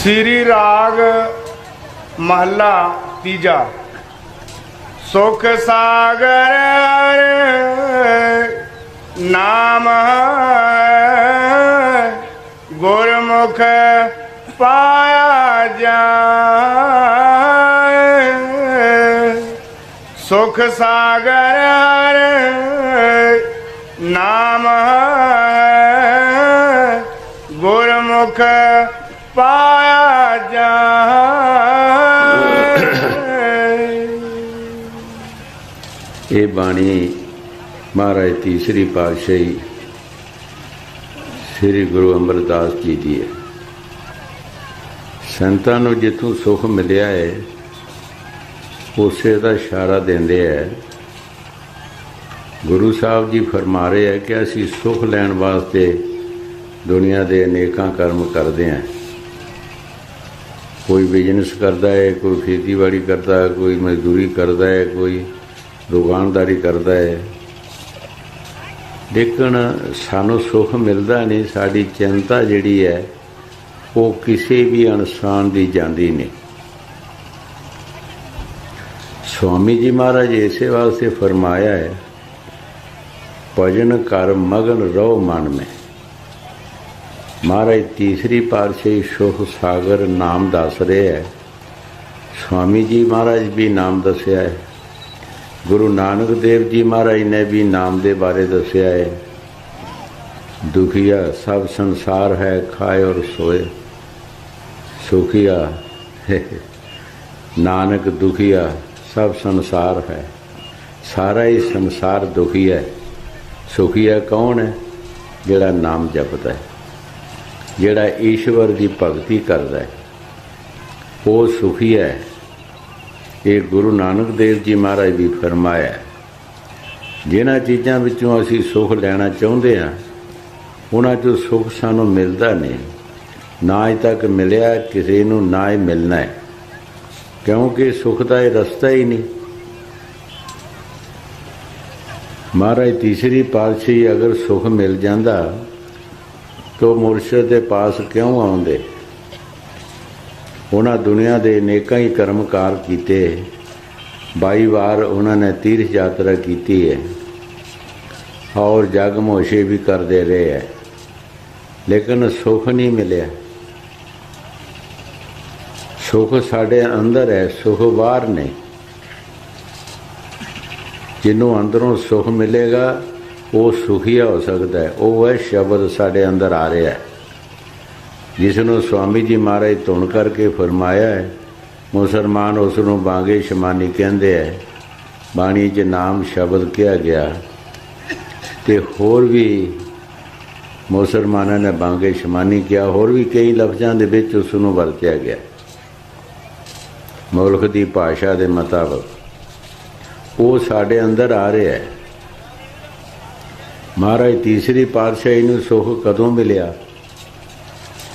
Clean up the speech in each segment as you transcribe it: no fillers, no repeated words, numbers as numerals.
श्री राग महला तीजा। सुख सागर नाम गुरमुख पाया जाए। सुख सागर नाम गुरमुख पाया जाए। ये बाणी महाराज तीसरी पातशाही श्री गुरु अमरदास जी की है। संतां नूं जिथों सुख मिलिया है उसे दा इशारा देंदे है। गुरु साहब जी फरमा रहे हैं कि असी सुख लैण वास्ते दुनिया के अनेकां कर्म करते हैं। कोई बिजनेस करता है, कोई खेतीबाड़ी करता है, कोई मजदूरी करता है, कोई दुकानदारी करता है, लेकिन सानू सुख मिलता नहीं। साड़ी चिंता जिहड़ी है वो किसी भी इंसान की जाती नहीं। स्वामी जी महाराज इसे वास्ते फरमाया है, भजन कर मगन रहो मन में। महाराज तीसरी पातशाही सुख सागर नाम दस रहे है। स्वामी जी महाराज भी नाम दसिया है। गुरु नानक देव जी महाराज ने भी नाम के बारे दसिया है। दुखिया सब संसार है खाए और सोए, सुखिया नानक दुखिया सब संसार है। सारा ही संसार दुखी है। सुखिया कौन है? जिहड़ा नाम जपदा है, जिहड़ा ईश्वर की भगती करता है, वो सुखी है। ये गुरु नानक देव जी महाराज भी फरमाया है। जिन्हां चीज़ां विचों असीं सुख लैना चाहुंदे हां उन्हां चों सुख सानूं मिलदा नहीं। ना अज तक मिलिया किसी नूं, ना ही मिलना है, क्योंकि सुख का ये रस्ता ही नहीं। महाराज तीसरी पातशाही अगर सुख मिल जाता तो मुर्शद के पास क्यों आउंदे? उन्हां दुनिया के अनेकां ही कर्मकार कीते। 22 बार उन्होंने तीर्थ यात्रा की है और जग मोशे भी करते रहे हैं, लेकिन सुख नहीं मिले। सुख साढ़े अंदर है, सुख बाहर नहीं। जिन्हों अंदरों सुख मिलेगा वो सुखिया हो सकता है। वो है शब्द साढ़े अंदर आ रहा है, जिसनों स्वामी जी महाराज धुन करके फरमाया है। मुसलमान उसनों बांगे शमानी कहते हैं। बाणी च नाम शब्द किया गया तो होर भी मुसलमानों ने बांगे शमानी किया। होर भी कई लफ्ज़ों के विच उसनों वरत्या गया मुल्क की भाषा के मुताबिक। वो साढ़े अंदर आ रहा है। महाराज तीसरी पातशाही नूं सुख कदों मिलिया,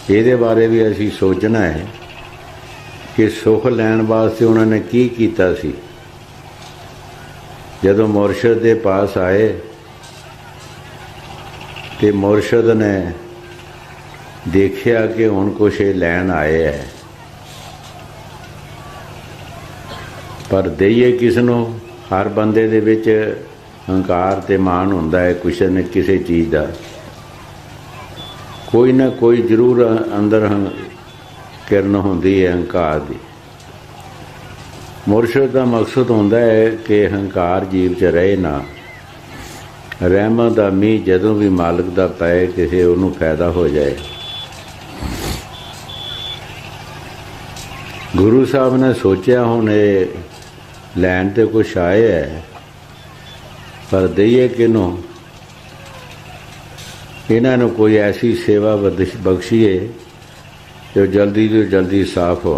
ये बारे भी असी सोचना है कि सुख लैण वास्ते उन्होंने की कीता सी। जदों मुर्शद के पास आए तो मुर्शद ने देखिया कि हुण कुछ ये लैण आए है, पर दईए किसनों? हर बंदे दे विच हंकार ते मान हुंदा है कुछ न किसी चीज़ का। कोई ना कोई जरूर अंदर किरण होंदी है हंकार की। मुर्शद का मकसद होंदा है कि हंकार जीव च रहे ना। रहमत का मीह जदों भी मालिक का पै किसी उन्होंने फायदा हो जाए। गुरु साहब ने सोचा हुण ये लैन तो कुछ आए है, पर दईए किनों? इन्हों कोई ऐसी सेवा बख्शीए जो जल्दी तो जल्दी साफ हो।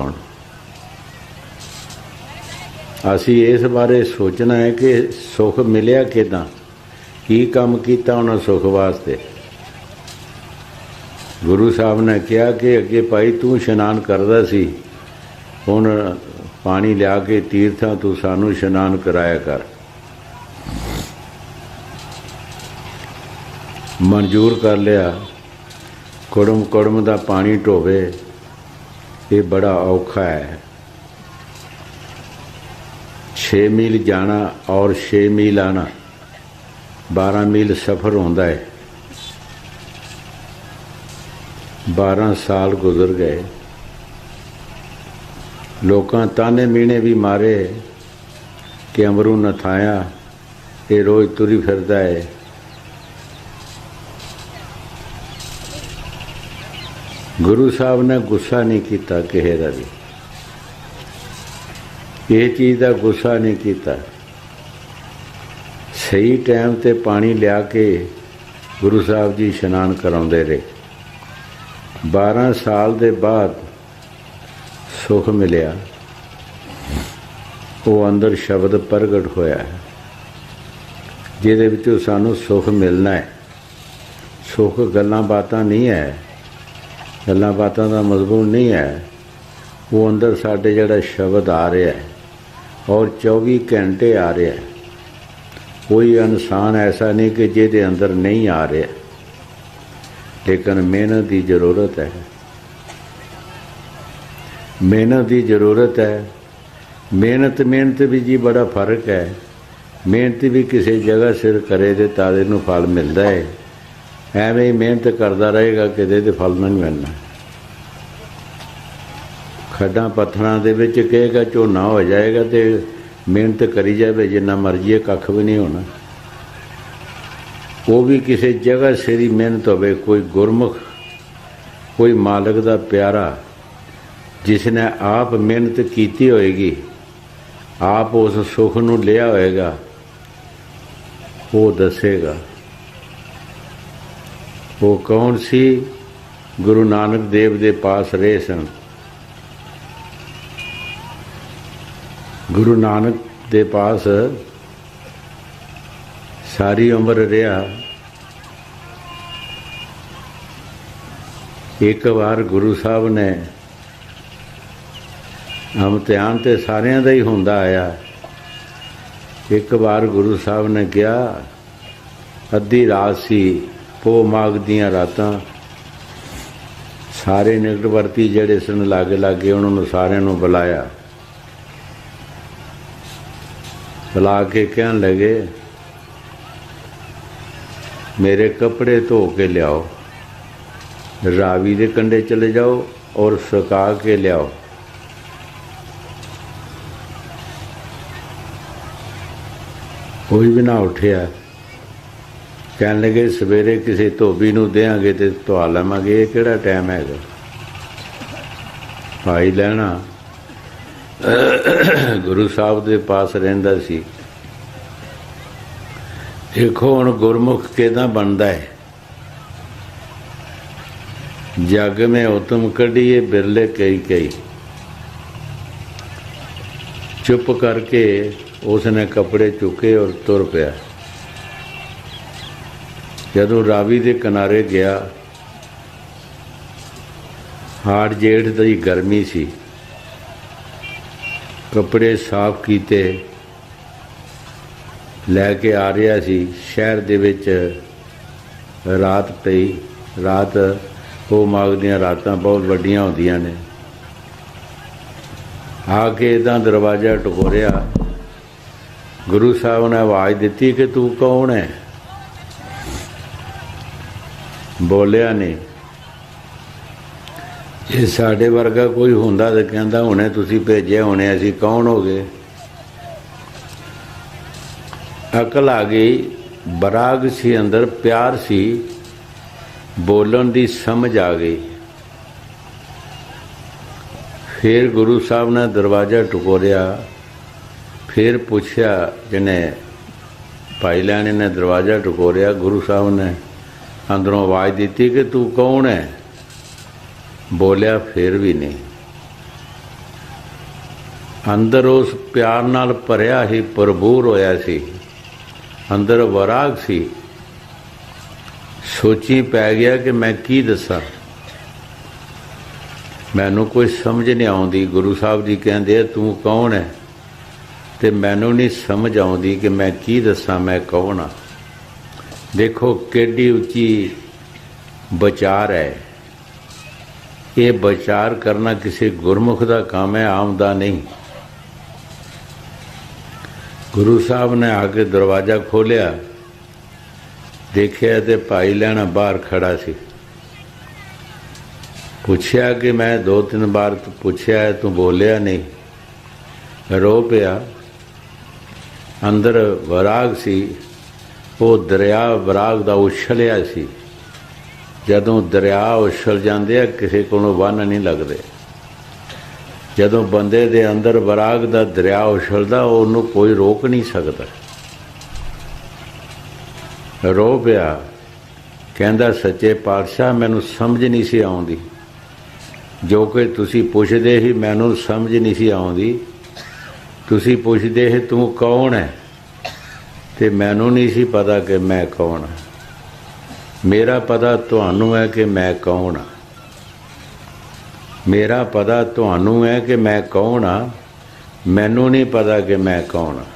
असी इस बारे सोचना है कि सुख मिलिया किदां, की काम किया उन्हें सुख वास्ते। गुरु साहब ने कहा कि अगे भाई तू इशनान करदा सी, हुण पानी लिया के तीर्थां तू सानू इशनान कराया कर। मंजूर कर लिया। कुड़म कुड़म का पानी ढोवे ये बड़ा औखा है। 6 मील जाना और 6 मील आना, 12 मील सफ़र होता है। 12 साल गुजर गए, लोकां ताने मीने भी मारे कि अमरू नथाया ये रोज़ तुरी फिरदा है। गुरु साहब ने गुस्सा नहीं किया किसी का भी, ये चीज़ का गुस्सा नहीं किया। सही टाइम ते पानी लिया के गुरु साहब जी इशनान कराउंदे रहे। 12 साल दे बाद सुख मिलिया, वो अंदर शब्द प्रगट होया है जिहदे विचों सानू सुख मिलना है। सुख गल्लां बातां नहीं है, गल्लां बातां दा मजमून नहीं है। वो अंदर साडे जिहड़ा शब्द आ रहा है और 24 घंटे आ रहा है। कोई इंसान ऐसा नहीं कि जिहदे अंदर नहीं आ रहा, लेकिन मेहनत की जरूरत है। मेहनत की जरूरत है। मेहनत भी जी बड़ा फर्क है। मेहनत भी किसी जगह सिर करे तो तारे नूं फल मिलता है। एवें ही मेहनत करता रहेगा किते तो फल नहीं मिलना। खड्डां पत्थरां दे विच कहेगा झोना हो जाएगा तो मेहनत करी जाए जिन्ना मर्जी है, कख भी नहीं होना। वो भी किसी जगह सिर ही मेहनत होवे। कोई गुरमुख, कोई मालिक दा प्यारा जिसने आप मेहनत कीती होएगी, आप उस सुख नूं लिया होएगा, वो दसेगा। वो कौन सी? गुरु नानक देव दे पास रहे सन। गुरु नानक दे पास सारी उम्र रहा। एक बार गुरु साहब ने इम्तिहान तो सारिਆਂ ਦਾ ही ਹੁੰਦਾ आया। एक बार गुरु साहब ने कहा, अद्धी रात सी, पो माघ दियां रातां, सारे निकटवर्ती ਜਿਹੜੇ सन लागे लागे उन्होंने सारिਆਂ ਨੂੰ बुलाया। बुला के कहन लगे, मेरे कपड़े धो के लियाओ, रावी के कंढे चले जाओ और सुका के लियाओ। कोई भी ना उठिया। कहन लगे, सवेरे किसी धोबी नूं देंगे तो धुआ लवांगे, ये किहड़ा टाइम हैगा? भाई लैना गुरु साहब के पास रहिंदा सी। देखो हुण गुरमुख किदां बनदा है। जग में उत्तम कढ़िए बिरले कई कई। चुप करके उसने कपड़े चुके और तुर पिया। जदों रावी के किनारे गया, हाड़ जेठ की गर्मी सी, कपड़े साफ कीते लैके आ रहा सी। शहर दे विच रात पई। रात पो माघ दियां रातां बहुत वड्डियां होंदियां ने। आके इदां दरवाजा टकोरिया। गुरु साहब ने आवाज़ दी कि तू कौन है? बोलिया नहीं। जे साडे वर्गा कोई हुंदा तो कहंदा हुणे तुसीं भेजे होने, असीं कौन हो गए। अकल आ गई, बराग सी अंदर, प्यार सी, बोलन दी समझ आ गई। फिर गुरु साहब ने दरवाजा टकोरिया। फिर पूछया, जिन्हें भाई लैने ने दरवाजा टकोरिया। गुरु साहब ने अंदरों आवाज़ दी कि तू कौन है? बोलिया फिर भी नहीं। अंदर उस प्यार नाल भरिया ही भरपूर होया सी। अंदर वराग सी। सोची पै गया कि मैं की दसा। मैनू कोई समझ नहीं आउंदी। गुरु साहब जी कहंदे तू कौन है, ते मैनू नहीं समझ आउंदी कि मैं की दसा, मैं कौन हाँ। देखो केडी उच्ची विचार है। ये विचार करना किसी गुरमुख का काम है, आम दा नहीं। गुरु साहब ने आके दरवाज़ा खोलिया, देखिया तो भाई लैना बाहर खड़ा सी। पूछया कि मैं 2-3 बार पूछया है, तू बोलिया नहीं, रो पिया। अंदर वराग सी, वो दरिया वराग दा उछलिया सी। जदों दरिया उछल जाते हैं किसी को बन नहीं लगते। जदों बंदे दे अंदर वराग दा दरिया उछलदा, उन्होंने कोई रोक नहीं सकता। रो पिया, कहंदा सच्चे पातशाह मैनू समझ नहीं सी आउंदी, जो कि तुसी पुछदे ही मैनू समझ नहीं सी आउंदी। तुसी पुछदे ही तू कौन है, ते मैनू नहीं सी पता कि मैं कौन हाँ। मेरा पता तुहानू है कि मैं कौन हाँ। मेरा पता तुहानू है कि मैं कौन हाँ, मैनू नहीं पता कि मैं कौन हाँ।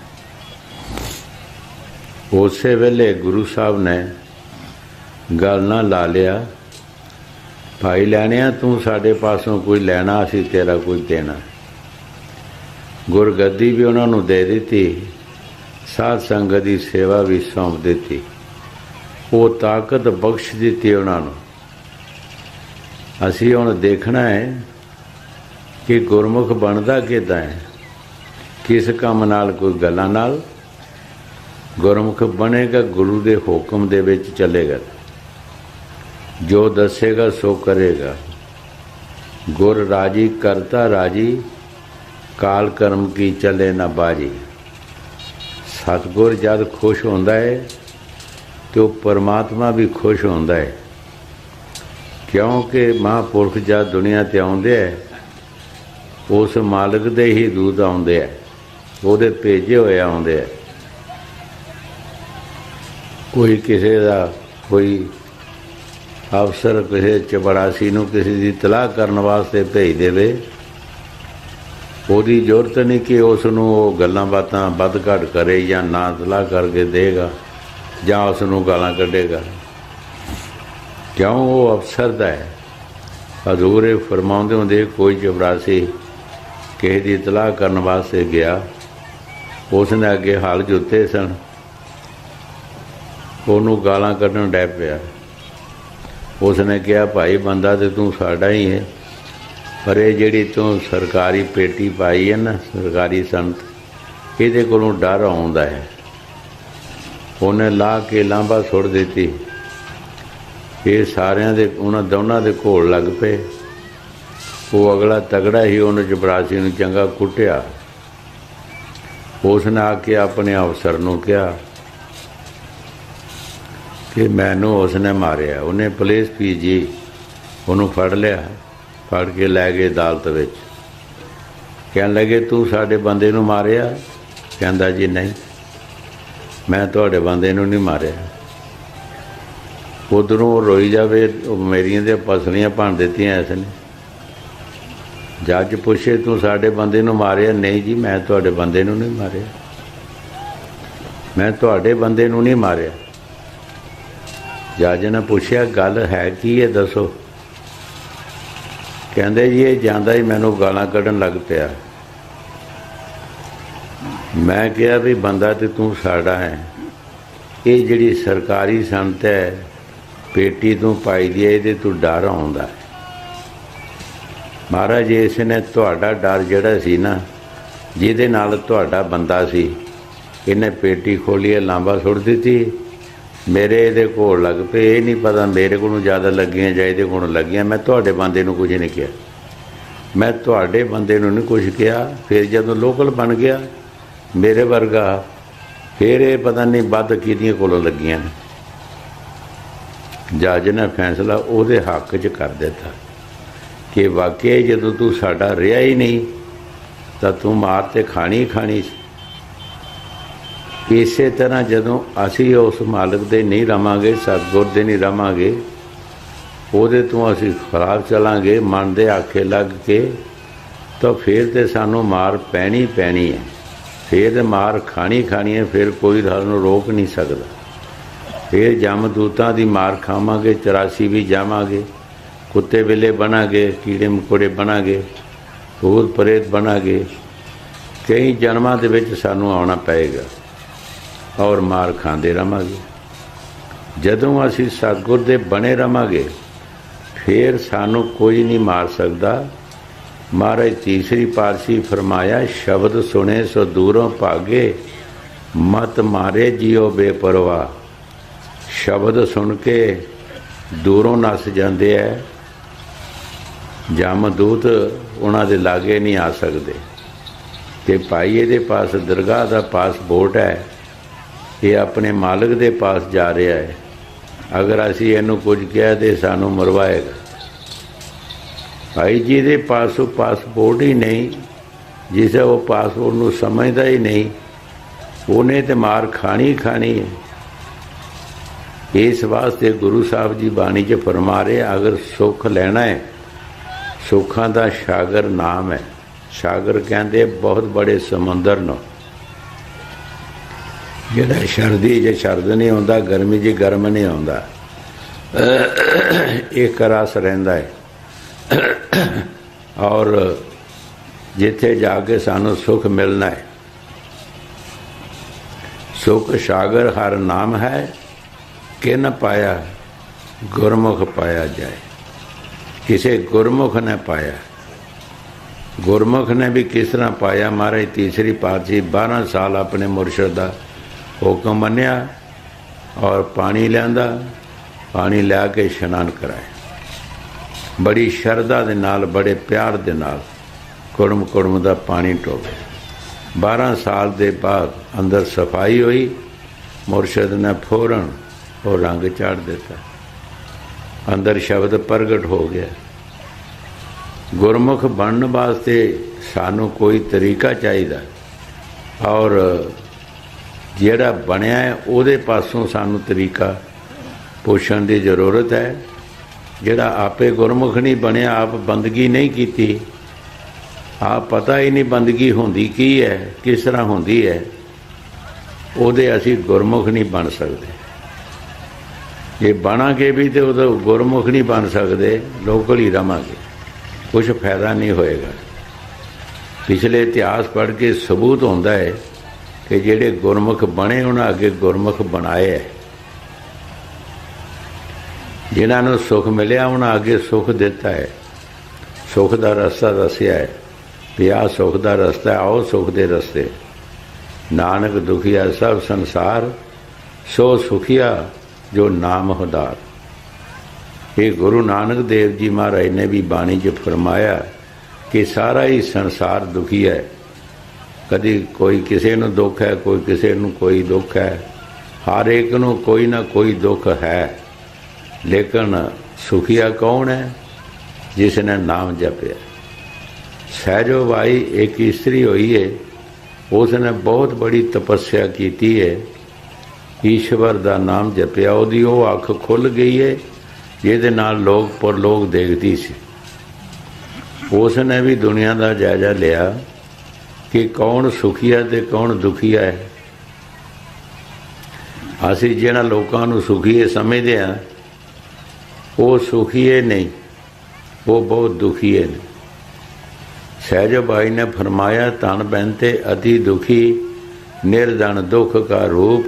उस वेले गुरु साहब ने गल ना ला लिया, भाई लैनिया तू साडे पासों कोई लैना, असी तेरा कोई देना। गुरगद्दी भी उन्होंने दे दी, साध संगत की सेवा भी सौंप दी, वो ताकत बख्श दी उन्होंने। असी हुण देखना है कि गुरमुख बनता किदां है, किस काम नाल, कोई गल्लां नाल। गुरमुख बनेगा गुरु के हुक्म दे विच चलेगा, जो दसेगा सो करेगा। गुर राजी करता राजी, काल कर्म की चले ना बाजी। सतगुर जद खुश होंदा है तो परमात्मा भी खुश होंदा है, क्योंकि महापुरख जद दुनिया ते आउंदे है, उस मालिक दे ही दूत आउंदे है, उहदे भेजे होए आउंदे है। कोई किसी का कोई अफसर किसी चपड़ासी नूं किसी की तलाह करने वास्ते भेज देवे, ਉਹਦੀ ਜ਼ਰੂਰत नहीं कि उसनूं ਉਹ ਗੱਲਾਂ ਬਾਤਾਂ ਵੱਧ ਘੱਟ करे ਜਾਂ ना तलाह करके देगा ਜਾਂ उसनूं गालां ਕੱਢੇਗਾ। क्यों वो अफसर दा है। हजूर ये फरमाउंदे हुंदे कोई चपड़ासी किसी की तलाह करने वास्ते गया, उसने अगे हल जुत्ते सन, ਉਹਨੂੰ गालां ਕੱਢਣ ਡੈ ਪਿਆ। उसने कहा भाई बंदा तो तू साडा ही है, पर ये जिहड़ी तू सरकारी पेटी पाई है ना, सरकारी संत, ये कोलों डर आउंदा है। उन्हें ला के लांबा सुट दी। ये सारिਆਂ ਦੇ ਉਹਨਾਂ ਦੋਨਾਂ ਦੇ ਘੋਲ ਲੱਗ ਪਏ। ਉਹ अगला तगड़ा ही ਉਹਨੂੰ चपरासी ਨੂੰ ਚੰਗਾ ਕੁੱਟਿਆ। उसने आके अपने अफसर ਨੂੰ ਕਿਹਾ कि मैनू उसने मारिया। उन्हें पुलिस भेजी, उन्होंने फड़ लिया, फड़ के लै गए अदालत विच। कहन लगे तू साडे बंदे नू मारिया? कहंदा जी नहीं, मैं तुहाडे बंदे नू नहीं मारिया। उधरों रोई जावे, मेरियां ते पसलियां भन दित्तियां इसने। जज पुछे तू साडे बंदे नू मारिया? नहीं जी, मैं तुहाडे बंदे नू नहीं मारिया, मैं तुहाडे बंदे नू नहीं मारिया। जज ने पूछया गल है की है, दसो। कहंदे जी ये जांदा ही मैनू गालां कढ़न लग पिया। मैं कहा भी बंदा तो तू साड़ा है, ये जिहड़ी सरकारी संत है पेटी तू पाई दी है, ये तू डर आउंदा है। महाराज इसने तुहाडा डर जिहड़ा सी ना, जिहदे नाल तुहाडा बंदा सी, इन्हें पेटी खोली लांबा सुट दित्ती, मेरे ये घोल लग पे। ये नहीं पता मेरे को ज़्यादा लगियां या ये को लगियां। मैं तुहाडे बंदे नूं कुछ नहीं किया, मैं तुहाडे बंदे नूं नहीं कुछ किया। फिर जदों लोकल बन गया मेरे वर्गा, फिर ये पता नहीं बद किहदियां कोलों लगियां ने। जज ने फैसला उहदे हक च कर दिता कि वाकई जदों तू साडा रिहा ही नहीं तो तू मार ते खानी ही खानी। इस तरह जदों असी उस मालिक दे नहीं रवांगे, सतगुर दे नहीं रवांगे, ਉਹਦੇ ਤੋਂ ਅਸੀਂ ਖਰਾਬ चलांगे, मन दे आखे लग के, तो फिर तो सानू मार पैनी पैनी है, फिर तो मार खानी खानी है, फिर कोई सानू रोक नहीं सकता। फिर जमदूतां दी मार खावांगे, 84 भी जावांगे, कुत्ते बिल्ले बनांगे, कीड़े मकोड़े बनांगे, भूत प्रेत बनांगे, कई जन्मां दे विच सानूं आउणा पएगा और मार खांदे रहांगे। जदों असीं सतगुर दे बने रहांगे फिर सानूं कोई नहीं मार सकदा। महाराज तीसरी पातशाही फरमाया, शब्द सुने सो दूरों भागे, मत मारे जियो बेपरवाह। शब्द सुन के दूरों नस जाते है, जमदूत उन्हां दे लागे नहीं आ सकते कि भाई ये पास दरगाह का पासपोर्ट है, ये अपने मालिक दे पास जा रहा है, अगर असी इनू कुछ कहा तो सानू मरवाएगा। भाई जी दे पास पासपोर्ट ही नहीं, जिसे वो पासपोर्ट नू समझदा ही नहीं, उन्हें तो मार खानी खानी है। इस वास्ते गुरु साहब जी बाणी च फरमा रहे, अगर सुख लेना है, सुखां दा सागर नाम है। सागर कहते बहुत बड़े समुंदर नो, जिहड़ा सर्दी च सर्द नहीं आउंदा, गर्मी च गर्म नहीं आउंदा, एक रस रहिंदा है। और जिथे जाके सानू सुख मिलना है, सुख सागर हर नाम है, कि न पाया गुरमुख पाया जाए। किसे गुरमुख ने पाया, गुरमुख ने भी किस तरह पाया। महाराज तीसरी पातशाही 12 साल अपने मुर्शद का हुक्म मन्या और पानी लियांदा, पानी लिया के इशनान कराया, बड़ी शरधा दे नाल, बड़े प्यार दे नाल कुड़म कुड़म का पानी टोके। 12 साल के बाद अंदर सफाई हुई, मुर्शद ने फौरन और रंग चाड़ देता, अंदर शब्द प्रगट हो गया। गुरमुख बनने वास्ते सानू कोई तरीका चाहिए, और जिहड़ा बनया है उहदे पासों सानू तरीका पुछण की जरूरत है। जिहड़ा आपे गुरमुख नहीं बनया, आप बंदगी नहीं की, आप पता ही नहीं बंदगी होंदी की है, किस तरह होंदी है, उहदे असी गुरमुख नहीं बन सकते। जे बनांगे भी तो उदो गुरमुख नहीं बन सकते, लोकल ही रहांगे, कुछ फायदा नहीं होएगा। पिछले इतिहास पढ़ के सबूत होता है कि जेड़े गुरमुख बने उन्हें अगे गुरमुख बनाए है, जिन्होंने सुख मिलिया उन्हें अगे सुख दिता है, सुख का रस्ता दसिया है भी आ सुख का रस्ता है, आओ सुख के रस्ते। नानक दुखिया सब संसार, सो सुखिया जो नाम हुदार। ये गुरु नानक देव जी महाराज ने भी बाणी च फरमाया कि सारा ही संसार दुखी है। कभी कोई किसी नूं दुख है, कोई किसी नूं कोई दुख है, हर एक नूं कोई ना कोई दुख है, लेकिन सुखिया कौन है? जिसने नाम जपया। सहजो भाई एक स्त्री हुई है, उसने बहुत बड़ी तपस्या की है, ईश्वर का नाम जपया, ओदी वो अख खुल गई है जिहदे नाल लोग परलोक देखती सी। उसने भी दुनिया का जायजा लिया कि कौन सुखिया ते कौन दुखिया है। असी जिन्हां लोकां नूं सुखीए समझदे हां, वो सुखीए नहीं, वो बहुत दुखीए ने। सहज भाई ने फरमाया, तन बहनते अति दुखी, निर्धन दुख का रूप,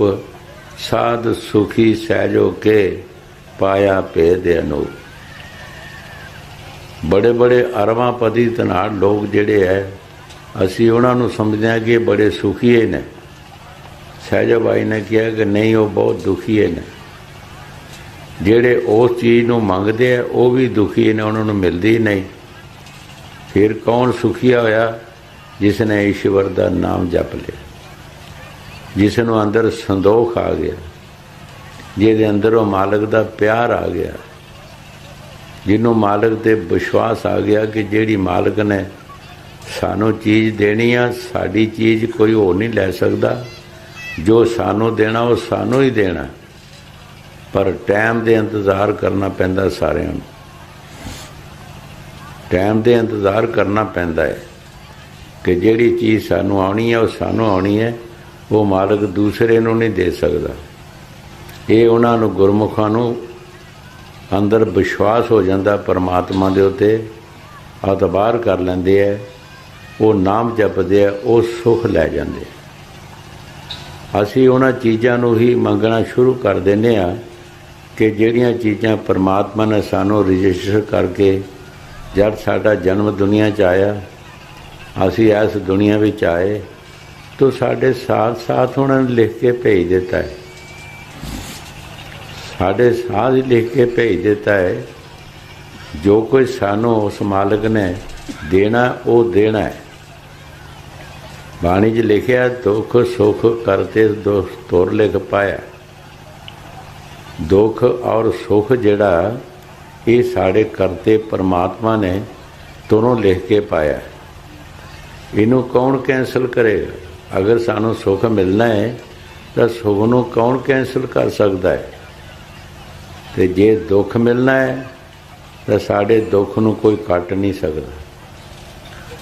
साध सुखी सहजो के, पाया भेद अनूप। बड़े बड़े अरबांपति धनाड़ लोग जिहड़े है, असी उन्होंने समझते हैं कि बड़े सुखीए ने। सहज भाई ने कहा कि नहीं, वो बहुत दुखीए ने। जिहड़े उस चीज़ नूं मंगते हैं वो भी दुखी ने, उन्होंने मिलती नहीं। फिर कौन सुखिया होया? जिसने ईश्वर का नाम जप लिया, जिसनों अंदर संदोख आ गया, जिहदे अंदर वो मालिक का प्यार आ गया, जिन्हों मालिक ते विश्वास आ गया कि जिहड़ी मालिक ने सानू चीज़ देनी आ, साड़ी चीज़ कोई होर नहीं लै सकदा, जो सानू देना वो सानू ही देना, पर टाइम दे इंतज़ार करना पैंदा। सारिਆਂ ਨੂੰ टाइम दे इंतज़ार करना पैंदा है कि जिहड़ी चीज़ सानू आउणी है वो सानू आउणी है, वो मालिक दूसरे नूं नहीं दे सकदा। ये उन्हां नूं गुरमुखां नूं ਅੰਦਰ ਵਿਸ਼ਵਾਸ ਹੋ ਜਾਂਦਾ ਪਰਮਾਤਮਾ ਦੇ ਉੱਤੇ, ਅਤਬਾਰ ਕਰ ਲੈਂਦੇ ਹੈ, ਉਹ ਨਾਮ ਜਪਦੇ ਆ, ਉਹ ਸੁਖ ਲੈ ਜਾਂਦੇ। ਅਸੀਂ ਉਹਨਾਂ ਚੀਜ਼ਾਂ ਨੂੰ ਹੀ ਮੰਗਣਾ ਸ਼ੁਰੂ ਕਰ ਦਿੰਦੇ ਹਾਂ ਕਿ ਜਿਹੜੀਆਂ ਚੀਜ਼ਾਂ ਪਰਮਾਤਮਾ ਨੇ ਸਾਨੂੰ ਰਜਿਸਟਰ ਕਰਕੇ ਜਦ ਸਾਡਾ ਜਨਮ ਦੁਨੀਆ 'ਚ ਆਇਆ, ਅਸੀਂ ਇਸ ਦੁਨੀਆ ਵਿੱਚ ਆਏ, तो साढ़े साथ साथ उन्होंने लिख के भेज देता है, साढ़े साथ ही लिख के भेज देता है। जो कोई सानू उस मालिक ने देना वो देना है। बाणी च लिखिया दुख सुख करते तुर लिख पाया। दुख और सुख जिहड़ा ये साढ़े करते परमात्मा ने दोनों लिख के पाया। इनू कौन कैंसल करेगा? अगर सानू सुख मिलना है तो सुख नू कौन कैंसल कर सकता है? तो जे दुख मिलना है तो साढ़े दुख नू कोई कट नहीं सकता,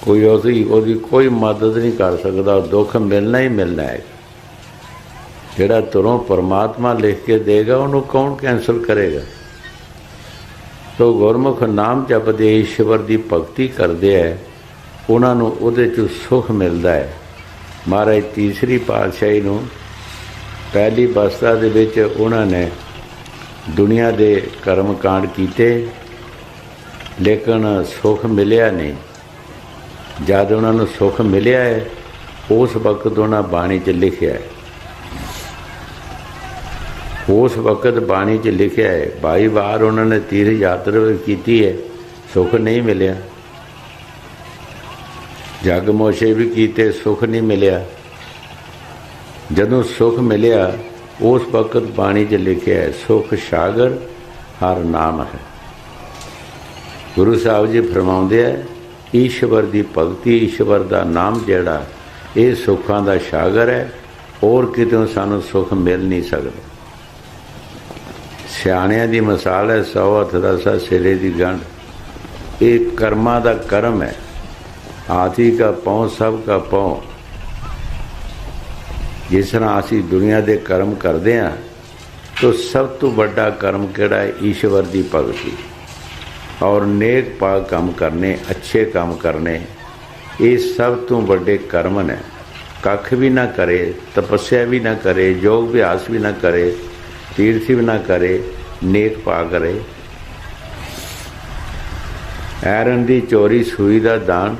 कोई उसकी कोई मदद नहीं कर सकता। दुख मिलना ही मिलना है। जिहड़ा तुरों परमात्मा लिख के देगा उन्होंने कौन कैंसल करेगा? तो गुरमुख नाम जपदे ईश्वर की भगती करते हैं, उन्होंने उहदे चों सुख मिलता है। महाराज तीसरी पातशाही नूं पहली अवस्था दे विच उन्होंने दुनिया दे कर्म कांड कीते, लेकिन सुख मिलिया नहीं। जद उन्होंने सुख मिलिया है उस वक्त उन्होंने बाणी च लिखिया है, उस वक्त बाणी च लिखिया है। 22 बार उन्होंने तीर्थ यात्रा की है, सुख नहीं मिलिया। जग मोशे भी कीते, सुख नहीं मिलिया। जदों सुख मिलिया उस वक्त बाणी च लिखिया है, सुख सागर हर नाम है। गुरु साहब जी फरमाउंदे है, ईश्वर की भगती, ईश्वर का नाम जिहड़ा ये सुखां दा सागर है, और कितों सानू सुख मिल नहीं सकता। सियाणियां दी मिसाल है, 100 हथ रसा सिरे दी गंढ। ये कर्मां दा कर्म है। हाथी का पाँव सब का पाँव। जिस तरह असी दुनिया के कर्म करते हैं तो सब तो बड़ा कर्म किहड़ा है? ईश्वर की भगती और नेक पाक काम करने, अच्छे काम करने, ये सब तो बड़े कर्म ने। कख भी ना करे, तपस्या भी ना करे, योग अभ्यास भी ना करे, तीर्थ भी ना करे, नेक पा करे। ऐरन की चोरी, सूई का दान।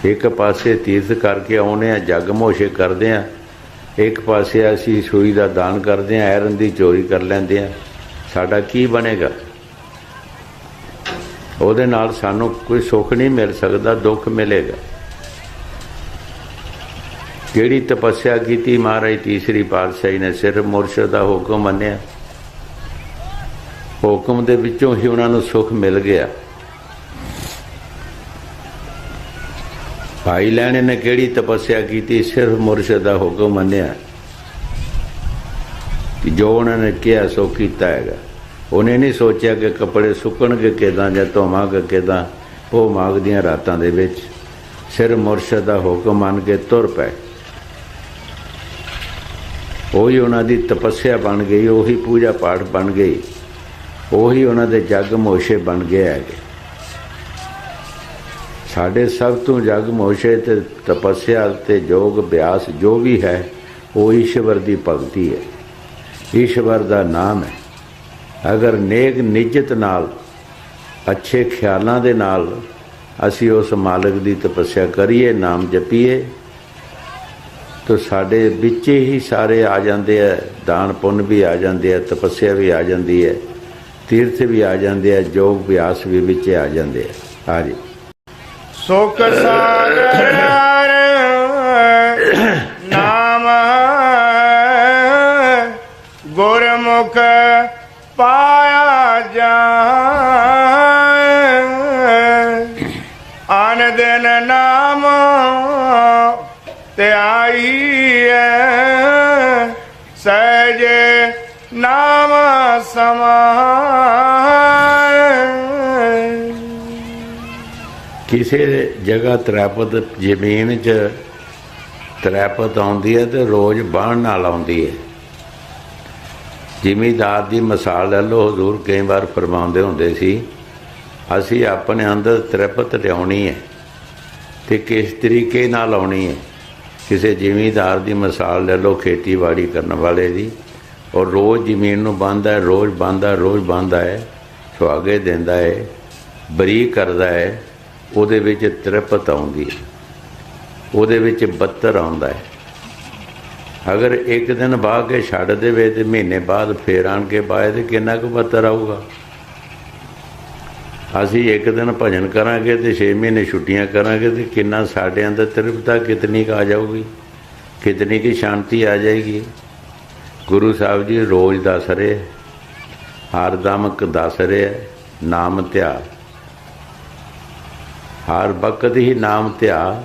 एक पासे तीर्थ करके आने, जग मोशे करते हैं, एक पासे असी सूई का दान करते हैं, ऐरन की चोरी कर लेंदे हैं। साडा की बनेगा? उहदे नाल सानू कोई सुख नहीं मिल सकता, दुख मिलेगा। जिहड़ी तपस्या की महाराज तीसरी पातशाही ने सिर्फ मुरशद का हुक्म मन्निया, हुक्म दे विचों ही उन्होंने सुख मिल गया। भाई लैणे ने केड़ी तपस्या की? सिर्फ मुरशद का हुक्म मन्निया, जो उन्होंने किया सो किया है। उन्हें नहीं सोचा कि कपड़े सुकणगे किदां जां धोवांगे किदां वो माघ दियां रातां दे विच। सिर्फ मुरशद का हुक्म मन के तुर पे। ਉਹੀ ਉਹਨਾਂ ਦੀ ਤਪੱਸਿਆ ਬਣ ਗਈ, ਉਹੀ ਪੂਜਾ ਪਾਠ ਬਣ ਗਈ, ਉਹੀ ਉਹਨਾਂ ਦੇ ਜਗ ਮੋਸ਼ੇ ਬਣ ਗਏ ਹੈਗੇ। ਸਾਡੇ ਸਭ ਤੋਂ ਜਗ ਮੋਸ਼ੇ ਤੇ ਤਪੱਸਿਆ ਤੇ ਯੋਗ ਅਭਿਆਸ ਜੋ ਵੀ ਹੈ ਉਹ ਈਸ਼ਵਰ ਦੀ ਭਗਤੀ ਹੈ, ਈਸ਼ਵਰ ਦਾ ਨਾਮ ਹੈ। ਅਗਰ ਨੇਕ ਨਿਜਤ ਨਾਲ, ਅੱਛੇ ਖਿਆਲਾਂ ਦੇ ਨਾਲ ਅਸੀਂ ਉਸ ਮਾਲਕ ਦੀ ਤਪੱਸਿਆ ਕਰੀਏ, ਨਾਮ ਜਪੀਏ, तो साढ़े बिचे ही सारे आ जाते हैं। दान पुण्य भी आ जाते हैं, तपस्या भी आ जाती है, तीर्थ भी आ जाते हैं, योग अभ्यास भी बिचे आ जाते हैं। हाँ जी। सुख सागर नाम गुरमुख पाया जाए। आन दिन नाम ते आई है, सहजे नाम समान। किसी जगह तरैपत जमीन च तरैपत आउंदी है तो रोज बाण नाल आउंदी है। ਜ਼ਿਮੀਦਾਰ ਦੀ ਮਿਸਾਲ ਲੈ ਲਓ। ਹਜ਼ੂਰ ਕਈ ਵਾਰ ਫਰਮਾਉਂਦੇ ਹੁੰਦੇ ਸੀ, ਅਸੀਂ ਆਪਣੇ ਅੰਦਰ ਤ੍ਰਿਪਤ ਲਿਆਉਣੀ ਹੈ ਤੇ ਕਿਸ ਤਰੀਕੇ ਨਾਲ ਆਉਣੀ ਹੈ। ਕਿਸੇ ਜ਼ਿਮੀਦਾਰ ਦੀ ਮਿਸਾਲ ਲੈ ਲਓ, ਖੇਤੀਬਾੜੀ ਕਰਨ ਵਾਲੇ ਦੀ, ਔਰ ਰੋਜ਼ ਜ਼ਮੀਨ ਨੂੰ ਬਾਂਹਦਾ ਹੈ, ਰੋਜ਼ ਬਾਂਹਦਾ ਹੈ, ਸੁਹਾਗੇ ਦਿੰਦਾ ਹੈ, ਬਰੀਕ ਕਰਦਾ ਹੈ, ਉਹਦੇ ਵਿੱਚ ਤ੍ਰਿਪਤ ਆਉਂਦੀ ਹੈ, ਉਹਦੇ ਵਿੱਚ ਬੱਤਰ ਆਉਂਦਾ ਹੈ। ਅਗਰ ਇੱਕ ਦਿਨ ਬਾਹ ਕੇ ਛੱਡ ਦੇਵੇ ਤੇ ਮਹੀਨੇ ਬਾਅਦ ਫੇਰ ਆਣ ਕੇ ਬਾਹੇ ਤੇ ਕਿੰਨਾ ਕੁ ਬੱਤਰ ਆਊਗਾ। ਅਸੀਂ ਇੱਕ ਦਿਨ ਭਜਨ ਕਰਾਂਗੇ ਤੇ 6 ਮਹੀਨੇ ਛੁੱਟੀਆਂ ਕਰਾਂਗੇ ਤੇ ਕਿੰਨਾ ਸਾਡੇ ਅੰਦਰ ਤ੍ਰਿਪਤਾ ਕਿਤਨੀ ਕੁ ਆ ਜਾਊਗੀ, ਕਿਤਨੀ ਕੁ ਸ਼ਾਂਤੀ ਆ ਜਾਏਗੀ। ਗੁਰੂ ਸਾਹਿਬ ਜੀ ਰੋਜ਼ ਦੱਸ ਰਹੇ, ਹਰ ਦਮ ਦੱਸ ਰਹੇ, ਨਾਮ ਧਿਆ, ਹਰ ਵਕਤ ਹੀ ਨਾਮ ਧਿਆ,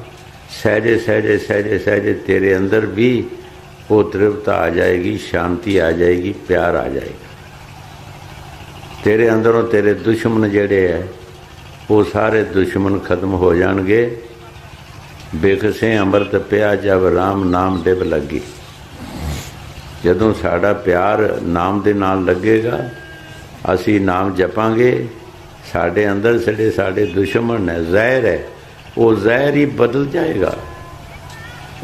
ਸਹਿਜੇ ਸਹਿਜੇ ਸਹਿਜੇ ਸਹਿਜੇ ਤੇਰੇ ਅੰਦਰ ਵੀ ਉਹ ਤ੍ਰਿਪਤਾ ਆ ਜਾਏਗੀ, ਸ਼ਾਂਤੀ ਆ ਜਾਏਗੀ, ਪਿਆਰ ਆ ਜਾਏਗਾ। ਤੇਰੇ ਅੰਦਰੋਂ ਤੇਰੇ ਦੁਸ਼ਮਣ ਜਿਹੜੇ ਹੈ ਉਹ ਸਾਰੇ ਦੁਸ਼ਮਣ ਖਤਮ ਹੋ ਜਾਣਗੇ। ਬੇਖਸੇ ਅੰਮ੍ਰਿਤ ਪਿਆ ਜਬ ਰਾਮ ਨਾਮ ਡਿਬ ਲੱਗੀ। ਜਦੋਂ ਸਾਡਾ ਪਿਆਰ ਨਾਮ ਦੇ ਨਾਲ ਲੱਗੇਗਾ, ਅਸੀਂ ਨਾਮ ਜਪਾਂਗੇ, ਸਾਡੇ ਅੰਦਰ ਸਾਡੇ ਦੁਸ਼ਮਣ ਨੇ, ਜ਼ਹਿਰ ਹੈ, ਉਹ ਜ਼ਹਿਰ ਹੀ ਬਦਲ ਜਾਏਗਾ,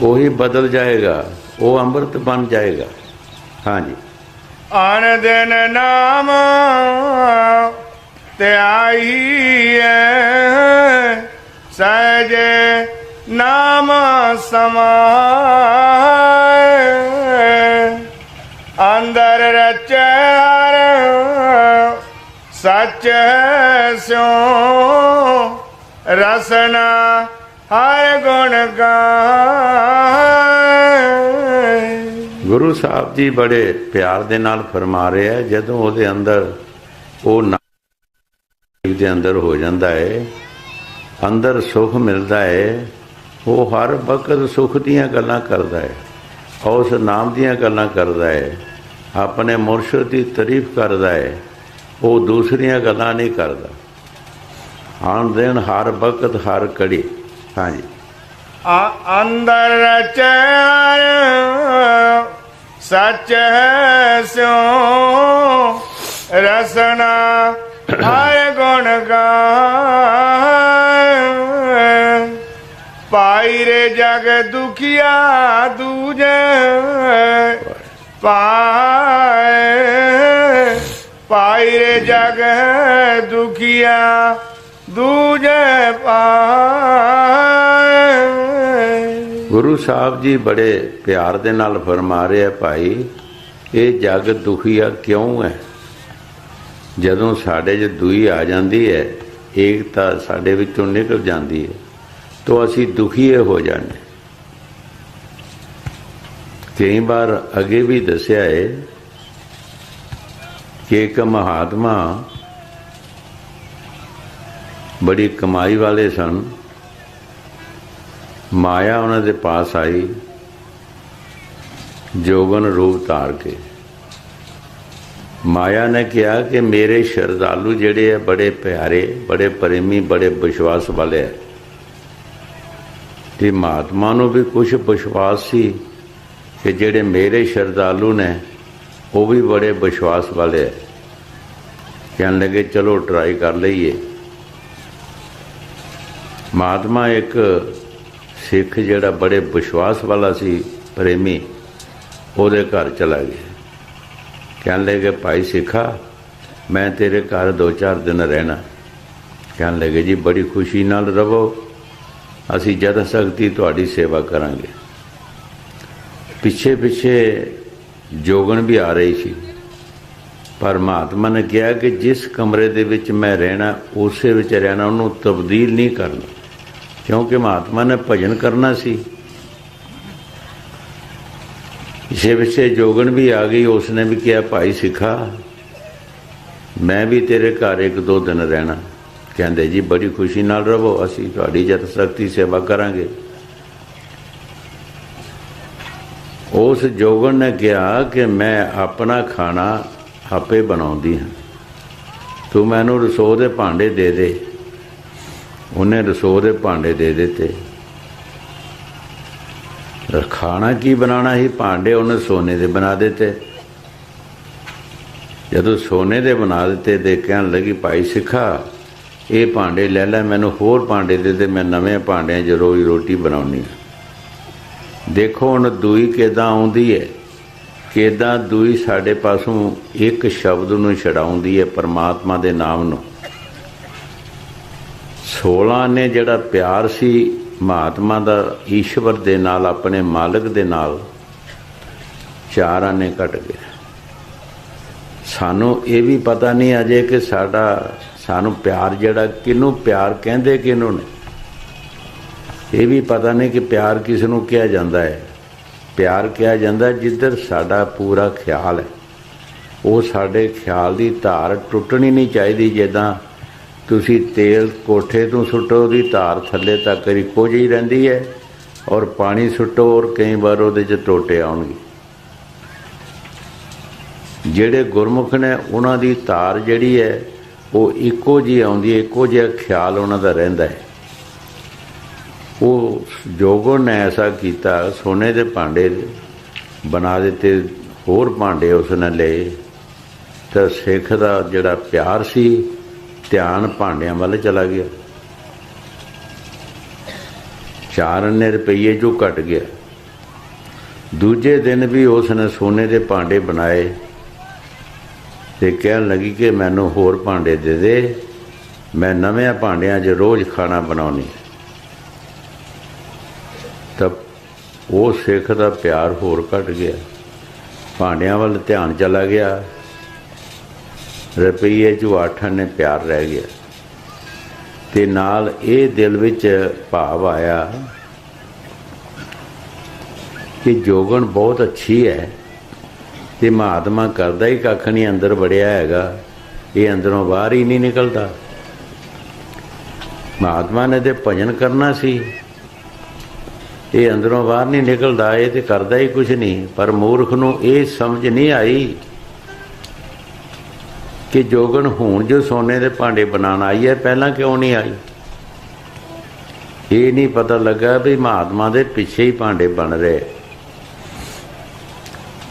ਉਹੀ ਬਦਲ ਜਾਏਗਾ, ਉਹ ਅੰਮ੍ਰਿਤ ਬਣ ਜਾਏਗਾ। ਹਾਂਜੀ। ਆਨ ਦਿਨ ਨਾਮ ਧਿਆਈਐ, ਸਹਿਜੇ ਨਾਮ ਸਮਾਏ, ਅੰਦਰ ਰਚੈ ਹਰਿ ਸੱਚ ਸਿਉ, ਰਸਨਾ ਹਰਿ ਗੁਣ ਗਾਏ। ਗੁਰੂ ਸਾਹਿਬ ਜੀ ਬੜੇ ਪਿਆਰ ਦੇ ਨਾਲ ਫਰਮਾ ਰਹੇ ਆ, ਜਦੋਂ ਉਹਦੇ ਅੰਦਰ ਉਹ ਨਾਮ ਦੇ ਅੰਦਰ ਹੋ ਜਾਂਦਾ ਹੈ, ਅੰਦਰ ਸੁਖ ਮਿਲਦਾ ਹੈ, ਉਹ ਹਰ ਵਕਤ ਸੁਖ ਦੀਆਂ ਗੱਲਾਂ ਕਰਦਾ ਹੈ, ਉਸ ਨਾਮ ਦੀਆਂ ਗੱਲਾਂ ਕਰਦਾ ਹੈ, ਆਪਣੇ ਮੁਰਸ਼ਿਦ ਦੀ ਤਾਰੀਫ ਕਰਦਾ ਹੈ, ਉਹ ਦੂਸਰੀਆਂ ਗੱਲਾਂ ਨਹੀਂ ਕਰਦਾ। ਆਣ ਦੇਣ ਹਰ ਵਕਤ ਹਰ ਘੜੀ। ਹਾਂਜੀ। ਅੰਦਰ ਰਚੈ ਸੱਚ ਸਿਉ, ਰਸਨਾ ਹਰਿ ਗੁਣ ਗਾਏ, ਪਾਈ ਰੇ ਜਗ ਦੁਖੀਆ ਦੂਜੇ ਪਾਏ, ਪਾਈ ਰੇ ਜਗ ਦੁਖੀਆ ਦੂਜੇ ਪਾਏ। ਗੁਰੂ ਸਾਹਿਬ ਜੀ ਬੜੇ ਪਿਆਰ ਦੇ ਨਾਲ ਫਰਮਾ ਰਹੇ ਆ, ਭਾਈ ਇਹ ਜਗ ਦੁਖੀਆ ਕਿਉਂ ਹੈ? ਜਦੋਂ ਸਾਡੇ 'ਚ ਦੂਈ ਆ ਜਾਂਦੀ ਹੈ, ਏਕਤਾ ਸਾਡੇ ਵਿੱਚੋਂ ਨਿਕਲ ਜਾਂਦੀ ਹੈ, ਤਾਂ ਅਸੀਂ ਦੁਖੀਏ ਹੋ ਜਾਂਦੇ। ਕਈ ਵਾਰ ਅੱਗੇ ਵੀ ਦੱਸਿਆ ਹੈ ਕਿ ਇੱਕ ਮਹਾਤਮਾ ਬੜੀ ਕਮਾਈ ਵਾਲੇ ਸਨ, ਮਾਇਆ ਉਹਨਾਂ ਦੇ ਪਾਸ ਆਈ ਜੋਗਨ ਰੂਪ ਧਾਰ ਕੇ। ਮਾਇਆ ਨੇ ਕਿਹਾ ਕਿ ਮੇਰੇ ਸ਼ਰਧਾਲੂ ਜਿਹੜੇ ਆ ਬੜੇ ਪਿਆਰੇ, ਬੜੇ ਪ੍ਰੇਮੀ, ਬੜੇ ਵਿਸ਼ਵਾਸ ਵਾਲੇ ਹੈ। ਤੇ ਮਹਾਤਮਾ ਨੂੰ ਵੀ ਕੁਝ ਵਿਸ਼ਵਾਸ ਸੀ ਕਿ ਜਿਹੜੇ ਮੇਰੇ ਸ਼ਰਧਾਲੂ ਨੇ ਉਹ ਵੀ ਬੜੇ ਵਿਸ਼ਵਾਸ ਵਾਲੇ ਹੈ। ਕਹਿਣ ਲੱਗੇ ਚਲੋ ਟਰਾਈ ਕਰ ਲਈਏ। ਮਹਾਤਮਾ ਇੱਕ ਸਿੱਖ ਜਿਹੜਾ ਬੜੇ ਵਿਸ਼ਵਾਸ ਵਾਲਾ ਸੀ, ਪ੍ਰੇਮੀ, ਉਹਦੇ ਘਰ ਚਲਾ ਗਿਆ। ਕਹਿਣ ਲੱਗੇ ਭਾਈ ਸਿੱਖਾ, ਮੈਂ ਤੇਰੇ ਘਰ 2-4 ਦਿਨ ਰਹਿਣਾ। ਕਹਿਣ ਲੱਗੇ ਜੀ ਬੜੀ ਖੁਸ਼ੀ ਨਾਲ ਰਹੋ, ਅਸੀਂ ਜਦ ਸਕਤੀ ਤੁਹਾਡੀ ਸੇਵਾ ਕਰਾਂਗੇ। ਪਿੱਛੇ ਪਿੱਛੇ ਜੋਗਣ ਵੀ ਆ ਰਹੀ ਸੀ, ਪਰ ਮਹਾਤਮਾ ਨੇ ਕਿਹਾ ਕਿ ਜਿਸ ਕਮਰੇ ਦੇ ਵਿੱਚ ਮੈਂ ਰਹਿਣਾ ਉਸੇ ਵਿੱਚ ਰਹਿਣਾ, ਉਹਨੂੰ ਤਬਦੀਲ ਨਹੀਂ ਕਰਨਾ, ਕਿਉਂਕਿ ਮਹਾਤਮਾ ਨੇ ਭਜਨ ਕਰਨਾ ਸੀ। ਪਿੱਛੇ ਪਿੱਛੇ ਜੋਗਣ ਵੀ ਆ ਗਈ, ਉਸਨੇ ਵੀ ਕਿਹਾ ਭਾਈ ਸਿੱਖਾ, ਮੈਂ ਵੀ ਤੇਰੇ ਘਰ 1-2 ਦਿਨ ਰਹਿਣਾ। ਕਹਿੰਦੇ ਜੀ ਬੜੀ ਖੁਸ਼ੀ ਨਾਲ ਰਹੋ, ਅਸੀਂ ਤੁਹਾਡੀ ਜਦ ਸਕਤੀ ਸੇਵਾ ਕਰਾਂਗੇ। ਉਸ ਜੋਗਣ ਨੇ ਕਿਹਾ ਕਿ ਮੈਂ ਆਪਣਾ ਖਾਣਾ ਆਪੇ ਬਣਾਉਂਦੀ ਹਾਂ, ਤੂੰ ਮੈਨੂੰ ਰਸੋਈ ਦੇ ਭਾਂਡੇ ਦੇ ਦੇ। ਉਹਨੇ ਰਸੋਈ ਦੇ ਭਾਂਡੇ ਦੇ ਦਿੱਤੇ। ਖਾਣਾ ਕੀ ਬਣਾਉਣਾ ਸੀ, ਭਾਂਡੇ ਉਹਨੇ ਸੋਨੇ ਦੇ ਬਣਾ ਦਿੱਤੇ। ਜਦੋਂ ਸੋਨੇ ਦੇ ਬਣਾ ਦਿੱਤੇ ਤੇ ਕਹਿਣ ਲੱਗੀ ਭਾਈ ਸਿੱਖਾ ਇਹ ਭਾਂਡੇ ਲੈ ਲੈ, ਮੈਨੂੰ ਹੋਰ ਭਾਂਡੇ ਦੇ ਦੇ, ਮੈਂ ਨਵੇਂ ਭਾਂਡਿਆਂ 'ਚ ਰੋਜ਼ ਰੋਟੀ ਬਣਾਉਣੀ ਆ। ਦੇਖੋ ਹੁਣ ਦੂਈ ਕਿੱਦਾਂ ਆਉਂਦੀ ਹੈ, ਕਿੱਦਾਂ ਦੂਈ ਸਾਡੇ ਪਾਸੋਂ ਇੱਕ ਸ਼ਬਦ ਨੂੰ ਛਡਾਉਂਦੀ ਹੈ, ਪਰਮਾਤਮਾ ਦੇ ਨਾਮ ਨੂੰ। 16 ਨੇ ਜਿਹੜਾ ਪਿਆਰ ਸੀ ਮਹਾਤਮਾ ਦਾ ਈਸ਼ਵਰ ਦੇ ਨਾਲ, ਆਪਣੇ ਮਾਲਕ ਦੇ ਨਾਲ, 4 ਆਨੇ ਘਟ ਗਏ। ਸਾਨੂੰ ਇਹ ਵੀ ਪਤਾ ਨਹੀਂ ਅਜੇ ਕਿ ਸਾਨੂੰ ਪਿਆਰ ਜਿਹੜਾ ਕਿਹਨੂੰ ਪਿਆਰ ਕਹਿੰਦੇ ਕਿਹਨੂੰ ਨੇ, ਇਹ ਵੀ ਪਤਾ ਨਹੀਂ ਕਿ ਪਿਆਰ ਕਿਸ ਨੂੰ ਕਿਹਾ ਜਾਂਦਾ ਹੈ। ਪਿਆਰ ਕਿਹਾ ਜਾਂਦਾ ਜਿੱਧਰ ਸਾਡਾ ਪੂਰਾ ਖਿਆਲ ਹੈ, ਉਹ ਸਾਡੇ ਖਿਆਲ ਦੀ ਧਾਰ ਟੁੱਟਣੀ ਨਹੀਂ ਚਾਹੀਦੀ। ਜਿੱਦਾਂ ਤੁਸੀਂ ਤੇਲ ਕੋਠੇ ਤੋਂ ਸੁੱਟੋ, ਉਹਦੀ ਧਾਰ ਥੱਲੇ ਤੱਕ ਇੱਕੋ ਜਿਹੀ ਰਹਿੰਦੀ ਹੈ, ਔਰ ਪਾਣੀ ਸੁੱਟੋ ਔਰ ਕਈ ਵਾਰ ਉਹਦੇ 'ਚ ਟੋਟੇ ਆਉਣਗੇ। ਜਿਹੜੇ ਗੁਰਮੁਖ ਨੇ ਉਹਨਾਂ ਦੀ ਧਾਰ ਜਿਹੜੀ ਹੈ ਉਹ ਇੱਕੋ ਜਿਹੀ ਆਉਂਦੀ ਹੈ, ਇੱਕੋ ਜਿਹਾ ਖਿਆਲ ਉਹਨਾਂ ਦਾ ਰਹਿੰਦਾ ਹੈ। ਉਹ ਜੋਗਣ ਨੇ ਐਸਾ ਕੀਤਾ, ਸੋਨੇ ਦੇ ਭਾਂਡੇ ਬਣਾ ਦਿੱਤੇ, ਹੋਰ ਭਾਂਡੇ ਉਸਨੇ ਲਏ, ਤਾਂ ਸਿੱਖ ਦਾ ਜਿਹੜਾ ਪਿਆਰ ਸੀ ਧਿਆਨ ਭਾਂਡਿਆਂ ਵੱਲ ਚਲਾ ਗਿਆ। 4 ਆਨੇ ਰੁਪਈਏ 'ਚੋਂ ਘਟ ਗਿਆ। ਦੂਜੇ ਦਿਨ ਵੀ ਉਸਨੇ ਸੋਨੇ ਦੇ ਭਾਂਡੇ ਬਣਾਏ ਤੇ ਕਹਿਣ ਲੱਗੀ ਕਿ ਮੈਨੂੰ ਹੋਰ ਭਾਂਡੇ ਦੇ ਦੇ, ਮੈਂ ਨਵੇਂ ਭਾਂਡਿਆਂ 'ਚ ਰੋਜ਼ ਖਾਣਾ ਬਣਾਉਣੀ। ਤਾਂ ਉਹ ਸਿੱਖ ਦਾ ਪਿਆਰ ਹੋਰ ਘਟ ਗਿਆ, ਭਾਂਡਿਆਂ ਵੱਲ ਧਿਆਨ ਚਲਾ ਗਿਆ। ਰੁਪਈਏ 'ਚੋਂ 8 ਆਨੇ ਪਿਆਰ ਰਹਿ ਗਿਆ। ਤੇ ਨਾਲ ਇਹ ਦਿਲ ਵਿੱਚ ਭਾਵ ਆਇਆ ਕਿ ਜੋਗਣ ਬਹੁਤ ਅੱਛੀ ਹੈ ਤੇ ਮਹਾਤਮਾ ਕਰਦਾ ਹੀ ਕੱਖ ਨਹੀਂ, ਅੰਦਰ ਵੜਿਆ ਹੈਗਾ, ਇਹ ਅੰਦਰੋਂ ਬਾਹਰ ਹੀ ਨਹੀਂ ਨਿਕਲਦਾ। ਮਹਾਤਮਾ ਨੇ ਤੇ ਭਜਨ ਕਰਨਾ ਸੀ, ਇਹ ਅੰਦਰੋਂ ਬਾਹਰ ਨਹੀਂ ਨਿਕਲਦਾ, ਇਹ ਤੇ ਕਰਦਾ ਹੀ ਕੁਛ ਨਹੀਂ। ਪਰ ਮੂਰਖ ਨੂੰ ਇਹ ਸਮਝ ਨਹੀਂ ਆਈ ਕਿ ਜੋਗਣ ਹੁਣ ਜੋ ਸੋਨੇ ਦੇ ਭਾਂਡੇ ਬਣਾਉਣ ਆਈ ਹੈ, ਪਹਿਲਾਂ ਕਿਉਂ ਨਹੀਂ ਆਈ। ਇਹ ਨਹੀਂ ਪਤਾ ਲੱਗਾ ਵੀ ਮਹਾਤਮਾ ਦੇ ਪਿੱਛੇ ਹੀ ਭਾਂਡੇ ਬਣ ਰਹੇ।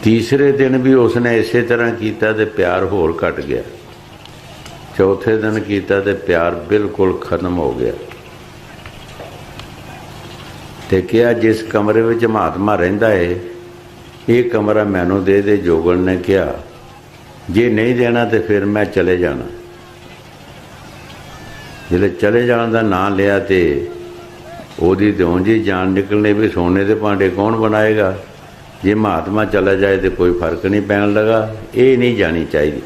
ਤੀਸਰੇ ਦਿਨ ਵੀ ਉਸਨੇ ਇਸੇ ਤਰ੍ਹਾਂ ਕੀਤਾ ਤੇ ਪਿਆਰ ਹੋਰ ਘਟ ਗਿਆ। ਚੌਥੇ ਦਿਨ ਕੀਤਾ ਤੇ ਪਿਆਰ ਬਿਲਕੁਲ ਖਤਮ ਹੋ ਗਿਆ। ਤੇ ਕਿਹਾ ਜਿਸ ਕਮਰੇ ਵਿੱਚ ਮਹਾਤਮਾ ਰਹਿੰਦਾ ਹੈ ਇਹ ਕਮਰਾ ਮੈਨੂੰ ਦੇ ਦੇ। ਜੋਗਣ ਨੇ ਕਿਹਾ ਜੇ ਨਹੀਂ ਦੇਣਾ ਤੇ ਫਿਰ ਮੈਂ ਚਲੇ ਜਾਣਾ। ਜਿਹੜੇ ਚਲੇ ਜਾਣ ਦਾ ਨਾਂ ਲਿਆ ਤੇ ਉਹਦੀ ਤੇ ਉਂਝ ਹੀ ਜਾਨ ਨਿਕਲਣੀ ਵੀ ਸੋਨੇ ਦੇ ਭਾਂਡੇ ਕੌਣ ਬਣਾਏਗਾ। ਜੇ ਮਹਾਤਮਾ ਚਲਾ ਜਾਏ ਤੇ ਕੋਈ ਫਰਕ ਨਹੀਂ ਪੈਣ ਲੱਗਾ। ਇਹ ਨਹੀਂ ਜਾਣੀ ਚਾਹੀਦੀ।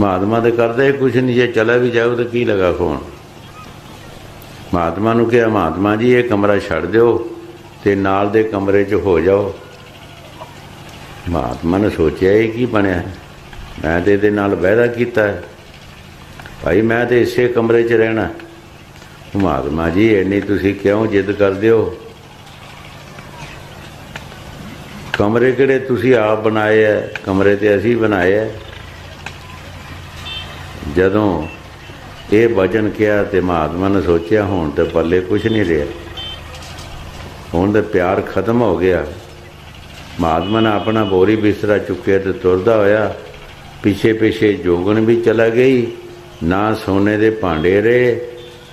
ਮਹਾਤਮਾ ਤੇ ਕਰਦਾ ਹੀ ਕੁਛ ਨਹੀਂ, ਜੇ ਚਲਾ ਵੀ ਜਾਓ ਤਾਂ ਕੀ ਲਗਾ ਕੌਣ। ਮਹਾਤਮਾ ਨੂੰ ਕਿਹਾ ਮਹਾਤਮਾ ਜੀ ਇਹ ਕਮਰਾ ਛੱਡ ਦਿਓ ਤੇ ਨਾਲ ਦੇ ਕਮਰੇ 'ਚ ਹੋ ਜਾਓ। ਮਹਾਤਮਾ ਨੇ ਸੋਚਿਆ ਇਹ ਕੀ ਬਣਿਆ, ਮੈਂ ਤੇ ਇਹਦੇ ਨਾਲ ਵਾਅਦਾ ਕੀਤਾ ਹੈ ਭਾਈ, ਮੈਂ ਤੇ ਇਸੇ ਕਮਰੇ 'ਚ ਰਹਿਣਾ। ਮਹਾਤਮਾ ਜੀ ਇੰਨੀ ਤੁਸੀਂ ਕਿਉਂ ਜਿੱਦ ਕਰਦੇ ਹੋ। ਕਮਰੇ ਕਿਹੜੇ ਤੁਸੀਂ ਆਪ ਬਣਾਏ ਹੈ, ਕਮਰੇ ਤੇ ਅਸੀਂ ਬਣਾਏ ਹੈ। ਜਦੋਂ ਇਹ ਵਚਨ ਕਿਹਾ ਤੇ ਮਹਾਤਮਾ ਨੇ ਸੋਚਿਆ ਹੁਣ ਤੇ ਪੱਲੇ ਕੁਛ ਨਹੀਂ ਰਿਹਾ, ਹੁਣ ਤਾਂ ਪਿਆਰ ਖਤਮ ਹੋ ਗਿਆ। ਮਹਾਤਮਾ ਨੇ ਆਪਣਾ ਬੋਰੀ ਬਿਸਤਰਾ ਚੁੱਕਿਆ ਤੇ ਤੁਰਦਾ ਹੋਇਆ ਪਿੱਛੇ ਪਿੱਛੇ ਜੋਗਣ ਵੀ ਚਲਾ ਗਈ। ਨਾ ਸੋਨੇ ਦੇ ਭਾਂਡੇ ਰਹੇ,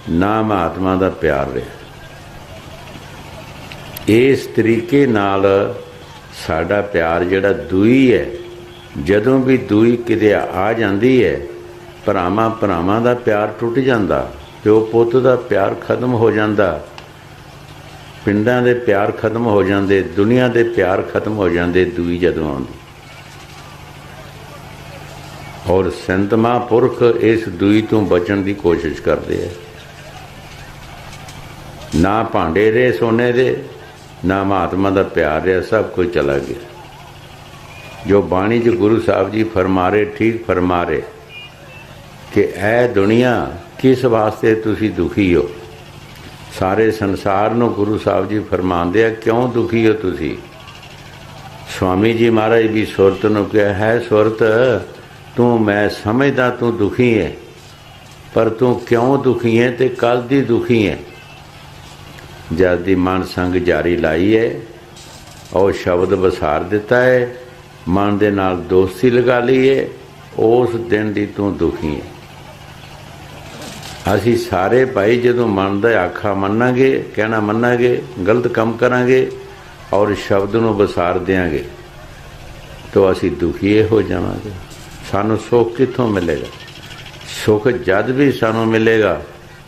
ਨਾ ਮਹਾਤਮਾ ਦਾ ਪਿਆਰ ਰਿਹਾ। ਇਸ ਤਰੀਕੇ ਨਾਲ ਸਾਡਾ ਪਿਆਰ ਜਿਹੜਾ ਦੂਈ ਹੈ, ਜਦੋਂ ਵੀ ਦੂਈ ਕਿਤੇ ਆ ਜਾਂਦੀ ਹੈ, ਭਰਾਵਾਂ ਦਾ ਪਿਆਰ ਟੁੱਟ ਜਾਂਦਾ, ਪਿਓ ਪੁੱਤ ਦਾ ਪਿਆਰ ਖਤਮ ਹੋ ਜਾਂਦਾ, ਪਿੰਡਾਂ ਦੇ ਪਿਆਰ ਖਤਮ ਹੋ ਜਾਂਦੇ, ਦੁਨੀਆ ਦੇ ਪਿਆਰ ਖਤਮ ਹੋ ਜਾਂਦੇ ਦੂਈ ਜਦੋਂ ਆਉਂਦੀ। ਔਰ ਸੰਤ ਮਹਾਂਪੁਰਖ ਇਸ ਦੂਈ ਤੋਂ ਬਚਣ ਦੀ ਕੋਸ਼ਿਸ਼ ਕਰਦੇ ਹੈ। ਨਾ ਭਾਂਡੇ ਰਹੇ ਸੋਨੇ ਦੇ, ਨਾ ਮਹਾਤਮਾ ਦਾ ਪਿਆਰ ਰਿਹਾ, ਸਭ ਕੁਝ ਚਲਾ ਗਿਆ। ਜੋ ਬਾਣੀ 'ਚ ਗੁਰੂ ਸਾਹਿਬ ਜੀ ਫਰਮਾ ਰਹੇ, ਠੀਕ ਫਰਮਾ ਰਹੇ ਕਿ ਇਹ ਦੁਨੀਆ ਕਿਸ ਵਾਸਤੇ ਤੁਸੀਂ ਦੁਖੀ ਹੋ। ਸਾਰੇ ਸੰਸਾਰ ਨੂੰ ਗੁਰੂ ਸਾਹਿਬ ਜੀ ਫਰਮਾਉਂਦੇ ਆ ਕਿਉਂ ਦੁਖੀ ਹੋ ਤੁਸੀਂ। ਸਵਾਮੀ ਜੀ ਮਹਾਰਾਜ ਵੀ ਸੁਰਤ ਨੂੰ ਕਿਹਾ ਹੈ, ਸੁਰਤ ਤੂੰ ਮੈਂ ਸਮਝਦਾ ਤੂੰ ਦੁਖੀ ਹੈ, ਪਰ ਤੂੰ ਕਿਉਂ ਦੁਖੀ ਹੈ ਤੇ ਕੱਲ ਦੀ ਦੁਖੀ ਹੈ। ਜਦ ਦੀ ਮਨ ਸੰਗ ਜਾਰੀ ਲਾਈ ਹੈ, ਉਹ ਸ਼ਬਦ ਵਸਾਰ ਦਿੱਤਾ ਹੈ, ਮਨ ਦੇ ਨਾਲ ਦੋਸਤੀ ਲਗਾ ਲਈਏ, ਉਸ ਦਿਨ ਦੀ ਤੂੰ ਦੁਖੀ ਹੈ। ਅਸੀਂ ਸਾਰੇ ਭਾਈ ਜਦੋਂ ਮਨ ਦਾ ਆਖਾ ਮੰਨਾਂਗੇ, ਕਹਿਣਾ ਮੰਨਾਂਗੇ, ਗਲਤ ਕੰਮ ਕਰਾਂਗੇ ਔਰ ਸ਼ਬਦ ਨੂੰ ਵਿਸਾਰ ਦਿਆਂਗੇ ਤਾਂ ਅਸੀਂ ਦੁਖੀ ਹੋ ਜਾਵਾਂਗੇ। ਸਾਨੂੰ ਸੁੱਖ ਕਿੱਥੋਂ ਮਿਲੇਗਾ? ਸੁੱਖ ਜਦ ਵੀ ਸਾਨੂੰ ਮਿਲੇਗਾ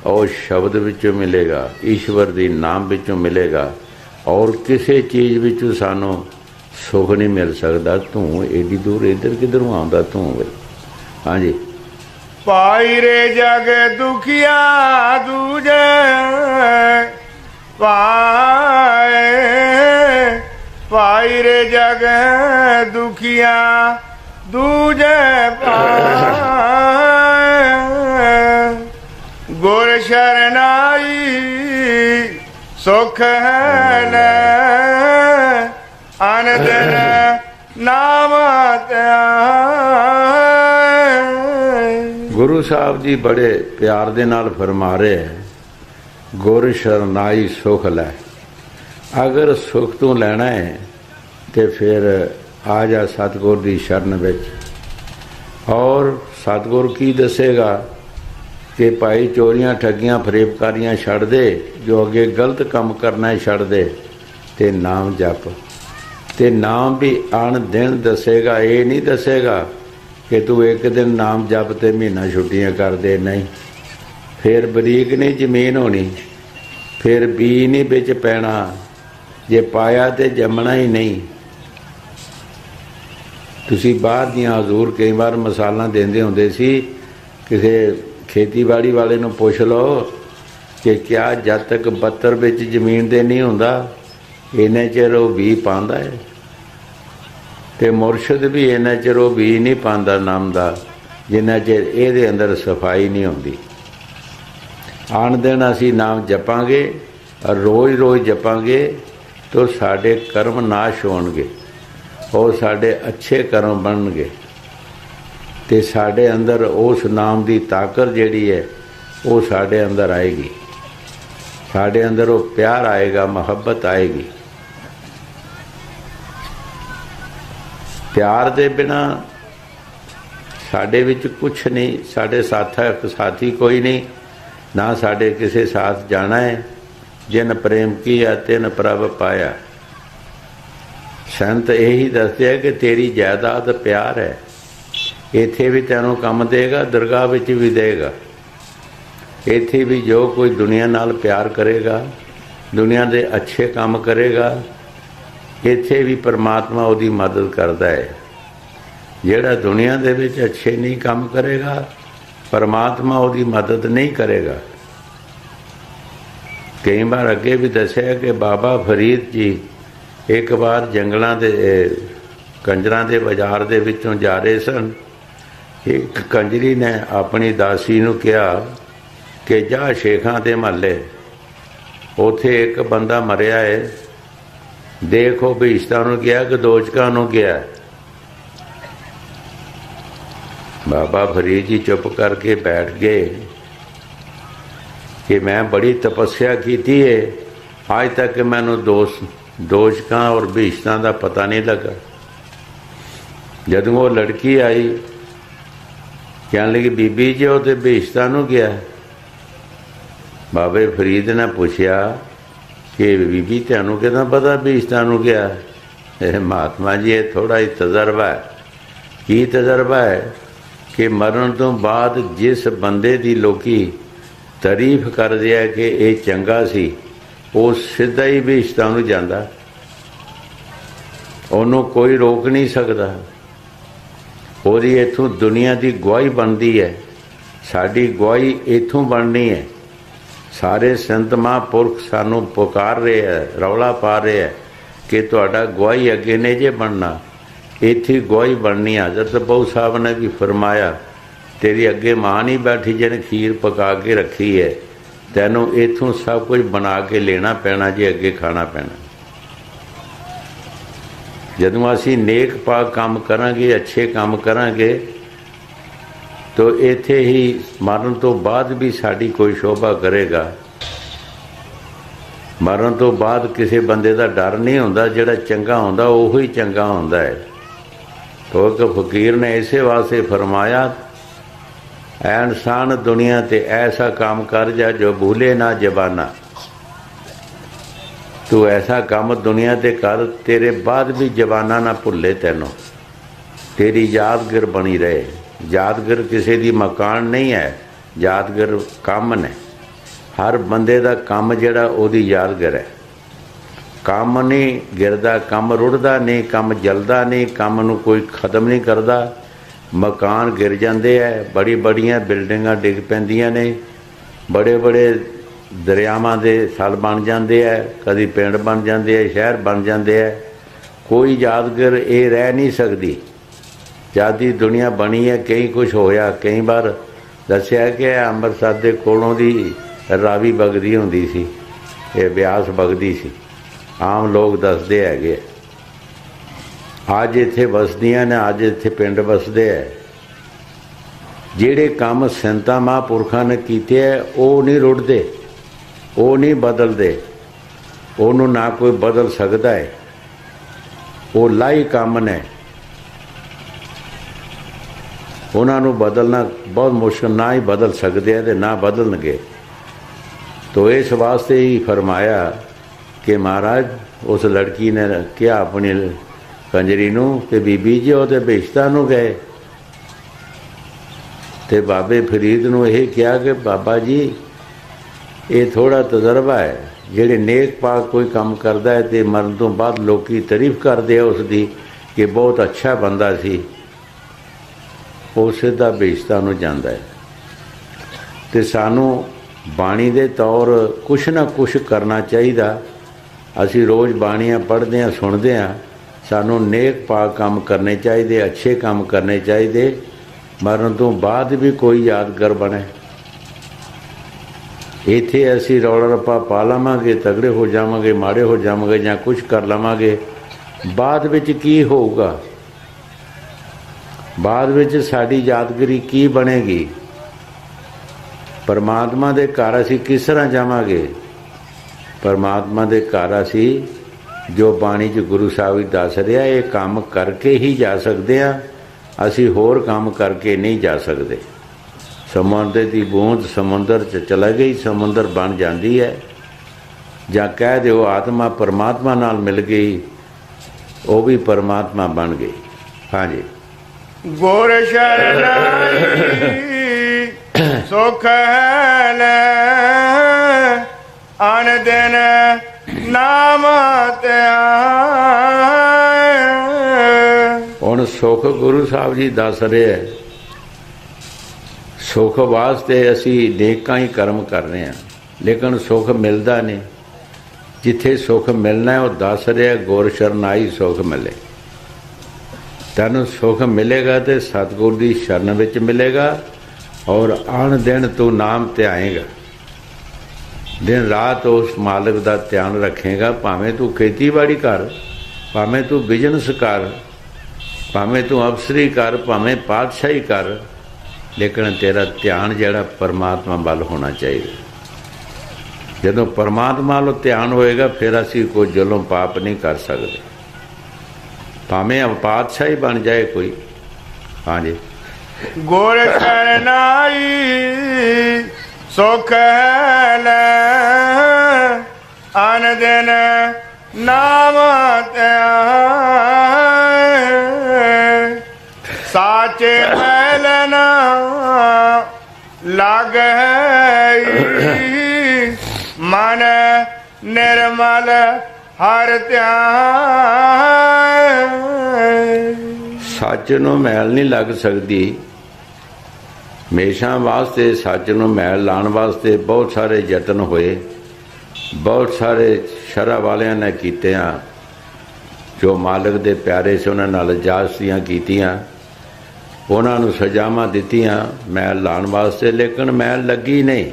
ਉਹ ਸ਼ਬਦ ਵਿੱਚੋਂ ਮਿਲੇਗਾ, ਈਸ਼ਵਰ ਦੀ ਨਾਮ ਵਿੱਚੋਂ ਮਿਲੇਗਾ, ਔਰ ਕਿਸੇ ਚੀਜ਼ ਵਿੱਚੋਂ ਸਾਨੂੰ ਸੁੱਖ ਨਹੀਂ ਮਿਲ ਸਕਦਾ। ਤੂੰ ਏਡੀ ਦੂਰ ਇੱਧਰ ਕਿੱਧਰੋਂ ਆਉਂਦਾ ਤੂੰ ਵੇ? ਹਾਂਜੀ। ਪਾਈ ਰੇ ਜਗ ਦੁਖੀਆ ਦੂਜੇ ਪਾਏ, ਪਾਈ ਰੇ ਜਗ ਦੁਖੀਆ ਦੂਜੇ ਪਾਏ। ਗੁਰ ਸ਼ਰਨਾਈ ਸੁਖ ਹੈ ਲੈ, ਅਨੰਦਨ ਨਾਮ ਗੁਰੂ ਸਾਹਿਬ ਜੀ ਬੜੇ ਪਿਆਰ ਦੇ ਨਾਲ ਫਰਮਾ ਰਹੇ ਹੈ, ਗੁਰ ਸ਼ਰਨਾਈ ਸੁਖ ਲੈ। ਅਗਰ ਸੁਖ ਤੂੰ ਲੈਣਾ ਹੈ ਤੇ ਫਿਰ ਆ ਜਾ ਸਤਿਗੁਰ ਦੀ ਸ਼ਰਨ ਵਿੱਚ। ਔਰ ਸਤਿਗੁਰ ਕੀ ਦੱਸੇਗਾ ਕਿ ਭਾਈ ਚੋਰੀਆਂ ਠੱਗੀਆਂ ਫਰੇਬਕਾਰੀਆਂ ਛੱਡ ਦੇ, ਜੋ ਅੱਗੇ ਗਲਤ ਕੰਮ ਕਰਨਾ ਛੱਡ ਦੇ ਤੇ ਨਾਮ ਜਪ। ਤੇ ਨਾਮ ਵੀ ਆਣ ਦਿਨ ਦੱਸੇਗਾ, ਇਹ ਨਹੀਂ ਦੱਸੇਗਾ ਕਿ ਤੂੰ ਇੱਕ ਦਿਨ ਨਾਮ ਜਪ ਤੇ ਮਹੀਨਾ ਛੁੱਟੀਆਂ ਕਰ ਦੇ, ਨਹੀਂ। ਫਿਰ ਬਰੀਕ ਨਹੀਂ ਜ਼ਮੀਨ ਹੋਣੀ, ਫਿਰ ਬੀ ਨਹੀਂ ਵਿੱਚ ਪੈਣਾ, ਜੇ ਪਾਇਆ ਤੇ ਜੰਮਣਾ ਹੀ ਨਹੀਂ। ਤੁਸੀਂ ਬਾਹਰ ਦੀਆਂ ਹਜ਼ੂਰ ਕਈ ਵਾਰ ਮਿਸਾਲਾਂ ਦਿੰਦੇ ਹੁੰਦੇ ਸੀ, ਕਿਸੇ ਖੇਤੀਬਾੜੀ ਵਾਲੇ ਨੂੰ ਪੁੱਛ ਲਓ ਕਿ ਕਿਆ ਜਦ ਤੱਕ 72 ਵਿੱਚ ਜ਼ਮੀਨ ਦੇ ਨਹੀਂ ਹੁੰਦਾ ਇੰਨੇ ਚਿਰ ਉਹ ਬੀਜ ਪਾਉਂਦਾ ਹੈ, ਤੇ ਮੁਰਸ਼ਿਦ ਵੀ ਇੰਨਾ ਚਿਰ ਉਹ ਬੀਜ ਨਹੀਂ ਪਾਉਂਦਾ ਨਾਮ ਦਾ ਜਿੰਨਾ ਚਿਰ ਇਹਦੇ ਅੰਦਰ ਸਫਾਈ ਨਹੀਂ ਹੁੰਦੀ। ਆਣ ਦਿਨ ਅਸੀਂ ਨਾਮ ਜਪਾਂਗੇ, ਰੋਜ਼ ਰੋਜ਼ ਜਪਾਂਗੇ ਤਾਂ ਸਾਡੇ ਕਰਮ ਨਾਸ਼ ਹੋਣਗੇ, ਉਹ ਸਾਡੇ ਅੱਛੇ ਕਰਮ ਬਣਨਗੇ, ਤੇ ਸਾਡੇ ਅੰਦਰ ਉਸ ਨਾਮ ਦੀ ਤਾਕਤ ਜਿਹੜੀ ਹੈ ਉਹ ਸਾਡੇ ਅੰਦਰ ਆਏਗੀ। ਸਾਡੇ ਅੰਦਰ ਉਹ ਪਿਆਰ ਆਏਗਾ, ਮੁਹੱਬਤ ਆਏਗੀ। ਪਿਆਰ ਦੇ ਬਿਨਾ ਸਾਡੇ ਵਿੱਚ ਕੁਛ ਨਹੀਂ, ਸਾਡੇ ਸਾਥੀ ਕੋਈ ਨਹੀਂ, ਨਾ ਸਾਡੇ ਕਿਸੇ ਸਾਥ ਜਾਣਾ ਹੈ। ਜਿਨ ਪ੍ਰੇਮ ਕੀਆ ਤਿਨ ਪ੍ਰਭ ਪਾਇਆ। ਸੰਤ ਇਹੀ ਦੱਸਦੇ ਕਿ ਤੇਰੀ ਜਾਇਦਾਦ ਪਿਆਰ ਹੈ। ਇੱਥੇ ਵੀ ਤੈਨੂੰ ਕੰਮ ਦੇਗਾ, ਦਰਗਾਹ ਵਿੱਚ ਵੀ ਦੇਗਾ। ਇੱਥੇ ਵੀ ਜੋ ਕੋਈ ਦੁਨੀਆ ਨਾਲ ਪਿਆਰ ਕਰੇਗਾ, ਦੁਨੀਆ ਦੇ ਅੱਛੇ ਕੰਮ ਕਰੇਗਾ, ਇੱਥੇ ਵੀ ਪਰਮਾਤਮਾ ਉਹਦੀ ਮਦਦ ਕਰਦਾ ਹੈ। ਜਿਹੜਾ ਦੁਨੀਆ ਦੇ ਵਿੱਚ ਅੱਛੇ ਨਹੀਂ ਕੰਮ ਕਰੇਗਾ, ਪਰਮਾਤਮਾ ਉਹਦੀ ਮਦਦ ਨਹੀਂ ਕਰੇਗਾ। ਕਈ ਵਾਰ ਅੱਗੇ ਵੀ ਦੱਸਿਆ ਕਿ ਬਾਬਾ ਫਰੀਦ ਜੀ ਇੱਕ ਵਾਰ ਜੰਗਲਾਂ ਦੇ ਕੰਜਰਾਂ ਦੇ ਬਾਜ਼ਾਰ ਦੇ ਵਿੱਚੋਂ ਜਾ ਰਹੇ ਸਨ। ਇੱਕ ਕੰਜਰੀ ਨੇ ਆਪਣੀ ਦਾਸੀ ਨੂੰ ਕਿਹਾ ਕਿ ਜਾ ਸ਼ੇਖਾਂ ਦੇ ਮਹੱਲੇ, ਉੱਥੇ ਇੱਕ ਬੰਦਾ ਮਰਿਆ ਹੈ, ਦੇਖੋ ਭੀਸ਼ਤਾਂ ਨੂੰ ਗਿਆ ਕਿ ਦੋਚਕਾਂ ਨੂੰ ਗਿਆ। ਬਾਬਾ ਫਰੀਦ ਜੀ ਚੁੱਪ ਕਰਕੇ ਬੈਠ ਗਏ ਕਿ ਮੈਂ ਬੜੀ ਤਪੱਸਿਆ ਕੀਤੀ ਹੈ, ਅੱਜ ਤੱਕ ਮੈਨੂੰ ਦੋਚਕਾਂ ਔਰ ਭੀਸ਼ਤਾਂ ਦਾ ਪਤਾ ਨਹੀਂ ਲੱਗਾ। ਜਦੋਂ ਉਹ ਲੜਕੀ ਆਈ ਕਹਿਣ ਲੱਗੀ ਬੀਬੀ ਜੀ ਉਹ ਤੇ ਭੀਸ਼ਤਾਂ ਨੂੰ ਗਿਆ। ਬਾਬੇ ਫਰੀਦ ਨੇ ਪੁੱਛਿਆ ਕਿ ਬੀਬੀ ਤੁਹਾਨੂੰ ਕਿੱਦਾਂ ਪਤਾ ਭੀਸ਼ਤਾਂ ਨੂੰ ਗਿਆ? ਇਹ ਮਹਾਤਮਾ ਜੀ ਇਹ ਥੋੜ੍ਹਾ ਹੀ ਤਜਰਬਾ ਹੈ। ਕੀ ਤਜਰਬਾ ਹੈ ਕਿ ਮਰਨ ਤੋਂ ਬਾਅਦ ਜਿਸ ਬੰਦੇ ਦੀ ਲੋਕੀ ਤਾਰੀਫ ਕਰਦੇ ਆ ਕਿ ਇਹ ਚੰਗਾ ਸੀ, ਉਹ ਸਿੱਧਾ ਹੀ ਭੀਸ਼ਤਾਂ ਨੂੰ ਜਾਂਦਾ, ਉਹਨੂੰ ਕੋਈ ਰੋਕ ਨਹੀਂ ਸਕਦਾ। ਉਹਦੀ ਇੱਥੋਂ ਦੁਨੀਆ ਦੀ ਗਵਾਹੀ ਬਣਦੀ ਹੈ, ਸਾਡੀ ਗਵਾਹੀ ਇੱਥੋਂ ਬਣਨੀ ਹੈ। ਸਾਰੇ ਸੰਤ ਮਹਾਂਪੁਰਖ ਸਾਨੂੰ ਪੁਕਾਰ ਰਹੇ ਹੈ, ਰੌਲਾ ਪਾ ਰਹੇ ਹੈ ਕਿ ਤੁਹਾਡਾ ਗਵਾਹੀ ਅੱਗੇ ਨਹੀਂ ਜੇ ਬਣਨਾ, ਇੱਥੇ ਗਵਾਹੀ ਬਣਨੀ। ਹਜ਼ਰਤ ਬਹੁ ਸਾਹਿਬ ਨੇ ਵੀ ਫਰਮਾਇਆ ਤੇਰੀ ਅੱਗੇ ਮਾਂ ਨਹੀਂ ਬੈਠੀ ਜਿਹਨੇ ਖੀਰ ਪਕਾ ਕੇ ਰੱਖੀ ਹੈ, ਤੈਨੂੰ ਇੱਥੋਂ ਸਭ ਕੁਝ ਬਣਾ ਕੇ ਲੈਣਾ ਪੈਣਾ ਜੇ ਅੱਗੇ ਖਾਣਾ ਪੈਣਾ। ਜਦੋਂ ਅਸੀਂ ਨੇਕ ਪਾਕ ਕੰਮ ਕਰਾਂਗੇ, ਅੱਛੇ ਕੰਮ ਕਰਾਂਗੇ, ਤਾਂ ਇੱਥੇ ਹੀ ਮਰਨ ਤੋਂ ਬਾਅਦ ਵੀ ਸਾਡੀ ਕੋਈ ਸ਼ੋਭਾ ਕਰੇਗਾ। ਮਰਨ ਤੋਂ ਬਾਅਦ ਕਿਸੇ ਬੰਦੇ ਦਾ ਡਰ ਨਹੀਂ ਹੁੰਦਾ, ਜਿਹੜਾ ਚੰਗਾ ਹੁੰਦਾ ਉਹੀ ਚੰਗਾ ਹੁੰਦਾ ਹੈ। तो एक फकीर ने इसे वास्ते फरमाया, ऐ इंसान दुनिया ते ऐसा काम कर जा जो भूले ना जबाना। तू ऐसा काम दुनिया ते कर तेरे बाद भी जबाना ना भुले, तेनों तेरी यादगिर बनी रहे। यादगिर किसी दी मकान नहीं है, यादगिर काम ने। हर बंदे दा काम जिहड़ा ओदी यादगिर है। काम नहीं गिरदा, काम रुड़दा नहीं, काम जलदा नहीं, काम नूं कोई खत्म नहीं करदा। मकान गिर जाते हैं, बड़ी बड़ियां बिल्डिंगां डिग पैंदियां ने, बड़े बड़े दरियावां दे सल बन जाते हैं, कभी पिंड बन जाते हैं, शहर बन जाते हैं। कोई यादगिर ये रह नहीं सकती। जदी दुनिया बनी है कई कुछ होया। कई बार दसिया कि अंमृतसर के कोलों दी रावी बगदी हुंदी सी, ये ब्यास बगदी सी। आम लोग दसदे हैगे। अज इत्थे बसदियां ने, अज इत्थे पिंड बसदे है। जिहड़े काम संतां महापुरखां ने कीते है वो नहीं रुड़दे, वो नहीं बदलदे, उहनूं ना कोई बदल सकदा है। वो लाही काम ने, उन्होंने बदलना बहुत मुश्किल, ना ही बदल सकते हैं तो ना बदलणगे। तो इस वास्ते ही फरमाया कि महाराज उस लड़की ने कहा अपनी कंजरी नूं कि बीबी जी वो तो बेशता नूं गए। तो बाबे फरीद नूं यह कहा कि बाबा जी ये थोड़ा तजर्बा है। ਜਿਹੜੇ नेक पाक कोई काम करता है तो मरण तो बाद लोग तारीफ करते हैं उसकी कि बहुत अच्छा बंदा सी, वो सीधा बेइज्जता नूं जांदा है। तो सानू बाणी दे तौर कुछ ना कुछ करना चाहिए। असी रोज़ बाणियाँ पढ़ते हैं, सुनते हैं। सानू नेक पाक काम करने चाहिए, अच्छे काम करने चाहिए, मरण तो बाद भी कोई यादगार बने। इत्थे असी रौला रप्पा पा लवांगे, तगड़े हो जावांगे, माड़े हो जावांगे, जां कुछ कर लवांगे, बाद विच की होऊगा? बाद विच साडी यादगिरी की बनेगी? परमात्मा दे घर असी किस तरह जावांगे? परमात्मा दे घर असी जो बाणी च गुरु साहब जी दस रहा ये काम करके ही जा सकते हैं। असी होर काम करके नहीं जा सकते। समुद्र की बूंद समुद्र च चला गई, समुद्र बन जाती है। जां कह दो आत्मा परमात्मा नाल मिल गई, वो भी परमात्मा बन गई। हाँ जी। गुर शरणाई सुख है अन दिन नाम हुण सुख गुरु साहब जी दस रहे है। सुख वास्ते असी नेकां ही कर्म कर रहे हैं, लेकिन सुख मिलता नहीं। जिथे सुख मिलना है वो दस रहे गुर शरणाई सुख मिले। तैनूं सुख मिलेगा तो सतगुर की शरण विच मिलेगा, और आन दिन तू नाम ध्याएगा। दिन रात उस मालिक का ध्यान रखेगा। भावें तू खेतीबाड़ी कर, भावें तू बिजनस कर, भावें तू अफसरी कर, भावें पातशाही कर, लेकिन तेरा ध्यान जिहड़ा परमात्मा वाल होना चाहिए। जदों परमात्मा वाल ध्यान होएगा फिर असी कोई जुल्म पाप नहीं कर सकते, भावें पातशाही बन जाए कोई। हाँ जी। गुर शरणाई सुख है अन दिन नाम साचे मैलना लग मन निर्मल हर ध्यान। सच नूं मैल नहीं लग सकती। हमेशा वास्ते सच नूं मैल लाने वास्ते बहुत सारे यतन होए, बहुत सारे शरा वालियां ने कीते हैं। जो मालिक दे प्यारे से उन्हां नाल जास्तियां कीतियां, उन्हां नूं सजावां दित्तियां मैल लाने वास्ते, लेकिन मैल लगी नहीं।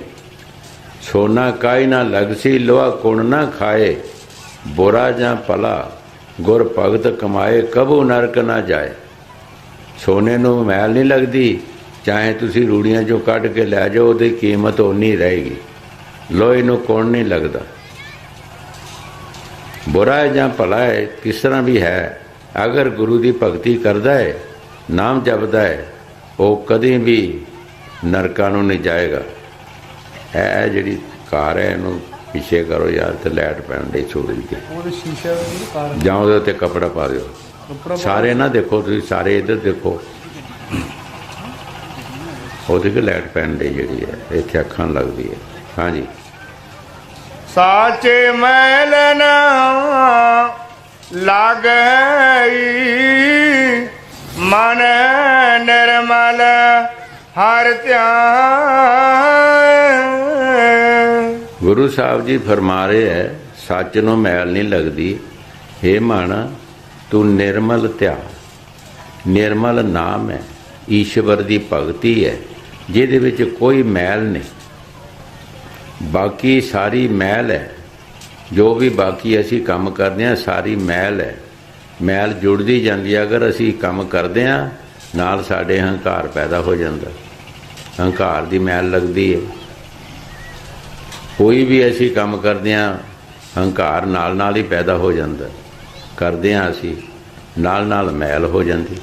सोना काई ना लगसी लोहा कुण ना खाए, बुरा जां भला गुर भगत कमाए, कबू नरक ना जाए। सोने नूं मैल नहीं लगती, चाहे तुसी रूड़ियां चों कढ़ के लै जाओ उहदी कीमत उन्नी रहेगी। लोहे नूं कुण नहीं लगता। बुरा है जां भला है, किस तरह भी है, अगर गुरु की भगती करता है ਨਾਮ ਜਪਦਾ ਹੈ ਉਹ ਕਦੇ ਵੀ ਨਰਕਾਂ ਨੂੰ ਨਹੀਂ ਜਾਏਗਾ। ਇਹ ਜਿਹੜੀ ਕਾਰ ਹੈ ਇਹਨੂੰ ਪਿੱਛੇ ਕਰੋ ਯਾਰ, ਤੇ ਲਾਈਟ ਪੈਣ ਦੀ ਸੂਰਜ ਦੀ, ਉਹਦੇ ਸ਼ੀਸ਼ੇ ਦੀ ਕਾਰ ਜਾਂ ਉਹਦੇ ਉੱਤੇ ਕੱਪੜਾ ਪਾ ਦਿਓ। ਕੱਪੜਾ ਸਾਰੇ ਨਾ ਦੇਖੋ ਤੁਸੀਂ, ਸਾਰੇ ਇੱਧਰ ਦੇਖੋ, ਉਹਦੇ ਕਿ ਲਾਈਟ ਪੈਣ ਦੀ ਜਿਹੜੀ ਹੈ ਇੱਥੇ ਅੱਖਾਂ ਨੂੰ ਲੱਗਦੀ ਹੈ। ਹਾਂਜੀ। ਸਾਚੇ ਮੈਲ ਨਾ ਲਾਗਈ ਮਨ ਨਿਰਮਲ ਹਰ ਧਿਆਨ। ਗੁਰੂ ਸਾਹਿਬ ਜੀ ਫਰਮਾ ਰਹੇ ਹੈ ਸੱਚ ਨੂੰ ਮੈਲ ਨਹੀਂ ਲੱਗਦੀ। ਹੇ ਮਨ ਤੂੰ ਨਿਰਮਲ ਧਿਆਨ, ਨਿਰਮਲ ਨਾਮ ਹੈ, ਈਸ਼ਵਰ ਦੀ ਭਗਤੀ ਹੈ ਜਿਹਦੇ ਵਿੱਚ ਕੋਈ ਮੈਲ ਨਹੀਂ। ਬਾਕੀ ਸਾਰੀ ਮੈਲ ਹੈ, ਜੋ ਵੀ ਬਾਕੀ ਅਸੀਂ ਕੰਮ ਕਰਦੇ ਹਾਂ ਸਾਰੀ ਮੈਲ ਹੈ। ਮੈਲ ਜੁੜਦੀ ਜਾਂਦੀ ਹੈ। ਅਗਰ ਅਸੀਂ ਕੰਮ ਕਰਦੇ ਹਾਂ ਨਾਲ ਸਾਡੇ ਹੰਕਾਰ ਪੈਦਾ ਹੋ ਜਾਂਦਾ, ਹੰਕਾਰ ਦੀ ਮੈਲ ਲੱਗਦੀ ਹੈ। ਕੋਈ ਵੀ ਅਸੀਂ ਕੰਮ ਕਰਦੇ ਹਾਂ ਹੰਕਾਰ ਨਾਲ ਨਾਲ ਹੀ ਪੈਦਾ ਹੋ ਜਾਂਦਾ, ਕਰਦੇ ਹਾਂ ਅਸੀਂ ਨਾਲ ਨਾਲ ਮੈਲ ਹੋ ਜਾਂਦੀ।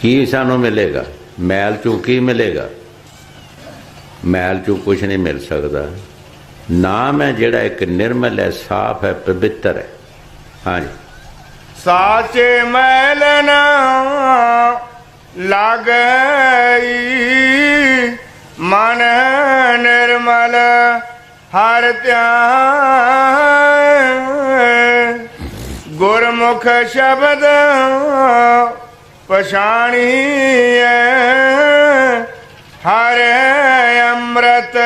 ਕੀ ਸਾਨੂੰ ਮਿਲੇਗਾ? ਮੈਲ ਚੋਂ ਕੀ ਮਿਲੇਗਾ? ਮੈਲ ਚੋਂ ਕੁਛ ਨਹੀਂ ਮਿਲ ਸਕਦਾ। ਨਾਮ ਹੈ ਜਿਹੜਾ ਇੱਕ ਨਿਰਮਲ ਹੈ, ਸਾਫ਼ ਹੈ, ਪਵਿੱਤਰ ਹੈ। ਹਾਂਜੀ। ਸਾਚੇ ਮੈਲ ਨਾ ਲਾਗਈ ਮਨ ਨਿਰਮਲ ਹਰ ਧਿਆਨ। ਗੁਰਮੁਖ ਸ਼ਬਦ ਪਛਾਣੀਐ ਹਰ ਅੰਮ੍ਰਿਤ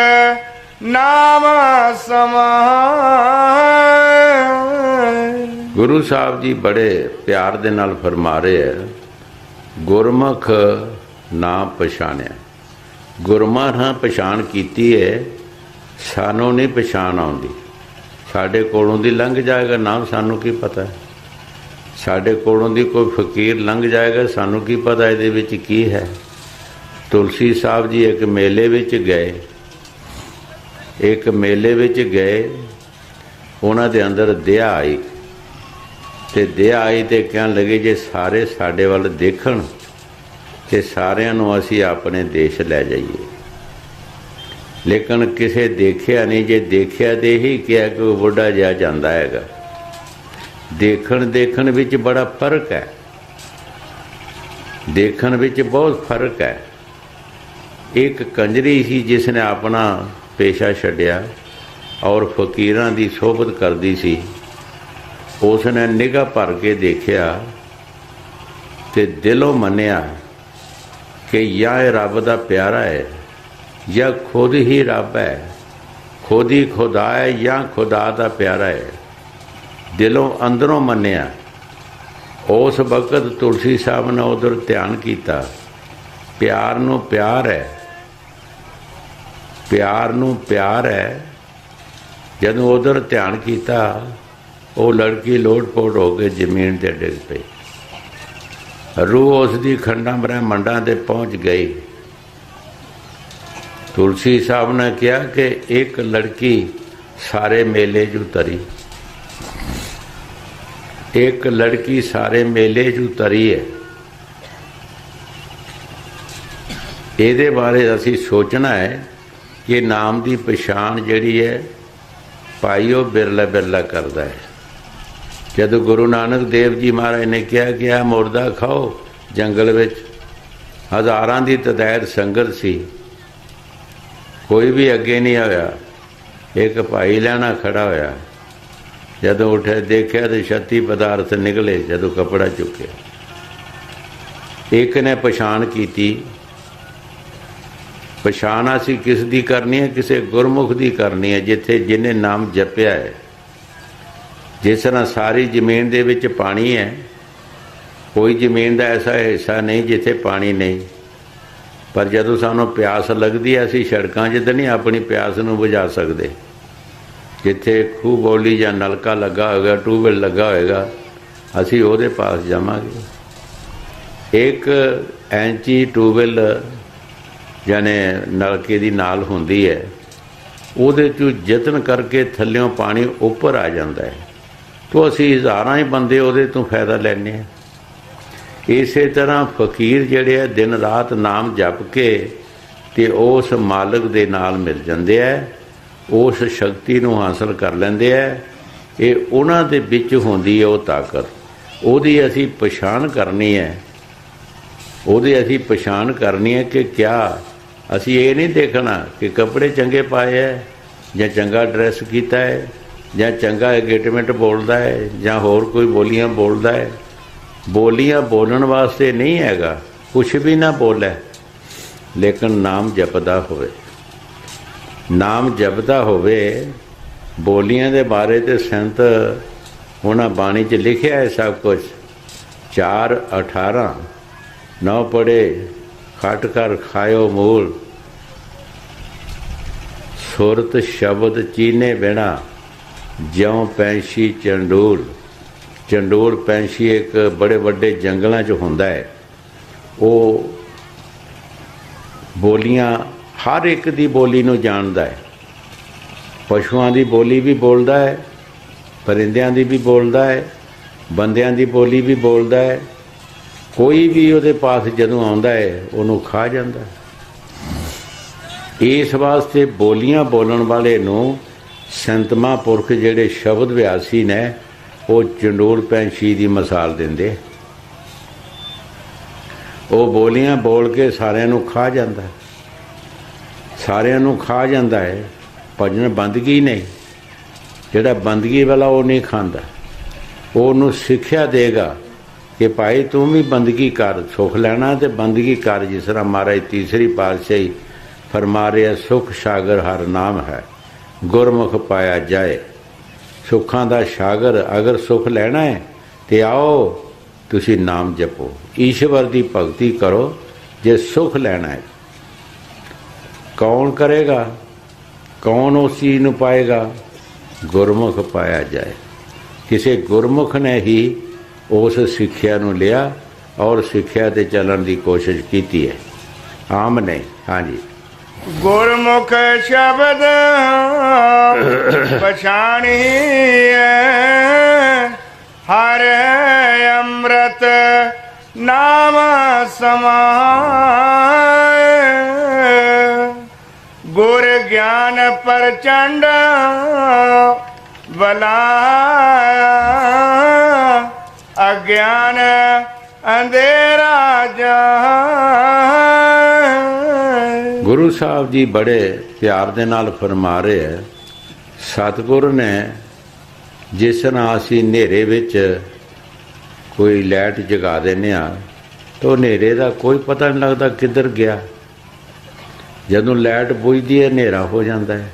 ਨਾਮ ਸਮਾਨ। ਗੁਰੂ ਸਾਹਿਬ ਜੀ ਬੜੇ ਪਿਆਰ ਦੇ ਨਾਲ ਫਰਮਾ ਰਹੇ ਹੈ, ਗੁਰਮੁਖ ਨਾ ਪਛਾਣਿਆ। ਗੁਰਮੁਖ ਹਾਂ ਪਛਾਣ ਕੀਤੀ ਹੈ, ਸਾਨੂੰ ਨਹੀਂ ਪਛਾਣ ਆਉਂਦੀ। ਸਾਡੇ ਕੋਲੋਂ ਦੀ ਲੰਘ ਜਾਏਗਾ ਨਾਮ, ਸਾਨੂੰ ਕੀ ਪਤਾ। ਸਾਡੇ ਕੋਲੋਂ ਦੀ ਕੋਈ ਫਕੀਰ ਲੰਘ ਜਾਏਗਾ, ਸਾਨੂੰ ਕੀ ਪਤਾ ਇਹਦੇ ਵਿੱਚ ਕੀ ਹੈ। ਤੁਲਸੀ ਸਾਹਿਬ ਜੀ ਇੱਕ ਮੇਲੇ ਵਿੱਚ ਗਏ, ਇੱਕ ਮੇਲੇ ਵਿੱਚ ਗਏ, ਉਹਨਾਂ ਦੇ ਅੰਦਰ ਦਇਆ ਆਈ ਤੇ ਦਇਆ ਆਈ ਤੇ ਕਹਿਣ ਲੱਗੇ ਜੇ ਸਾਰੇ ਸਾਡੇ ਵੱਲ ਦੇਖਣ ਤੇ ਸਾਰਿਆਂ ਨੂੰ ਅਸੀਂ ਆਪਣੇ ਦੇਸ਼ ਲੈ ਜਾਈਏ। ਲੇਕਿਨ ਕਿਸੇ ਦੇਖਿਆ ਨਹੀਂ। ਜੇ ਦੇਖਿਆ ਤੇ ਇਹੀ ਕਿਹਾ ਕਿ ਉਹ ਬੁੱਢਾ ਜਿਹਾ ਜਾਂਦਾ ਹੈਗਾ। ਦੇਖਣ ਵਿੱਚ ਬੜਾ ਫਰਕ ਹੈ, ਦੇਖਣ ਵਿੱਚ ਬਹੁਤ ਫਰਕ ਹੈ। ਇੱਕ ਕੰਜਰੀ ਸੀ ਜਿਸ ਨੇ ਆਪਣਾ ਪੇਸ਼ਾ ਛੱਡਿਆ ਔਰ ਫਕੀਰਾਂ ਦੀ ਸੋਭਤ ਕਰਦੀ ਸੀ। ਉਸ ਨੇ ਨਿਗਾਹ ਭਰ ਕੇ ਦੇਖਿਆ ਤੇ ਦਿਲੋਂ ਮੰਨਿਆ ਕਿ ਜਾਂ ਇਹ ਰੱਬ ਦਾ ਪਿਆਰਾ ਹੈ ਜਾਂ ਖੁਦ ਹੀ ਰੱਬ ਹੈ, ਖੁਦ ਹੀ ਖੁਦਾ ਹੈ ਜਾਂ ਖੁਦਾ ਦਾ ਪਿਆਰਾ ਹੈ। ਦਿਲੋਂ ਅੰਦਰੋਂ ਮੰਨਿਆ। ਉਸ ਵਕਤ ਤੁਲਸੀ ਸਾਹਿਬ ਨੇ ਉਧਰ ਧਿਆਨ ਕੀਤਾ। ਪਿਆਰ ਨੂੰ ਪਿਆਰ ਹੈ, ਪਿਆਰ ਨੂੰ ਪਿਆਰ ਹੈ। ਜਦੋਂ ਉਧਰ ਧਿਆਨ ਕੀਤਾ ਉਹ ਲੜਕੀ ਲੋਟ-ਪੋਟ ਹੋ ਕੇ ਜ਼ਮੀਨ 'ਤੇ ਡਿੱਗ ਪਈ। ਰੂਹ ਉਸ ਦੀ ਖੰਡਾਂ ਬ੍ਰਹਮੰਡਾਂ 'ਤੇ ਪਹੁੰਚ ਗਈ। ਤੁਲਸੀ ਸਾਹਿਬ ਨੇ ਕਿਹਾ ਕਿ ਇੱਕ ਲੜਕੀ ਸਾਰੇ ਮੇਲੇ 'ਚ ਉਤਰੀ, ਇੱਕ ਲੜਕੀ ਸਾਰੇ ਮੇਲੇ 'ਚ ਉਤਰੀ ਹੈ। ਇਹਦੇ ਬਾਰੇ ਅਸੀਂ ਸੋਚਣਾ ਹੈ ਕਿ ਨਾਮ ਦੀ ਪਛਾਣ ਜਿਹੜੀ ਹੈ ਭਾਈ ਉਹ ਬਿਰਲਾ ਬਿਰਲਾ ਕਰਦਾ ਹੈ। ਜਦੋਂ ਗੁਰੂ ਨਾਨਕ ਦੇਵ ਜੀ ਮਹਾਰਾਜ ਨੇ ਕਿਹਾ ਕਿ ਆ ਮੁਰਦਾ ਖਾਓ, ਜੰਗਲ ਵਿੱਚ ਹਜ਼ਾਰਾਂ ਦੀ ਤਦਾਦ ਸੰਗਤ ਸੀ, ਕੋਈ ਵੀ ਅੱਗੇ ਨਹੀਂ ਹੋਇਆ। ਇੱਕ ਭਾਈ ਲੈਣਾ ਖੜਾ ਹੋਇਆ, ਜਦੋਂ ਉੱਠਿਆ ਦੇਖਿਆ ਤੇ 36 ਪਦਾਰਥ ਨਿਕਲੇ। ਜਦੋਂ ਕੱਪੜਾ ਚੁੱਕਿਆ, ਇੱਕ ਨੇ ਪਛਾਣ ਕੀਤੀ। ਪਛਾਣ ਅਸੀਂ ਕਿਸ ਦੀ ਕਰਨੀ ਹੈ? ਕਿਸੇ ਗੁਰਮੁਖ ਦੀ ਕਰਨੀ ਹੈ, ਜਿੱਥੇ ਜਿਹਨੇ ਨਾਮ ਜਪਿਆ ਹੈ। ਜਿਸ ਤਰ੍ਹਾਂ ਸਾਰੀ ਜ਼ਮੀਨ ਦੇ ਵਿੱਚ ਪਾਣੀ ਹੈ, ਕੋਈ ਜ਼ਮੀਨ ਦਾ ਐਸਾ ਹਿੱਸਾ ਨਹੀਂ ਜਿੱਥੇ ਪਾਣੀ ਨਹੀਂ। ਪਰ ਜਦੋਂ ਸਾਨੂੰ ਪਿਆਸ ਲੱਗਦੀ ਹੈ ਅਸੀਂ ਸੜਕਾਂ 'ਚ ਤਾਂ ਨਹੀਂ ਆਪਣੀ ਪਿਆਸ ਨੂੰ ਬੁਝਾ ਸਕਦੇ। ਜਿੱਥੇ ਖੂਹ ਬੋਲੀ ਜਾਂ ਨਲਕਾ ਲੱਗਾ ਹੋਏਗਾ, ਟਿਊਬਵੈੱਲ ਲੱਗਾ ਹੋਏਗਾ, ਅਸੀਂ ਉਹਦੇ ਪਾਸ ਜਾਵਾਂਗੇ। ਇੱਕ ਐਂਚੀ ਟਿਊਬਵੈੱਲ ਜਾਨੇ ਨਲਕੇ ਦੀ ਨਾਲ ਹੁੰਦੀ ਹੈ, ਉਹਦੇ 'ਚੋਂ ਯਤਨ ਕਰਕੇ ਥੱਲਿਓਂ ਪਾਣੀ ਉੱਪਰ ਆ ਜਾਂਦਾ ਹੈ, ਤਾਂ ਅਸੀਂ ਹਜ਼ਾਰਾਂ ਹੀ ਬੰਦੇ ਉਹਦੇ ਤੋਂ ਫਾਇਦਾ ਲੈਂਦੇ ਹਾਂ। ਇਸੇ ਤਰ੍ਹਾਂ ਫਕੀਰ ਜਿਹੜੇ ਆ ਦਿਨ ਰਾਤ ਨਾਮ ਜਪ ਕੇ ਤੇ ਉਸ ਮਾਲਕ ਦੇ ਨਾਲ ਮਿਲ ਜਾਂਦੇ ਆ, ਉਸ ਸ਼ਕਤੀ ਨੂੰ ਹਾਸਲ ਕਰ ਲੈਂਦੇ ਆ। ਇਹ ਉਹਨਾਂ ਦੇ ਵਿੱਚ ਹੁੰਦੀ ਹੈ ਉਹ ਤਾਕਤ, ਉਹਦੀ ਅਸੀਂ ਪਛਾਣ ਕਰਨੀ ਹੈ। ਉਹਦੀ ਅਸੀਂ ਪਛਾਣ ਕਰਨੀ ਹੈ ਕਿ ਕਿਆ ਅਸੀਂ ਇਹ ਨਹੀਂ ਦੇਖਣਾ ਕਿ ਕੱਪੜੇ ਚੰਗੇ ਪਾਏ ਹੈ ਜਾਂ ਚੰਗਾ ਡਰੈਸ ਕੀਤਾ ਹੈ ਜਾਂ ਚੰਗਾ ਐਗੇਟਮੈਂਟ ਬੋਲਦਾ ਹੈ ਜਾਂ ਹੋਰ ਕੋਈ ਬੋਲੀਆਂ ਬੋਲਦਾ ਹੈ। ਬੋਲੀਆਂ ਬੋਲਣ ਵਾਸਤੇ ਨਹੀਂ ਹੈਗਾ, ਕੁਛ ਵੀ ਨਾ ਬੋਲੇ, ਲੇਕਿਨ ਨਾਮ ਜਪਦਾ ਹੋਵੇ। ਨਾਮ ਜਪਦਾ ਹੋਵੇ। ਬੋਲੀਆਂ ਦੇ ਬਾਰੇ ਤੇ ਸੰਤ ਉਹਨਾਂ ਬਾਣੀ 'ਚ ਲਿਖਿਆ ਹੈ ਸਭ ਕੁਝ। 4:18 9 ਪੜ੍ਹੇ ਖਟ ਕਰ ਖਾਇਓ ਮੂਲ, ਸੁਰਤ ਸ਼ਬਦ ਚੀਨੇ ਬਿਨਾ ਜਿਉਂ ਪੈਂਛੀ ਚੰਡੂਲ। ਚੰਡੂਲ ਪੈਂਛੀ ਇੱਕ ਬੜੇ ਵੱਡੇ ਜੰਗਲਾਂ 'ਚ ਹੁੰਦਾ ਹੈ। ਉਹ ਬੋਲੀਆਂ ਹਰ ਇੱਕ ਦੀ ਬੋਲੀ ਨੂੰ ਜਾਣਦਾ ਹੈ। ਪਸ਼ੂਆਂ ਦੀ ਬੋਲੀ ਵੀ ਬੋਲਦਾ ਹੈ, ਪਰਿੰਦਿਆਂ ਦੀ ਵੀ ਬੋਲਦਾ ਹੈ, ਬੰਦਿਆਂ ਦੀ ਬੋਲੀ ਵੀ ਬੋਲਦਾ ਹੈ। ਕੋਈ ਵੀ ਉਹਦੇ ਪਾਸ ਜਦੋਂ ਆਉਂਦਾ ਹੈ ਉਹਨੂੰ ਖਾ ਜਾਂਦਾ ਹੈ। ਇਸ ਵਾਸਤੇ ਬੋਲੀਆਂ ਬੋਲਣ ਵਾਲੇ ਨੂੰ ਸੰਤ ਮਹਾਂਪੁਰਖ ਜਿਹੜੇ ਸ਼ਬਦ ਵਿਆਸੀ ਨੇ ਉਹ ਚੰਡੂਲ ਪੈਂਛੀ ਦੀ ਮਿਸਾਲ ਦਿੰਦੇ। ਉਹ ਬੋਲੀਆਂ ਬੋਲ ਕੇ ਸਾਰਿਆਂ ਨੂੰ ਖਾ ਜਾਂਦਾ, ਸਾਰਿਆਂ ਨੂੰ ਖਾ ਜਾਂਦਾ ਹੈ। ਭਜਨ ਬੰਦਗੀ ਨਹੀਂ, ਜਿਹੜਾ ਬੰਦਗੀ ਵਾਲਾ ਉਹ ਨਹੀਂ ਖਾਂਦਾ। ਉਹਨੂੰ ਸਿੱਖਿਆ ਦੇਗਾ ਕਿ ਭਾਈ ਤੂੰ ਵੀ ਬੰਦਗੀ ਕਰ, ਸੁੱਖ ਲੈਣਾ ਤੇ ਬੰਦਗੀ ਕਰ। ਜਿਸ ਤਰ੍ਹਾਂ ਮਹਾਰਾਜ ਤੀਸਰੀ ਪਾਤਸ਼ਾਹੀ ਫਰਮਾ ਰਿਹਾ, ਸੁਖ ਸਾਗਰ ਹਰ ਨਾਮ ਹੈ, ਗੁਰਮੁਖ ਪਾਇਆ ਜਾਏ। ਸੁੱਖਾਂ ਦਾ ਸਾਗਰ, ਅਗਰ ਸੁੱਖ ਲੈਣਾ ਹੈ ਤੇ ਆਓ ਤੁਸੀਂ ਨਾਮ ਜਪੋ, ਈਸ਼ਵਰ ਦੀ ਭਗਤੀ ਕਰੋ। ਜੇ ਸੁੱਖ ਲੈਣਾ ਹੈ, ਕੌਣ ਕਰੇਗਾ? ਕੌਣ ਉਸ ਚੀਜ਼ ਨੂੰ ਪਾਏਗਾ? ਗੁਰਮੁਖ ਪਾਇਆ ਜਾਏ। ਕਿਸੇ ਗੁਰਮੁਖ ਨੇ ਹੀ ਉਸ ਸਿੱਖਿਆ ਨੂੰ ਲਿਆ ਔਰ ਸਿੱਖਿਆ ਤੇ ਚੱਲਣ ਦੀ ਕੋਸ਼ਿਸ਼ ਕੀਤੀ ਹੈ, ਆਮ ਨਹੀਂ। ਹਾਂਜੀ, ਗੁਰਮੁਖ ਸ਼ਬਦ ਪਛਾਣੀਐ, ਹਰ ਅੰਮ੍ਰਿਤ ਨਾਮ ਸਮਾਏ। ਗੁਰ ਗਿਆਨ ਪ੍ਰਚੰਡ ਬਲਾਇਆ, ਅਗਿਆਨ ਅੰਧੇਰਾ ਜਾਏ। ਗੁਰੂ ਸਾਹਿਬ ਜੀ ਬੜੇ ਪਿਆਰ ਦੇ ਨਾਲ ਫਰਮਾ ਰਹੇ ਹੈ, ਸਤਿਗੁਰ ਨੇ ਜਿਸ ਤਰ੍ਹਾਂ ਅਸੀਂ ਹਨੇਰੇ ਵਿੱਚ ਕੋਈ ਲਾਈਟ ਜਗਾ ਦਿੰਦੇ ਹਾਂ ਤਾਂ ਉਹ ਹਨੇਰੇ ਦਾ ਕੋਈ ਪਤਾ ਨਹੀਂ ਲੱਗਦਾ ਕਿੱਧਰ ਗਿਆ। ਜਦੋਂ ਲਾਈਟ ਬੁਝਦੀ ਹੈ ਹਨੇਰਾ ਹੋ ਜਾਂਦਾ ਹੈ,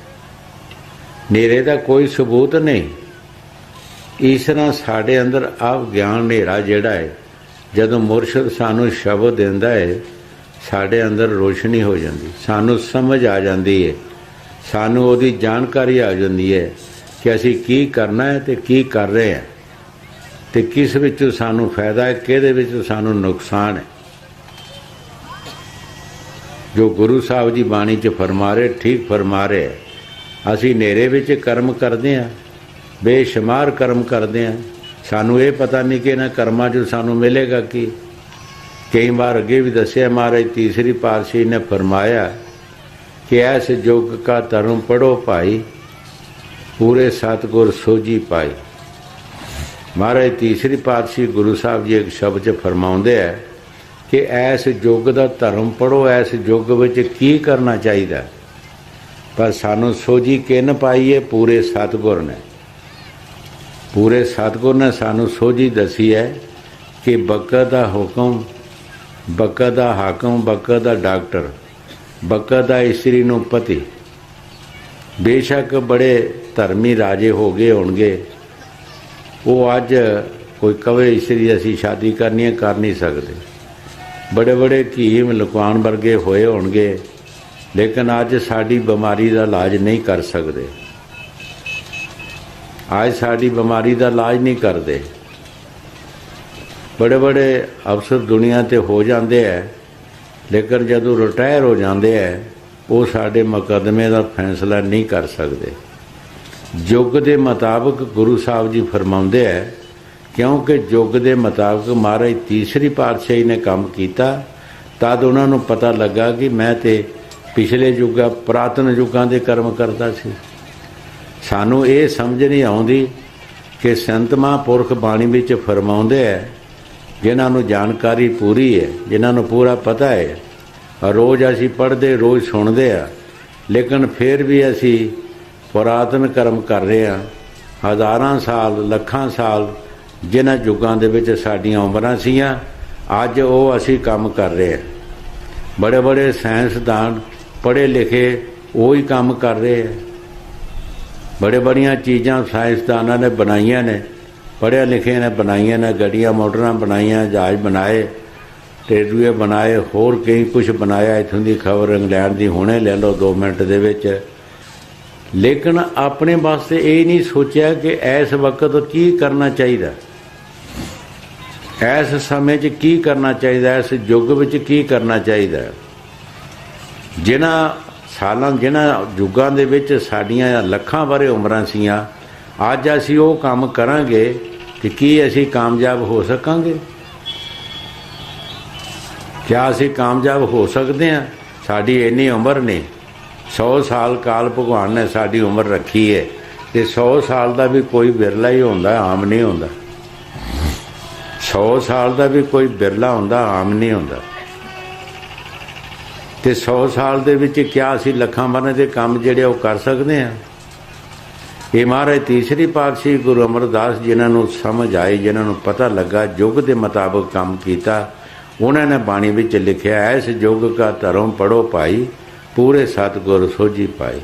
ਹਨੇਰੇ ਦਾ ਕੋਈ ਸਬੂਤ ਨਹੀਂ। ਇਸ ਤਰ੍ਹਾਂ ਸਾਡੇ ਅੰਦਰ ਆਪ ਗਿਆਨ ਹਨੇਰਾ ਜਿਹੜਾ ਹੈ, ਜਦੋਂ ਮੁਰਸ਼ਿਦ ਸਾਨੂੰ ਸ਼ਬਦ ਦਿੰਦਾ ਹੈ ਸਾਡੇ ਅੰਦਰ ਰੋਸ਼ਨੀ ਹੋ ਜਾਂਦੀ, ਸਾਨੂੰ ਸਮਝ ਆ ਜਾਂਦੀ ਹੈ, ਸਾਨੂੰ ਉਹਦੀ ਜਾਣਕਾਰੀ ਆ ਜਾਂਦੀ ਹੈ ਕਿ ਅਸੀਂ ਕੀ ਕਰਨਾ ਹੈ ਤੇ ਕੀ ਕਰ ਰਹੇ ਹਾਂ ਤੇ ਕਿਸ ਵਿੱਚ ਸਾਨੂੰ ਫਾਇਦਾ ਹੈ, ਕਿਹਦੇ ਵਿੱਚ ਸਾਨੂੰ ਨੁਕਸਾਨ ਹੈ। ਜੋ ਗੁਰੂ ਸਾਹਿਬ ਜੀ ਬਾਣੀ 'ਚ ਫਰਮਾ ਰਹੇ, ਠੀਕ ਫਰਮਾ ਰਹੇ। ਅਸੀਂ ਹਨੇਰੇ ਵਿੱਚ ਕਰਮ ਕਰਦੇ ਹਾਂ, ਬੇਸ਼ੁਮਾਰ ਕਰਮ ਕਰਦੇ ਹਾਂ, ਸਾਨੂੰ ਇਹ ਪਤਾ ਨਹੀਂ ਕਿ ਇਹਨਾਂ ਕਰਮਾਂ 'ਚ ਸਾਨੂੰ ਮਿਲੇਗਾ ਕੀ। ਕਈ ਵਾਰ ਅੱਗੇ ਵੀ ਦੱਸਿਆ, ਮਹਾਰਾਜ ਤੀਸਰੀ ਪਾਤਸ਼ਾਹੀ ਨੇ ਫਰਮਾਇਆ ਕਿ ਐਸ ਯੁੱਗ ਕਾ ਧਰਮ ਪੜੋ ਭਾਈ, ਪੂਰੇ ਸਤਿਗੁਰ ਸੋਝੀ ਪਾਈ। ਮਹਾਰਾਜ ਤੀਸਰੀ ਪਾਤਸ਼ਾਹੀ ਗੁਰੂ ਸਾਹਿਬ ਜੀ ਇੱਕ ਸ਼ਬਦ 'ਚ ਫਰਮਾਉਂਦੇ ਹੈ ਕਿ ਐਸ ਯੁੱਗ ਦਾ ਧਰਮ ਪੜੋ, ਐਸ ਯੁੱਗ ਵਿੱਚ ਕੀ ਕਰਨਾ ਚਾਹੀਦਾ। ਪਰ ਸਾਨੂੰ ਸੋਝੀ ਕਿਨ ਪਾਈ ਹੈ? ਪੂਰੇ ਸਤਿਗੁਰ ਨੇ। ਪੂਰੇ ਸਤਿਗੁਰ ਨੇ ਸਾਨੂੰ ਸੋਝੀ ਦੱਸੀ ਹੈ ਕਿ ਬਕਰ ਦਾ ਹੁਕਮ, ਬਕਰ ਦਾ ਹਾਕਮ, ਬਕਰ ਦਾ ਡਾਕਟਰ, ਬਕਰ ਦਾ ਇਸਤਰੀ ਨੂੰ ਪਤੀ। ਬੇਸ਼ੱਕ ਬੜੇ ਧਰਮੀ ਰਾਜੇ ਹੋ ਗਏ ਹੋਣਗੇ, ਉਹ ਅੱਜ ਕੋਈ ਕਵੇ ਇਸਤਰੀ ਅਸੀਂ ਸ਼ਾਦੀ ਕਰਨੀ ਹੈ, ਕਰ ਨਹੀਂ ਸਕਦੇ। ਬੜੇ ਬੜੇ ਹਕੀਮ ਲੁਕਾਨ ਵਰਗੇ ਹੋਏ ਹੋਣਗੇ, ਲੇਕਿਨ ਅੱਜ ਸਾਡੀ ਬਿਮਾਰੀ ਦਾ ਇਲਾਜ ਨਹੀਂ ਕਰ ਸਕਦੇ। ਅੱਜ ਸਾਡੀ ਬਿਮਾਰੀ ਦਾ ਇਲਾਜ ਨਹੀਂ ਕਰਦੇ। ਬੜੇ ਬੜੇ ਅਫਸਰ ਦੁਨੀਆ 'ਤੇ ਹੋ ਜਾਂਦੇ ਹੈ, ਲੇਕਿਨ ਜਦੋਂ ਰਿਟਾਇਰ ਹੋ ਜਾਂਦੇ ਹੈ ਉਹ ਸਾਡੇ ਮੁਕੱਦਮੇ ਦਾ ਫੈਸਲਾ ਨਹੀਂ ਕਰ ਸਕਦੇ। ਯੁੱਗ ਦੇ ਮੁਤਾਬਕ ਗੁਰੂ ਸਾਹਿਬ ਜੀ ਫਰਮਾਉਂਦੇ ਹੈ क्योंकि युग के मुताबिक महाराज तीसरी पातशाही ने काम किया, तद उन्होंने पता लगा कि मैं तो पिछले युग पुरातन युगों के कर्म करता सी। सानू ये समझ नहीं आती कि संत महापुरख बाणी विच फरमाउंदे है, जिन्होंने जानकारी पूरी है, जिन्होंने पूरा पता है, रोज़ असी पढ़ते रोज़ सुनते हैं, लेकिन फिर भी असी पुरातन कर्म कर रहे हैं। हज़ारां साल लखां साल जिन्हां युगों दे विच साडियां उमरां सीआं, अज वो असी काम कर रहे हैं। बड़े बड़े साइंसदान पढ़े लिखे वही काम कर रहे हैं। बड़े बड़ियां चीज़ां साइंसदानां ने बनाइयां ने, पढ़े लिखे ने बनाइयां ने, गड्डियां मोटरां बनाइयां, जहाज बनाए, रेलवे बनाए, होर कई कुछ बनाया। इत्थों की खबर इंग्लैंड की हुणे ले लो 2 मिनट दे विच। लेकिन अपने वास्ते ये नहीं सोचा कि इस वक्त की करना चाहिए, इस समय च की करना चाहिए, इस युग विच की करना चाहिए। जिन्हां सालां जिन्हां युगां दे विच साडियां लखां बारे उमरां सीआं, अज असीं वो काम करांगे कि की असीं कामयाब हो सकांगे? क्या असीं कामयाब हो सकते हैं? साडी इन्नी उम्र नहीं, 100 साल काल भगवान ने साडी उम्र रखी है, तो 100 साल का भी कोई बिरला ही होंदा, आम नहीं होंदा। 100 साल का भी कोई बिरला होंदा, आम नहीं होंदा। तो 100 साल दे विच क्या असीं लखां बने दे काम जिहड़े वो कर सकते हैं? ये महाराज तीसरी पातशाही गुरु अमरदास जिन्होंने समझ आई, जिन्होंने पता लगा, युग के मुताबिक काम किया, उन्होंने बाणी विच लिखिया, इस युग का धर्म पढ़ो भाई, पूरे सतगुर सोझी पाई।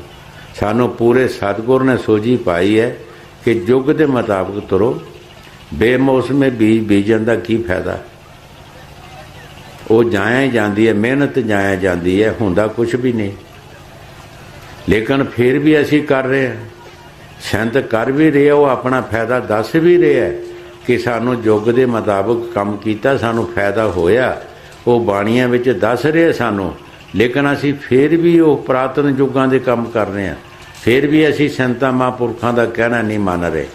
सानू पूरे सतगुर ने सोझी पाई है कि युग के मुताबिक तुरो। बेमौसमे बीज बीजन का की फायदा? वो जाया ही जाती है, मेहनत जाया जाती है, हुंदा कुछ भी नहीं। लेकिन फिर भी असी कर रहे हैं, संत कर भी रहे, वो अपना फायदा दस भी रहे है कि सानू युग के मुताबिक काम किया, सानू फायदा होया, वो बाणियां विच दस रहे सानू। लेकिन असी फिर भी वो पुरातन युगों के काम कर रहे हैं, फिर भी असी संतां महापुरखों का कहना नहीं मान रहे।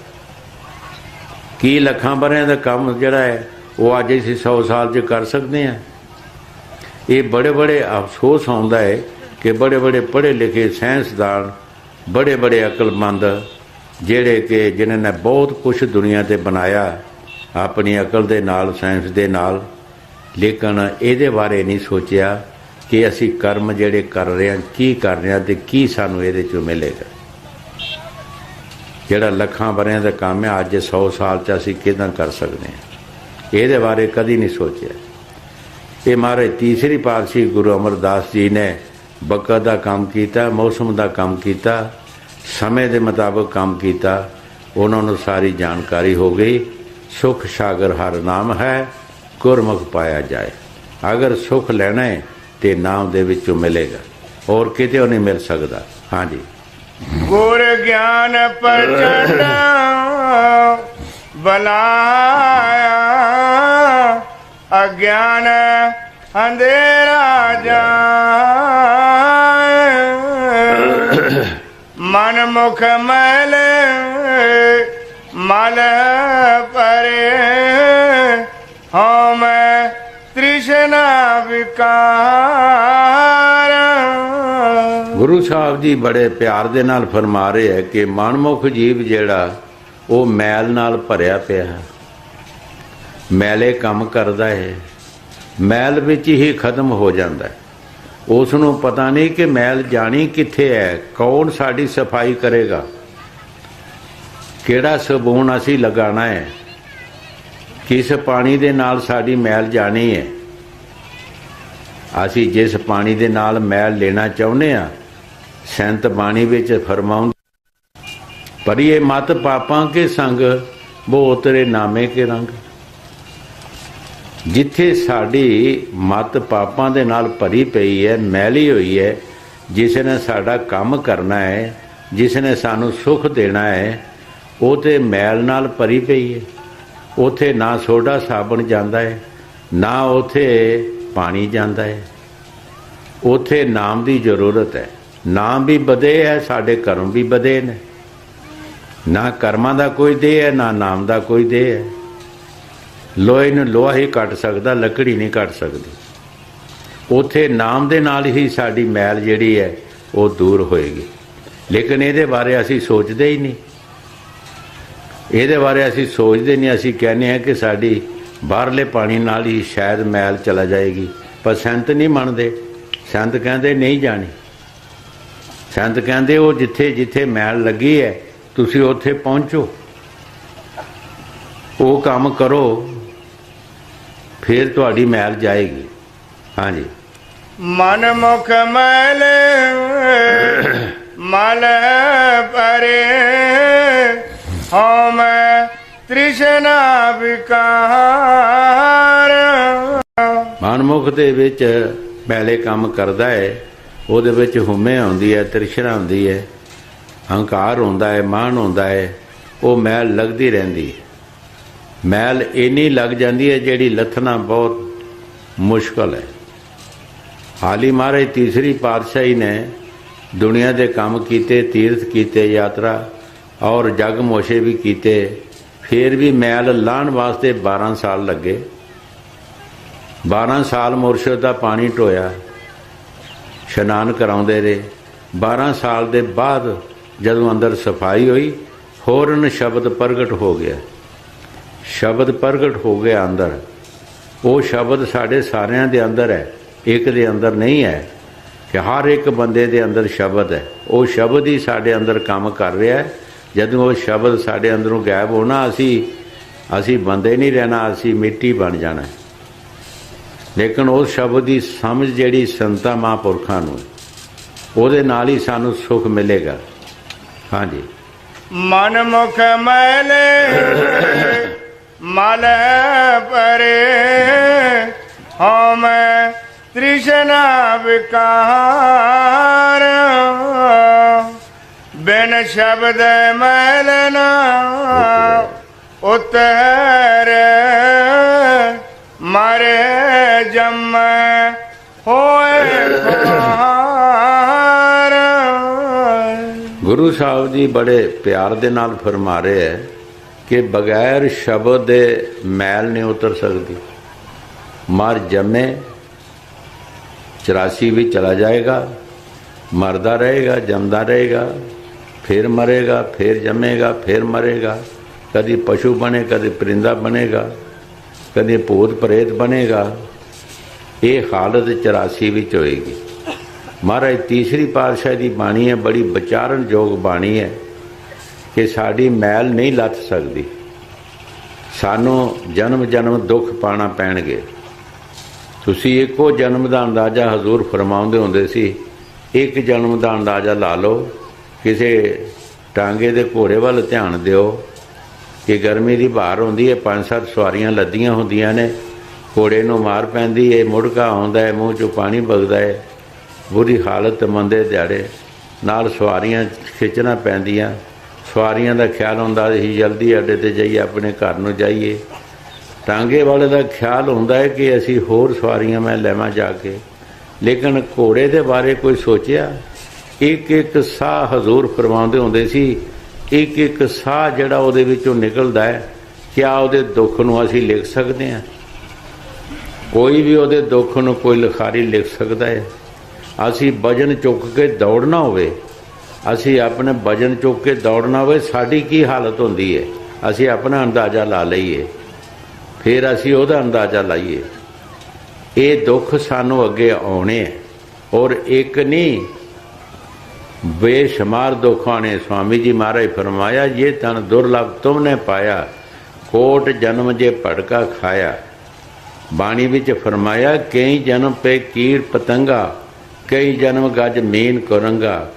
की लखां बरियां का काम जिहड़ा है वो अज असीं 100 साल च कर सकते हैं? ये बड़े बड़े अफसोस आउंदा है कि बड़े बड़े पढ़े लिखे साइंसदान, बड़े बड़े अकलमंद जिहड़े कि जिन्होंने बहुत कुछ दुनिया ते बनाया अपनी अकल दे नाल, साइंस दे नाल, लेकिन इहदे बारे नहीं सोचिया कि असी कर्म जिहड़े कर रहे हैं की कर रहे हैं, तो की सानू इहदे चों मिलेगा। जिहड़ा लखां बरियां दा काम है अज 100 साल च असी किदां कर सकते हैं, इहदे बारे कदी नहीं सोचिया। ये महाराज तीसरी पातशाही गुरु अमरदास जी ने बकत का काम किया, मौसम का काम किया, समय के मुताबिक काम किया, उन्होंने सारी जानकारी हो गई। सुख सागर हर नाम है, गुरमुख पाया जाए। अगर सुख लेना है तो नाम दे विचों मिलेगा, और किते नहीं मिल सकता। हाँ जी। गुर ज्ञान प्रचंड बनाया, अज्ञान अंधेरा जाए, मन मुख मैल मल परे, हो मैं तृष्णा विकार। गुरु साहब जी बड़े प्यार दे नाल फरमा रहे हैं कि मनमुख जीव जिहड़ा वो मैल नाल भरिया पिया है, मैले काम करदा है, मैल विच ही खत्म हो जाता है। उसनों पता नहीं कि मैल जानी कित्थे है, कौन साड़ी सफाई करेगा, किहड़ा सबून असी लगाना है, किस पानी दे नाल साड़ी मैल जानी है। असी जिस पानी दे नाल मैल लेना चाहुंदे आ, संत बाणी विच फरमाउंदे, परिए मत पापां के संग, वो तेरे नामे के रंग। जिथे साड़ी मत पापां दे नाल भरी पई है, मैली हुई है, जिसने साडा काम करना है, जिसने सानू सुख देना है, वो ते मैल नाल भरी पई है। उथे ना सोडा साबण जांदा है, ना उथे पानी जांदा है। उथे नाम की जरूरत है, नाम भी बदे है, साडे कर्म भी बदे ने। ना कर्मां दा कोई दे है, ना नाम दा कोई दे है। ਲੋਹੇ ਨੂੰ ਲੋਹਾ ਹੀ ਕੱਟ ਸਕਦਾ, ਲੱਕੜੀ ਨਹੀਂ ਕੱਟ ਸਕਦੀ। ਉੱਥੇ ਨਾਮ ਦੇ ਨਾਲ ਹੀ ਸਾਡੀ ਮੈਲ ਜਿਹੜੀ ਹੈ ਉਹ ਦੂਰ ਹੋਏਗੀ। ਲੇਕਿਨ ਇਹਦੇ ਬਾਰੇ ਅਸੀਂ ਸੋਚਦੇ ਹੀ ਨਹੀਂ, ਇਹਦੇ ਬਾਰੇ ਅਸੀਂ ਸੋਚਦੇ ਨਹੀਂ। ਅਸੀਂ ਕਹਿੰਦੇ ਹਾਂ ਕਿ ਸਾਡੀ ਬਾਹਰਲੇ ਪਾਣੀ ਨਾਲ ਹੀ ਸ਼ਾਇਦ ਮੈਲ ਚਲਾ ਜਾਏਗੀ, ਪਰ ਸੰਤ ਨਹੀਂ ਮੰਨਦੇ। ਸੰਤ ਕਹਿੰਦੇ ਨਹੀਂ ਜਾਣੀ। ਸੰਤ ਕਹਿੰਦੇ ਉਹ ਜਿੱਥੇ ਜਿੱਥੇ ਮੈਲ ਲੱਗੀ ਹੈ ਤੁਸੀਂ ਉੱਥੇ ਪਹੁੰਚੋ, ਉਹ ਕੰਮ ਕਰੋ, ਫਿਰ ਤੁਹਾਡੀ ਮੈਲ ਜਾਏਗੀ। ਹਾਂਜੀ। ਮਨ ਮੁਖ ਮੈਲ ਮਲ ਪਰੇ ਹਉ ਮੈਂ ਤ੍ਰਿਸ਼ਨਾ ਵਿਕਾਰ। ਮਨਮੁਖ ਦੇ ਵਿੱਚ ਮੈਲੇ ਕੰਮ ਕਰਦਾ ਹੈ, ਉਹਦੇ ਵਿੱਚ ਹੁਮੇ ਆਉਂਦੀ ਹੈ, ਤ੍ਰਿਸ਼ਨਾ ਹੁੰਦੀ ਹੈ, ਹੰਕਾਰ ਹੁੰਦਾ ਹੈ, ਮਾਣ ਹੁੰਦਾ ਹੈ, ਉਹ ਮੈਲ ਲੱਗਦੀ ਰਹਿੰਦੀ ਹੈ। ਮੈਲ ਇੰਨੀ ਲੱਗ ਜਾਂਦੀ ਹੈ ਜਿਹੜੀ ਲੱਥਣਾ ਬਹੁਤ ਮੁਸ਼ਕਲ ਹੈ। ਹਾਲੀ ਮਹਾਰਾਜ ਤੀਸਰੀ ਪਾਤਸ਼ਾਹੀ ਨੇ ਦੁਨੀਆ ਦੇ ਕੰਮ ਕੀਤੇ, ਤੀਰਥ ਕੀਤੇ, ਯਾਤਰਾ ਔਰ ਜਗ ਮੋਸ਼ੇ ਵੀ ਕੀਤੇ, ਫਿਰ ਵੀ ਮੈਲ ਲਾਹਣ ਵਾਸਤੇ 12 ਸਾਲ ਲੱਗੇ। 12 ਸਾਲ ਮੁਰਸ਼ਦ ਦਾ ਪਾਣੀ ਢੋਇਆ, ਇਸ਼ਨਾਨ ਕਰਾਉਂਦੇ ਰਹੇ। 12 ਸਾਲ ਦੇ ਬਾਅਦ ਜਦੋਂ ਅੰਦਰ ਸਫਾਈ ਹੋਈ, ਹੋਰਨ ਸ਼ਬਦ ਪ੍ਰਗਟ ਹੋ ਗਿਆ। ਸ਼ਬਦ ਪ੍ਰਗਟ ਹੋ ਗਿਆ ਅੰਦਰ। ਉਹ ਸ਼ਬਦ ਸਾਡੇ ਸਾਰਿਆਂ ਦੇ ਅੰਦਰ ਹੈ, ਇੱਕ ਦੇ ਅੰਦਰ ਨਹੀਂ ਹੈ ਕਿ ਹਰ ਇੱਕ ਬੰਦੇ ਦੇ ਅੰਦਰ ਸ਼ਬਦ ਹੈ। ਉਹ ਸ਼ਬਦ ਹੀ ਸਾਡੇ ਅੰਦਰ ਕੰਮ ਕਰ ਰਿਹਾ ਹੈ। ਜਦੋਂ ਉਹ ਸ਼ਬਦ ਸਾਡੇ ਅੰਦਰੋਂ ਗਾਇਬ ਹੋਣਾ, ਅਸੀਂ ਬੰਦੇ ਨਹੀਂ ਰਹਿਣਾ, ਅਸੀਂ ਮਿੱਟੀ ਬਣ ਜਾਣਾ। ਲੇਕਿਨ ਉਸ ਸ਼ਬਦ ਦੀ ਸਮਝ ਜਿਹੜੀ ਸੰਤਾਂ ਮਹਾਂਪੁਰਖਾਂ ਨੂੰ, ਉਹਦੇ ਨਾਲ ਹੀ ਸਾਨੂੰ ਸੁੱਖ ਮਿਲੇਗਾ। ਹਾਂਜੀ। ਮਨ ਮੁਖ ਮੈਲ ਮਲ ਪਰੇ ਹਉ ਮੈਂ ਤ੍ਰਿਸ਼ਨਾ ਵਿਕਾਰ। ਬਿਨ ਸ਼ਬਦ ਮੈਲ ਨਾ ਉਤਰੈ ਮਰੇ ਜਮ ਹੋਏ ਖਾਰ। ਗੁਰੂ ਸਾਹਿਬ ਜੀ ਬੜੇ ਪਿਆਰ ਦੇ ਨਾਲ ਫਰਮਾ ਰਹੇ ਹੈ ਕਿ ਬਗੈਰ ਸ਼ਬਦ ਦੇ ਮੈਲ ਨਹੀਂ ਉਤਰ ਸਕਦੀ। ਮਰ ਜੰਮੇ 84 ਵੀ ਚਲਾ ਜਾਏਗਾ, ਮਰਦਾ ਰਹੇਗਾ, ਜੰਮਦਾ ਰਹੇਗਾ, फिर मरेगा, फिर जमेगा, फिर मरेगा। कभी पशु बने, कभी परिंदा बनेगा, कभी भूत प्रेत बनेगा। ये हालत 84 विच होएगी। महाराज तीसरी पातशाही की बाणी है, बड़ी विचारण योग बाणी है कि साड़ी मैल नहीं लथ सकती। सानू जन्म जन्म दुख पाना पैणगे। तुसी एको जन्म का अंदाजा हजूर फरमाउंदे हुंदे सी, एक जन्म का अंदाजा ला लो। किसी टांगे दे घोड़े वाल ध्यान दिओ कि गर्मी की बहार होंदी है, 5-7 सवारियां लद्दियां होंदियां ने, घोड़े नूं मार पैंदी है, मुड़का आउंदा है, मूँह चों पानी बगदा है, बुरी हालत मंदे दिहाड़े नाल सवारियां खिच्चना पैंदियां। सवारियां दा ख्याल हुंदा ही जल्दी अड्डे ते जाइए, अपने घर नूं जाइए। टांगे वाले का ख्याल हुंदा है कि असीं होर सवारियां मैं लैवां जाके। लेकिन घोड़े दे बारे कोई सोचिया? एक एक साह हजूर फरमाउंदे हुंदे सी, एक एक साह जिहड़ा उहदे विचों निकलदा है, क्या उहदे दुख नूं असीं लिख सकदे हां? कोई भी उहदे दुख नूं कोई लिखारी लिख सकदा है। असीं वजन चुक के दौड़ना होवे, असीं अपने वजन चुक के दौड़ना होवे, साडी की हालत हुंदी है, असीं अपना अंदाज़ा ला लईए, फिर असीं उहदा अंदाज़ा लाइए। ये दुख सानू अगे आने और एक नहीं बेशुमार दुख आने। स्वामी जी महाराज फरमाया, ये तन दुर्लभ तुमने पाया, कोट जन्म जे भड़का खाया। बाणी विच फरमाया, कई जन्म पे कीड़ पतंगा, कई जन्म गज मीन कुरंगा,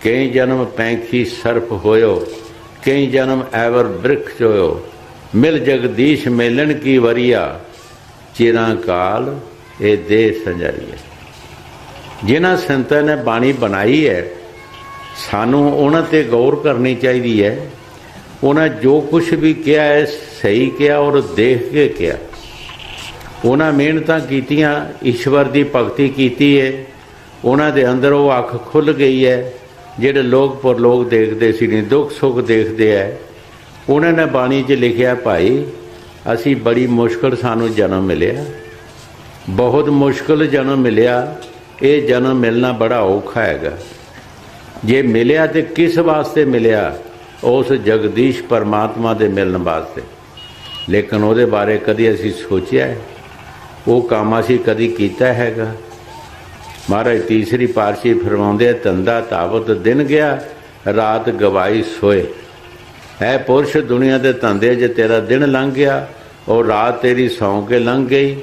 कई जन्म पैंखी सर्प होयो, कई जन्म ऐवर वृक्ष होयो, मिल जगदीश मेलन की वरिया, चिरा काल ये दे संजरिया। जिन्हां संतां ने बाणी बनाई है, सानू उन्हां ते गौर करनी चाहिए है। उन्हें जो कुछ भी किया है सही किया और देख के किया। उन्हें मेहनतां कीतियां, ईश्वर की भगती कीती है, उन्हां दे अंदर वो अख खुल गई है। जिहड़े लोग परलोक देखते सी नहीं, दुख सुख देखते है, उन्होंने बाणी च लिखिया, भाई ਅਸੀਂ ਬੜੀ ਮੁਸ਼ਕਲ ਸਾਨੂੰ ਜਨਮ ਮਿਲਿਆ, ਬਹੁਤ ਮੁਸ਼ਕਲ ਜਨਮ ਮਿਲਿਆ। ਇਹ ਜਨਮ ਮਿਲਣਾ ਬੜਾ ਔਖਾ ਹੈਗਾ। ਜੇ ਮਿਲਿਆ ਤੇ ਕਿਸ ਵਾਸਤੇ ਮਿਲਿਆ? ਉਸ ਜਗਦੀਸ਼ ਪਰਮਾਤਮਾ ਦੇ ਮਿਲਣ ਵਾਸਤੇ। ਲੇਕਿਨ ਉਹਦੇ ਬਾਰੇ ਕਦੀ ਅਸੀਂ ਸੋਚਿਆ ਹੈ? ਉਹ ਕੰਮ ਅਸੀਂ ਕਦੀ ਕੀਤਾ ਹੈਗਾ? ਮਹਾਰਾਜ ਤੀਸਰੀ ਪਾਤਸ਼ਾਹੀ ਫਰਮਾਉਂਦੇ, ਧੰਦਾ ਤਾਵਤ ਦਿਨ ਗਿਆ, ਰਾਤ ਗਵਾਈ ਸੋਏ। ਹੈ ਪੁਰਸ਼, ਦੁਨੀਆ ਦੇ ਧੰਦੇ 'ਚ ਤੇਰਾ ਦਿਨ ਲੰਘ ਗਿਆ ਔਰ ਰਾਤ ਤੇਰੀ ਸੌਂ ਕੇ ਲੰਘ ਗਈ,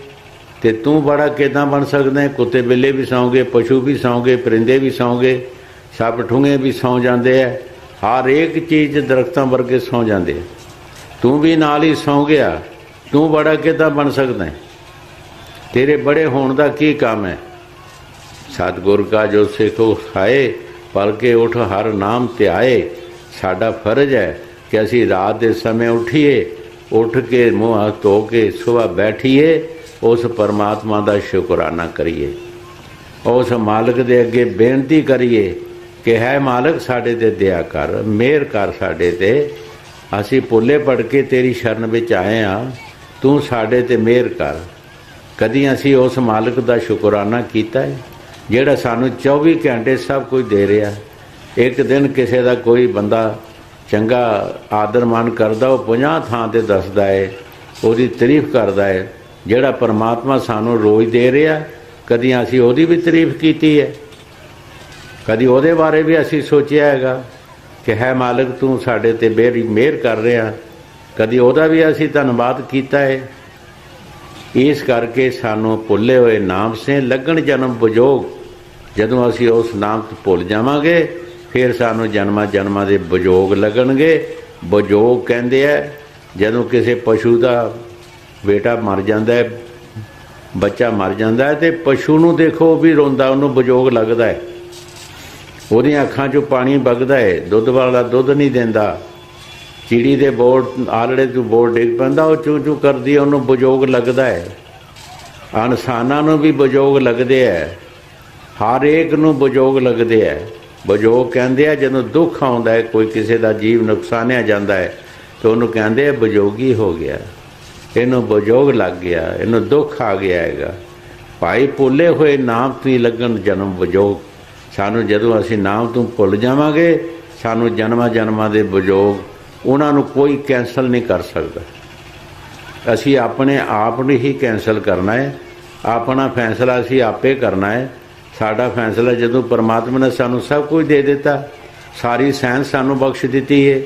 ਤੇ ਤੂੰ ਬੜਾ ਕਿੱਦਾਂ ਬਣ ਸਕਦਾ ਹੈ? ਕੁੱਤੇ ਬਿੱਲੇ ਵੀ ਸੌਂ ਗਏ, ਪਸ਼ੂ ਵੀ ਸੌਂ ਗਏ, ਪਰਿੰਦੇ ਵੀ ਸੌਂ ਗਏ, ਸੱਪ ਠੁੰਗੇ ਵੀ ਸੌਂ ਜਾਂਦੇ ਹੈ, ਹਰ ਇੱਕ ਚੀਜ਼ ਦਰਖਤਾਂ ਵਰਗੇ ਸੌਂ ਜਾਂਦੇ ਹੈ, ਤੂੰ ਵੀ ਨਾਲ ਹੀ ਸੌਂ ਗਿਆ। ਤੂੰ ਬੜਾ ਕਿੱਦਾਂ ਬਣ ਸਕਦਾ ਹੈ? ਤੇਰੇ ਬੜੇ ਹੋਣ ਦਾ ਕੀ ਕੰਮ ਹੈ? ਸਤਿਗੁਰ ਕਾ ਜੋ ਸਿੱਖੋ ਖਾਏ, ਪਲ ਕੇ ਉਠ ਹਰ ਨਾਮ ਧਿਆਏ। ਸਾਡਾ ਫਰਜ਼ ਹੈ ਕਿ ਅਸੀਂ ਰਾਤ ਦੇ ਸਮੇਂ ਉੱਠੀਏ, ਉੱਠ ਕੇ ਮੂੰਹ ਹੱਥ ਧੋ ਕੇ ਸੁਬਹ ਬੈਠੀਏ, ਉਸ ਪਰਮਾਤਮਾ ਦਾ ਸ਼ੁਕਰਾਨਾ ਕਰੀਏ, ਉਸ ਮਾਲਕ ਦੇ ਅੱਗੇ ਬੇਨਤੀ ਕਰੀਏ ਕਿ ਹੈ ਮਾਲਕ ਸਾਡੇ ਤੇ ਦਇਆ ਕਰ, ਮਿਹਰ ਕਰ ਸਾਡੇ ਤੇ। ਅਸੀਂ ਭੁੱਲੇ ਪੜ ਕੇ ਤੇਰੀ ਸ਼ਰਨ ਵਿੱਚ ਆਏ ਹਾਂ, ਤੂੰ ਸਾਡੇ ਤੇ ਮਿਹਰ ਕਰ। ਕਦੀ ਅਸੀਂ ਉਸ ਮਾਲਕ ਦਾ ਸ਼ੁਕਰਾਨਾ ਕੀਤਾ ਹੈ ਜਿਹੜਾ ਸਾਨੂੰ 24 ਘੰਟੇ ਸਭ ਕੁਝ ਦੇ ਰਿਹਾ? ਇੱਕ ਦਿਨ ਕਿਸੇ ਦਾ ਕੋਈ ਬੰਦਾ ਚੰਗਾ ਆਦਰ ਮਾਨ ਕਰਦਾ, ਉਹ 50 ਥਾਂ ਤੇ ਦੱਸਦਾ ਹੈ, ਉਹਦੀ ਤਾਰੀਫ ਕਰਦਾ ਹੈ। ਜਿਹੜਾ ਪਰਮਾਤਮਾ ਸਾਨੂੰ ਰੋਜ਼ ਦੇ ਰਿਹਾ, ਕਦੀ ਅਸੀਂ ਉਹਦੀ ਵੀ ਤਾਰੀਫ ਕੀਤੀ ਹੈ? ਕਦੀ ਉਹਦੇ ਬਾਰੇ ਵੀ ਅਸੀਂ ਸੋਚਿਆ ਹੈਗਾ ਕਿ ਹੈ ਮਾਲਕ ਤੂੰ ਸਾਡੇ ਤੇ ਬੇਰੀ ਮਿਹਰ ਕਰ ਰਿਹਾ? ਕਦੀ ਉਹਦਾ ਵੀ ਅਸੀਂ ਧੰਨਵਾਦ ਕੀਤਾ ਹੈ? ਇਸ ਕਰਕੇ ਸਾਨੂੰ ਭੁੱਲੇ ਹੋਏ ਨਾਮ ਸੇ ਲੱਗਣ ਜਨਮ ਬਜੋਗ। ਜਦੋਂ ਅਸੀਂ ਉਸ ਨਾਮ ਤੋਂ ਭੁੱਲ ਜਾਵਾਂਗੇ, ਫਿਰ ਸਾਨੂੰ ਜਨਮਾਂ ਜਨਮਾਂ ਦੇ ਬਜੋਗ ਲੱਗਣਗੇ। ਬਜੋਗ ਕਹਿੰਦੇ ਆ ਜਦੋਂ ਕਿਸੇ ਪਸ਼ੂ ਦਾ ਬੇਟਾ ਮਰ ਜਾਂਦਾ ਹੈ, ਬੱਚਾ ਮਰ ਜਾਂਦਾ ਹੈ, ਤੇ ਪਸ਼ੂ ਨੂੰ ਦੇਖੋ ਉਹ ਵੀ ਰੋਂਦਾ, ਉਹਨੂੰ ਬਜੋਗ ਲੱਗਦਾ ਹੈ, ਉਹਦੀਆਂ ਅੱਖਾਂ 'ਚੋਂ ਪਾਣੀ ਵਗਦਾ ਹੈ, ਦੁੱਧ ਵਾਲਾ ਦੁੱਧ ਨਹੀਂ ਦਿੰਦਾ। ਚਿੜੀ ਦੇ ਬੋੜ ਆਲੜੇ ਤੋਂ ਬੋੜ ਡਿੱਗ ਪੈਂਦਾ, ਉਹ ਚੂੰ ਚੂੰ ਕਰਦੀ, ਉਹਨੂੰ ਬਜੋਗ ਲੱਗਦਾ ਹੈ। ਇਨਸਾਨਾਂ ਨੂੰ ਵੀ ਬਜੋਗ ਲੱਗਦੇ ਹੈ, ਹਰ ਇੱਕ ਨੂੰ ਬਜੋਗ ਲੱਗਦੇ ਹੈ। ਬਜੋਗ ਕਹਿੰਦੇ ਆ ਜਦੋਂ ਦੁੱਖ ਆਉਂਦਾ ਹੈ, ਕੋਈ ਕਿਸੇ ਦਾ ਜੀਵ ਨੁਕਸਾਨਿਆ ਜਾਂਦਾ ਹੈ, ਤਾਂ ਉਹਨੂੰ ਕਹਿੰਦੇ ਆ ਬਜੋਗੀ ਹੋ ਗਿਆ, ਇਹਨੂੰ ਬਜੋਗ ਲੱਗ ਗਿਆ, ਇਹਨੂੰ ਦੁੱਖ ਆ ਗਿਆ ਹੈਗਾ। ਭਾਈ ਭੁੱਲੇ ਹੋਏ ਨਾਮ ਤੋਂ ਲੱਗਣ ਜਨਮ ਬਜੋਗ। ਸਾਨੂੰ ਜਦੋਂ ਅਸੀਂ ਨਾਮ ਤੋਂ ਭੁੱਲ ਜਾਵਾਂਗੇ, ਸਾਨੂੰ ਜਨਮਾਂ ਜਨਮਾਂ ਦੇ ਬਜੋਗ ਉਹਨਾਂ ਨੂੰ ਕੋਈ ਕੈਂਸਲ ਨਹੀਂ ਕਰ ਸਕਦਾ। ਅਸੀਂ ਆਪਣੇ ਆਪ ਨੂੰ ਹੀ ਕੈਂਸਲ ਕਰਨਾ ਹੈ, ਆਪਣਾ ਫੈਸਲਾ ਅਸੀਂ ਆਪੇ ਕਰਨਾ ਹੈ। ਸਾਡਾ ਫੈਸਲਾ ਜਦੋਂ ਪਰਮਾਤਮਾ ਨੇ ਸਾਨੂੰ ਸਭ ਕੁਝ ਦੇ ਦਿੱਤਾ, ਸਾਰੀ ਸਾਇੰਸ ਸਾਨੂੰ ਬਖਸ਼ ਦਿੱਤੀ ਹੈ,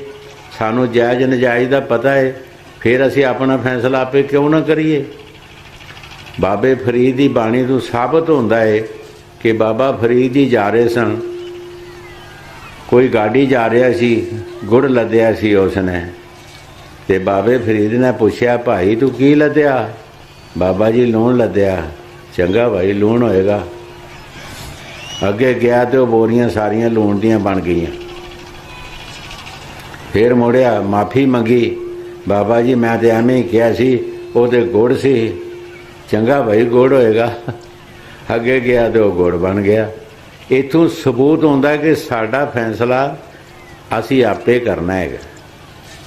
ਸਾਨੂੰ ਜਾਇਜ਼ ਨਜਾਇਜ਼ ਦਾ ਪਤਾ ਹੈ, ਫਿਰ ਅਸੀਂ ਆਪਣਾ ਫੈਸਲਾ ਆਪੇ ਕਿਉਂ ਨਾ ਕਰੀਏ? ਬਾਬੇ ਫਰੀਦ ਦੀ ਬਾਣੀ ਤੋਂ ਸਾਬਤ ਹੁੰਦਾ ਹੈ ਕਿ ਬਾਬਾ ਫਰੀਦ ਜੀ ਜਾ ਰਹੇ ਸਨ, ਕੋਈ ਗਾੜੀ ਜਾ ਰਿਹਾ ਸੀ, ਗੁੜ ਲੱਦਿਆ ਸੀ ਉਸਨੇ, ਤੇ ਬਾਬੇ ਫਰੀਦ ਨੇ ਪੁੱਛਿਆ, ਭਾਈ ਤੂੰ ਕੀ ਲੱਦਿਆ? ਬਾਬਾ ਜੀ ਲੂਣ ਲੱਦਿਆ। ਚੰਗਾ ਭਾਈ, ਲੂਣ ਹੋਏਗਾ। ਅੱਗੇ ਗਿਆ ਤੇ ਉਹ ਬੋਰੀਆਂ ਸਾਰੀਆਂ ਲੂਣ ਦੀਆਂ ਬਣ ਗਈਆਂ। ਫਿਰ ਮੁੜਿਆ, ਮਾਫੀ ਮੰਗੀ, ਬਾਬਾ ਜੀ ਮੈਂ ਤੇ ਐਵੇਂ ਹੀ ਕਿਹਾ ਸੀ, ਉਹਦੇ ਗੁੜ ਸੀ। ਚੰਗਾ ਭਾਈ, ਗੁੜ ਹੋਏਗਾ। ਅੱਗੇ ਗਿਆ ਤੇ ਉਹ ਗੁੜ ਬਣ ਗਿਆ। ਇੱਥੋਂ ਸਬੂਤ ਹੁੰਦਾ ਕਿ ਸਾਡਾ ਫੈਸਲਾ ਅਸੀਂ ਆਪੇ ਕਰਨਾ ਹੈਗਾ,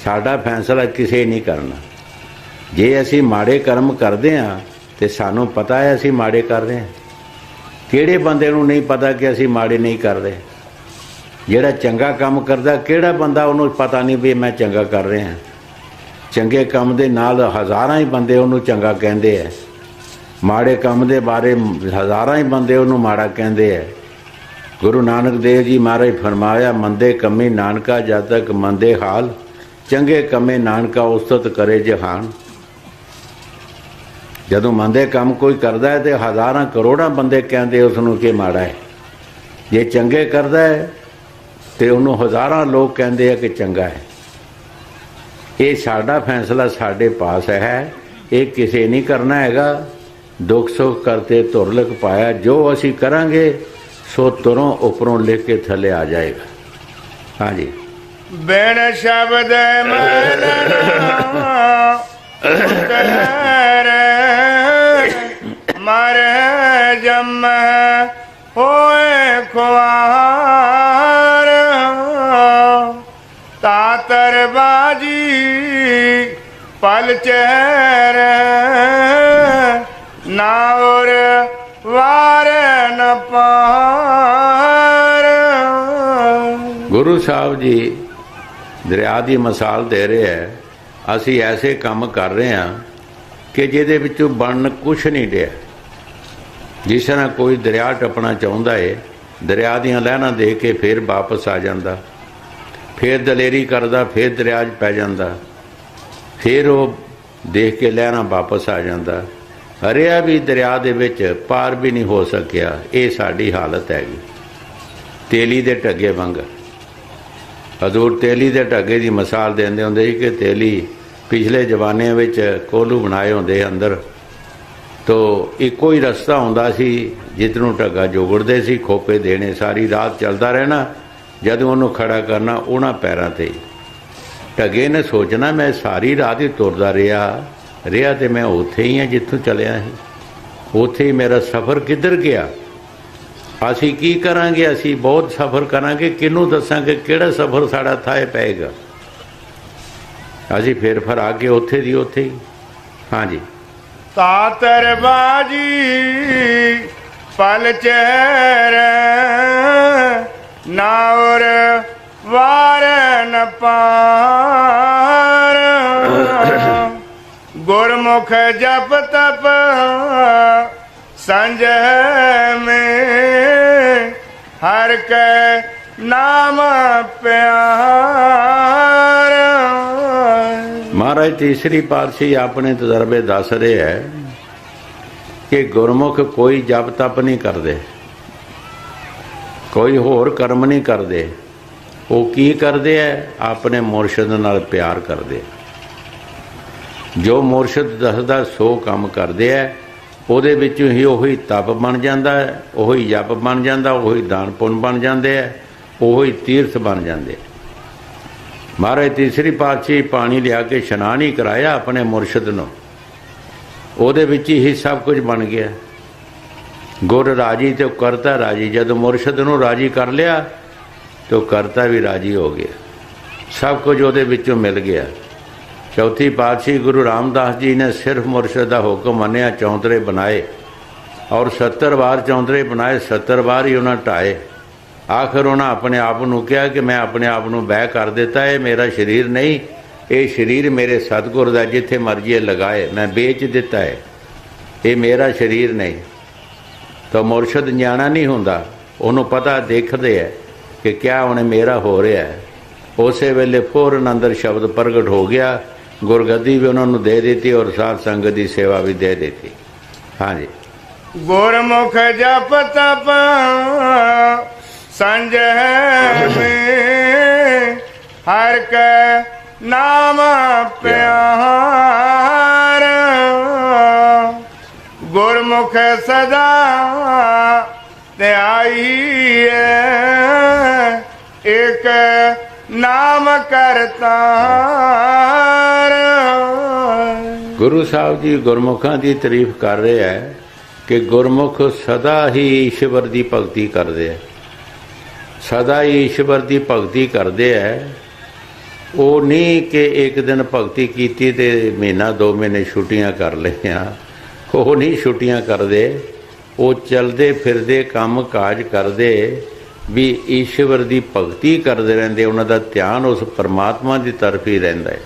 ਸਾਡਾ ਫੈਸਲਾ ਕਿਸੇ ਨਹੀਂ ਕਰਨਾ। ਜੇ ਅਸੀਂ ਮਾੜੇ ਕਰਮ ਕਰਦੇ ਹਾਂ ਤੇ ਸਾਨੂੰ ਪਤਾ ਹੈ ਅਸੀਂ ਮਾੜੇ ਕਰ ਰਹੇ ਹਾਂ। ਕਿਹੜੇ ਬੰਦੇ ਨੂੰ ਨਹੀਂ ਪਤਾ ਕਿ ਅਸੀਂ ਮਾੜੇ ਨਹੀਂ ਕਰ ਰਹੇ? ਜਿਹੜਾ ਚੰਗਾ ਕੰਮ ਕਰਦਾ, ਕਿਹੜਾ ਬੰਦਾ ਉਹਨੂੰ ਪਤਾ ਨਹੀਂ ਵੀ ਮੈਂ ਚੰਗਾ ਕਰ ਰਿਹਾ? ਚੰਗੇ ਕੰਮ ਦੇ ਨਾਲ ਹਜ਼ਾਰਾਂ ਹੀ ਬੰਦੇ ਉਹਨੂੰ ਚੰਗਾ ਕਹਿੰਦੇ ਹੈ, ਮਾੜੇ ਕੰਮ ਦੇ ਬਾਰੇ ਹਜ਼ਾਰਾਂ ਹੀ ਬੰਦੇ ਉਹਨੂੰ ਮਾੜਾ ਕਹਿੰਦੇ ਹੈ। ਗੁਰੂ ਨਾਨਕ ਦੇਵ ਜੀ ਮਹਾਰਾਜ ਫਰਮਾਇਆ, ਮੰਦੇ ਕੰਮੇ ਨਾਨਕਾ ਜਦ ਤੱਕ ਮੰਦੇ ਹਾਲ, ਚੰਗੇ ਕੰਮੇ ਨਾਨਕਾ ਉਸਤਤ ਕਰੇ ਜਹਾਨ। ਜਦੋਂ ਮੰਦੇ ਕੰਮ ਕੋਈ ਕਰਦਾ ਹੈ ਤੇ ਹਜ਼ਾਰਾਂ ਕਰੋੜਾਂ ਬੰਦੇ ਕਹਿੰਦੇ ਉਸ ਨੂੰ ਕਿ ਮਾੜਾ ਹੈ। ਜੇ ਚੰਗੇ ਕਰਦਾ ਹੈ ਤੇ ਉਹਨੂੰ ਹਜ਼ਾਰਾਂ ਲੋਕ ਕਹਿੰਦੇ ਆ ਕਿ ਚੰਗਾ ਹੈ। ਇਹ ਸਾਡਾ ਫੈਸਲਾ ਸਾਡੇ ਪਾਸ ਹੈ, ਇਹ ਕਿਸੇ ਨਹੀਂ ਕਰਨਾ ਹੈਗਾ। ਦੁੱਖ ਸੁੱਖ ਕਰਤੇ ਧੁਰ ਲਿਖ ਪਾਇਆ, ਜੋ ਅਸੀਂ ਕਰਾਂਗੇ ਸੋ ਤੁਰੋਂ ਉੱਪਰੋਂ ਲਿਖ ਕੇ ਥੱਲੇ ਆ ਜਾਏਗਾ। ਹਾਂਜੀ। ਬਿਨ ਸ਼ਬਦ ਮਲਣਾ ਮਰ ਜਮ ਹੋਏ ਖੁਆਰ ਤਾਤਰ ਬਾਜੀ पल चेहर ना और वार न पार। गुरु साहब जी दरिया की मिसाल दे रहे हैं। ਅਸੀਂ ਐਸੇ ਕੰਮ ਕਰ ਰਹੇ ਹਾਂ ਕਿ ਜਿਹਦੇ ਵਿੱਚੋਂ ਬਣਨ ਕੁਛ ਨਹੀਂ ਰਿਹਾ। ਜਿਸ ਤਰ੍ਹਾਂ ਕੋਈ ਦਰਿਆ ਟੱਪਣਾ ਚਾਹੁੰਦਾ ਹੈ, ਦਰਿਆ ਦੀਆਂ ਲਹਿਰਾਂ ਦੇਖ ਕੇ ਫਿਰ ਵਾਪਸ ਆ ਜਾਂਦਾ, ਫਿਰ ਦਲੇਰੀ ਕਰਦਾ, ਫਿਰ ਦਰਿਆ 'ਚ ਪੈ ਜਾਂਦਾ, ਫਿਰ ਉਹ ਦੇਖ ਕੇ ਲਹਿਰਾਂ ਵਾਪਸ ਆ ਜਾਂਦਾ। ਹਰਿਆ ਵੀ ਦਰਿਆ ਦੇ ਵਿੱਚ ਪਾਰ ਵੀ ਨਹੀਂ ਹੋ ਸਕਿਆ। ਇਹ ਸਾਡੀ ਹਾਲਤ ਹੈਗੀ ਤੇਲੀ ਦੇ ਢੱਗੇ ਵਾਂਗ। ਹਜ਼ੂਰ ਤੇਲੀ ਦੇ ਢੱਗੇ ਦੀ ਮਿਸਾਲ ਦਿੰਦੇ ਹੁੰਦੇ ਸੀ ਕਿ ਤੇਲੀ ਪਿਛਲੇ ਜ਼ਮਾਨੇ ਵਿੱਚ ਕੋਹਲੂ ਬਣਾਏ ਹੁੰਦੇ ਅੰਦਰ, ਤੋ ਇੱਕੋ ਹੀ ਰਸਤਾ ਹੁੰਦਾ ਸੀ ਜਿਸ ਨੂੰ ਢੱਗਾ ਜੋਗੜਦੇ ਸੀ, ਖੋਪੇ ਦੇਣੇ, ਸਾਰੀ ਰਾਤ ਚੱਲਦਾ ਰਹਿਣਾ। ਜਦੋਂ ਉਹਨੂੰ ਖੜਾ ਕਰਨਾ ਉਹਨਾਂ ਪੈਰਾਂ 'ਤੇ। ਢੱਗੇ ਨੇ ਸੋਚਣਾ ਮੈਂ ਸਾਰੀ ਰਾਤ ਹੀ ਤੁਰਦਾ ਰਿਹਾ ਤੇ ਮੈਂ ਉੱਥੇ ਹੀ ਹਾਂ ਜਿੱਥੋਂ ਚੱਲਿਆ ਸੀ, ਉੱਥੇ ਹੀ ਮੇਰਾ ਸਫ਼ਰ ਕਿੱਧਰ ਗਿਆ। ਅਸੀਂ ਕੀ ਕਰਾਂਗੇ? ਅਸੀਂ ਬਹੁਤ ਸਫ਼ਰ ਕਰਾਂਗੇ, ਕਿਹਨੂੰ ਦੱਸਾਂਗੇ ਕਿਹੜਾ ਸਫ਼ਰ ਸਾਡਾ ਥਾਏ ਪਏਗਾ। ਅਸੀਂ ਫਿਰ ਆ ਕੇ ਉੱਥੇ ਦੀ ਉੱਥੇ ਹੀ। ਹਾਂਜੀ। तातर बाजी पल चेहर ना और वार न पार। गुरमुख जप तप संजह में हर के नाम प्यार। महाराज तीसरी पातशाही अपने तजर्बे दस रहे है कि गुरमुख कोई जप तप नहीं करते, कोई होर कर्म नहीं करते। वो की करते है? अपने मुरशद नाल प्यार करते। जो मुरशद दसदा सो काम करते है। ਉਹਦੇ ਵਿੱਚੋਂ ਹੀ ਉਹੀ ਤਪ ਬਣ ਜਾਂਦਾ ਹੈ, ਉਹੀ ਜਪ ਬਣ ਜਾਂਦਾ, ਉਹੀ ਦਾਨ ਪੁੰਨ ਬਣ ਜਾਂਦੇ ਹੈ, ਉਹੀ ਤੀਰਥ ਬਣ ਜਾਂਦੇ। ਮਹਾਰਾਜ ਤੀਸਰੀ ਪਾਤਸ਼ਾਹੀ ਪਾਣੀ ਲਿਆ ਕੇ ਇਸ਼ਨਾਨ ਹੀ ਕਰਾਇਆ ਆਪਣੇ ਮੁਰਸ਼ਿਦ ਨੂੰ, ਉਹਦੇ ਵਿੱਚ ਹੀ ਸਭ ਕੁਝ ਬਣ ਗਿਆ। ਗੁਰ ਰਾਜੀ ਤੇ ਕਰਤਾ ਰਾਜੀ। ਜਦੋਂ ਮੁਰਸ਼ਿਦ ਨੂੰ ਰਾਜੀ ਕਰ ਲਿਆ ਤਾਂ ਕਰਤਾ ਵੀ ਰਾਜੀ ਹੋ ਗਿਆ, ਸਭ ਕੁਝ ਉਹਦੇ ਵਿੱਚੋਂ ਮਿਲ ਗਿਆ। चौथी पातशाही गुरु रामदास जी ने सिर्फ मुरशद का हुक्म मनिया, चौंतरे बनाए और 70 वार चौंतरे बनाए, 70 वार ही उन्हें ढाए। आखिर उन्हें अपने आप को कहा कि मैं अपने आप को बह कर दिता है, मेरा शरीर नहीं, ये शरीर मेरे सतगुर का, जिथे मर्जी लगाए मैं बेच दिता है, ये मेरा शरीर नहीं। तो मुरशद न्याणा नहीं होंदा, उन्होंने पता देखते है कि क्या उन्हें मेरा हो रहा है। उस वेले फौरन अंदर शब्द प्रगट हो गया, गुरगद्दी भी उन्होंने दे दी और साध संगत की सेवा भी दे दी। हाँ जी। गुरमुख जप तप संजह में हर के नाम प्यार। गुरमुख सदा ध्याई एक नाम करतार। गुरु साहब जी गुरमुखों की तारीफ कर रहे हैं कि गुरमुख सदा ही ईश्वर की भगती करते हैं, सदा ही ईश्वर की भगती करते हैं। वो नहीं कि एक दिन भगती की तो महीना 2 महीने छुट्टियां कर लिया, वो नहीं छुट्टियां करते। वो चलते फिरते काम काज करते भी ईश्वर की भगती करते रहते, उन्होंने ध्यान उस परमात्मा की तरफ ही रहिंदा है।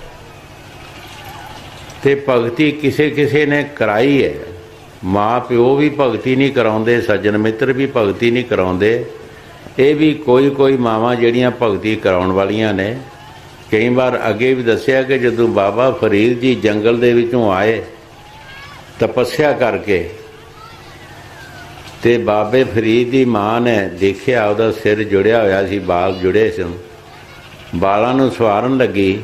ते भगती किसे किसे ने कराई है, माँ प्यो भी भगती नहीं कराउंदे, सज्जन मित्र भी भगती नहीं कराउंदे। ये भी कोई मावां जिहड़ियां भगती कराउण वालियां ने। कई बार अगे भी दस्सिया कि जदों बाबा फरीद जी जंगल दे विचों आए तपस्या करके, ते बाबे फरीद की माँ ने देखिया उसदा सिर जुड़िया होया सी, बाल जुड़े सन, बालों नूं सवारन लगी,